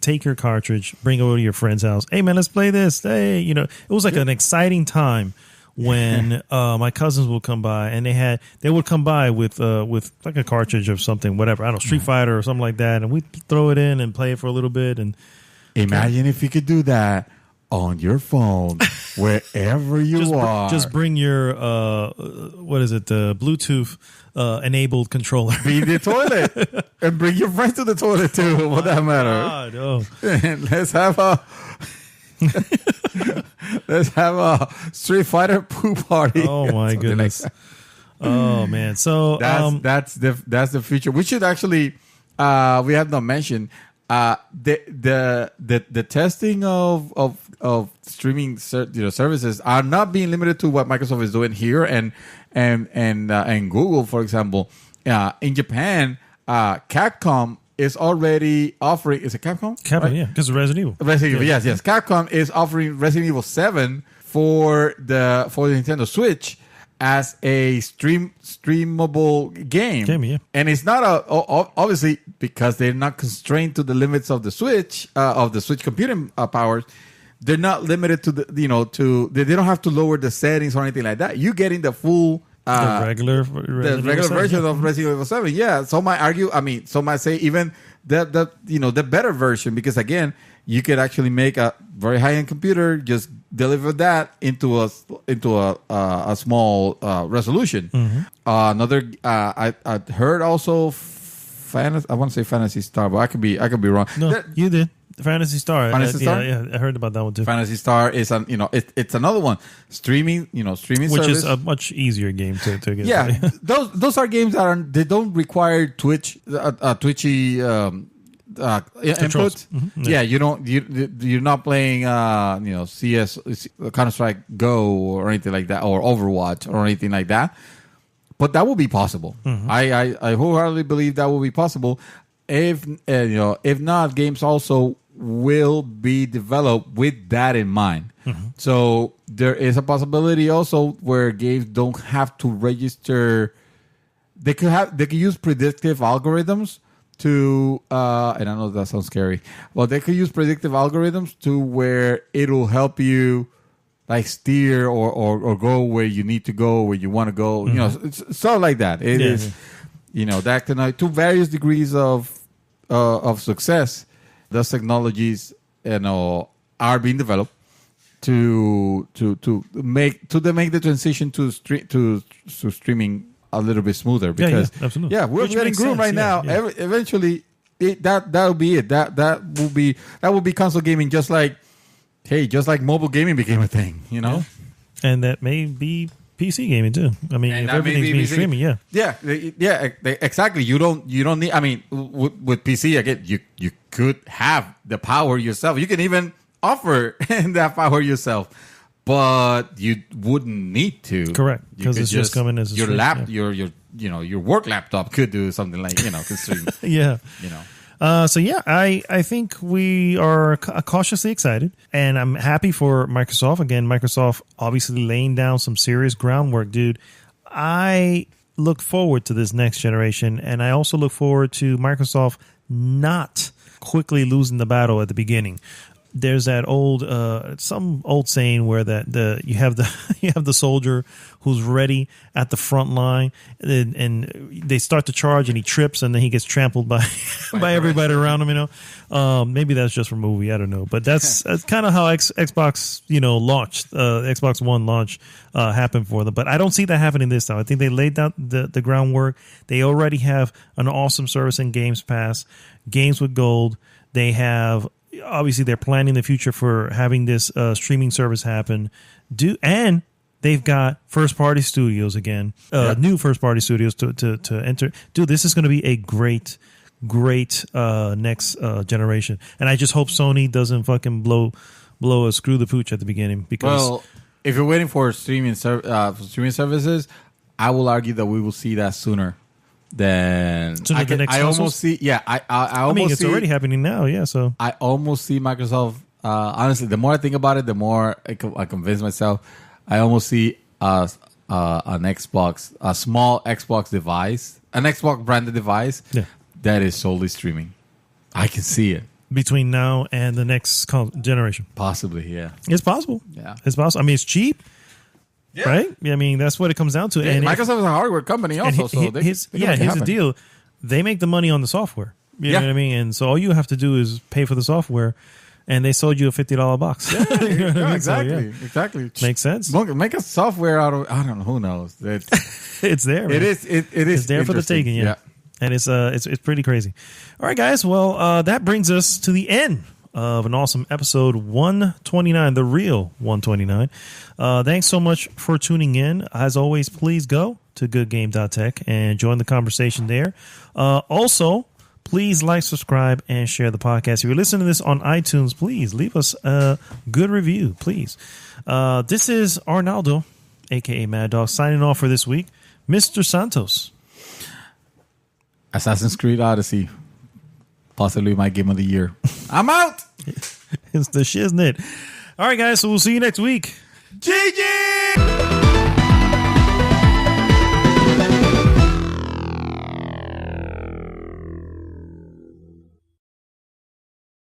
take your cartridge, bring it over to your friend's house? Hey man, let's play this. Hey, it was like an exciting time when my cousins would come by, and they would come by with like a cartridge of something, whatever, I don't know, Street Fighter or something like that, and we'd throw it in and play it for a little bit. And imagine if you could do that on your phone, wherever you are. Just bring your Bluetooth enabled controller. Be the toilet, and bring your friend to the toilet too. For that matter. God, oh. And let's have a Street Fighter pool party. Oh my goodness. Oh man. So that's the future. We should actually. We have not mentioned. The testing of streaming services are not being limited to what Microsoft is doing here and Google, for example. In Japan, Capcom is already offering. Is it Capcom? Capcom, right? yeah, because of Resident Evil. Resident Evil, yes. Capcom is offering Resident Evil 7 for the Nintendo Switch as a streamable game. Yeah. And it's not obviously because they're not constrained to the limits of the Switch computing powers. They're not limited to they don't have to lower the settings or anything like that. You're getting the full the regular version of Resident Evil 7. Yeah. Some might say even the better version, because again, you could actually make a very high-end computer, just deliver that into a small resolution. Another I heard also I want to say Phantasy Star, but I could be wrong. No, you did. Phantasy Star. Phantasy Star? Yeah, I heard about that one too. Phantasy Star is it's another one. Streaming which service, is a much easier game to get. Yeah, those are games they don't require twitchy input. Mm-hmm. Yeah, you're not playing CS, Counter-Strike Go or anything like that, or Overwatch or anything like that. But that will be possible. I wholeheartedly believe that will be possible. If not, games also will be developed with that in mind. So there is a possibility also where games don't have to register. They could use predictive algorithms to and I know that sounds scary, but they could use predictive algorithms to where it'll help you like steer or go where you need to go, where you want to go. It's stuff like that. It is that can to various degrees of success. Those technologies are being developed to make the transition to streaming a little bit smoother, because absolutely. We're getting groomed right now. Eventually that'll be it. That will be console gaming, just like mobile gaming became a thing, and that may be PC gaming too. I mean, if everything's being streaming, yeah, exactly. You don't need. I mean, with PC again, you could have the power yourself. You can even offer that power yourself, but you wouldn't need to. Correct, because it's just coming as a your stream, your work laptop could do something like could stream. I think we are cautiously excited, and I'm happy for Microsoft. Again, Microsoft obviously laying down some serious groundwork, dude. I look forward to this next generation, and I also look forward to Microsoft not quickly losing the battle at the beginning. There's that some old saying where you have the soldier who's ready at the front line, and they start to charge, and he trips, and then he gets trampled by everybody around him. Maybe that's just from a movie, I don't know, but that's kind of how Xbox launched. Xbox One launch happened for them, but I don't see that happening this time. I think they laid down the groundwork. They already have an awesome service in Games Pass, Games with Gold. They have. Obviously, they're planning the future for having this streaming service happen. And they've got first-party studios again, new first-party studios to enter. Dude, this is going to be a great next generation. And I just hope Sony doesn't fucking blow a screw the pooch at the beginning. Because if you're waiting for streaming services, I will argue that we will see that sooner. Then I almost see. Yeah, I mean, it's already happening now. Yeah, so I almost see Microsoft. Honestly, the more I think about it, the more I convince myself. I almost see an Xbox, a small Xbox device, an Xbox branded device that is solely streaming. I can see it between now and the next generation. Possibly, yeah, it's possible. Yeah, it's possible. I mean, it's cheap. Yeah. Right? I mean, that's what it comes down to. Yeah, and Microsoft is a hardware company also. Here's the deal. They make the money on the software. You know what I mean? And so all you have to do is pay for the software, and they sold you a $50 box. Yeah, exactly. Makes sense. Make a software out of, I don't know, who knows. It's there. Man. It is. It's there for the taking, yeah. And it's pretty crazy. All right, guys. Well, that brings us to the end of an awesome episode 129, the real 129. Thanks so much for tuning in. As always, please go to goodgame.tech and join the conversation there. Also, please like, subscribe, and share the podcast. If you're listening to this on iTunes, please leave us a good review, please. This is Arnaldo, a.k.a. Mad Dog, signing off for this week. Mr. Santos. Assassin's Creed Odyssey. possibly my game of the year. I'm out. It's the shiznit. All right, guys. So we'll see you next week. GG!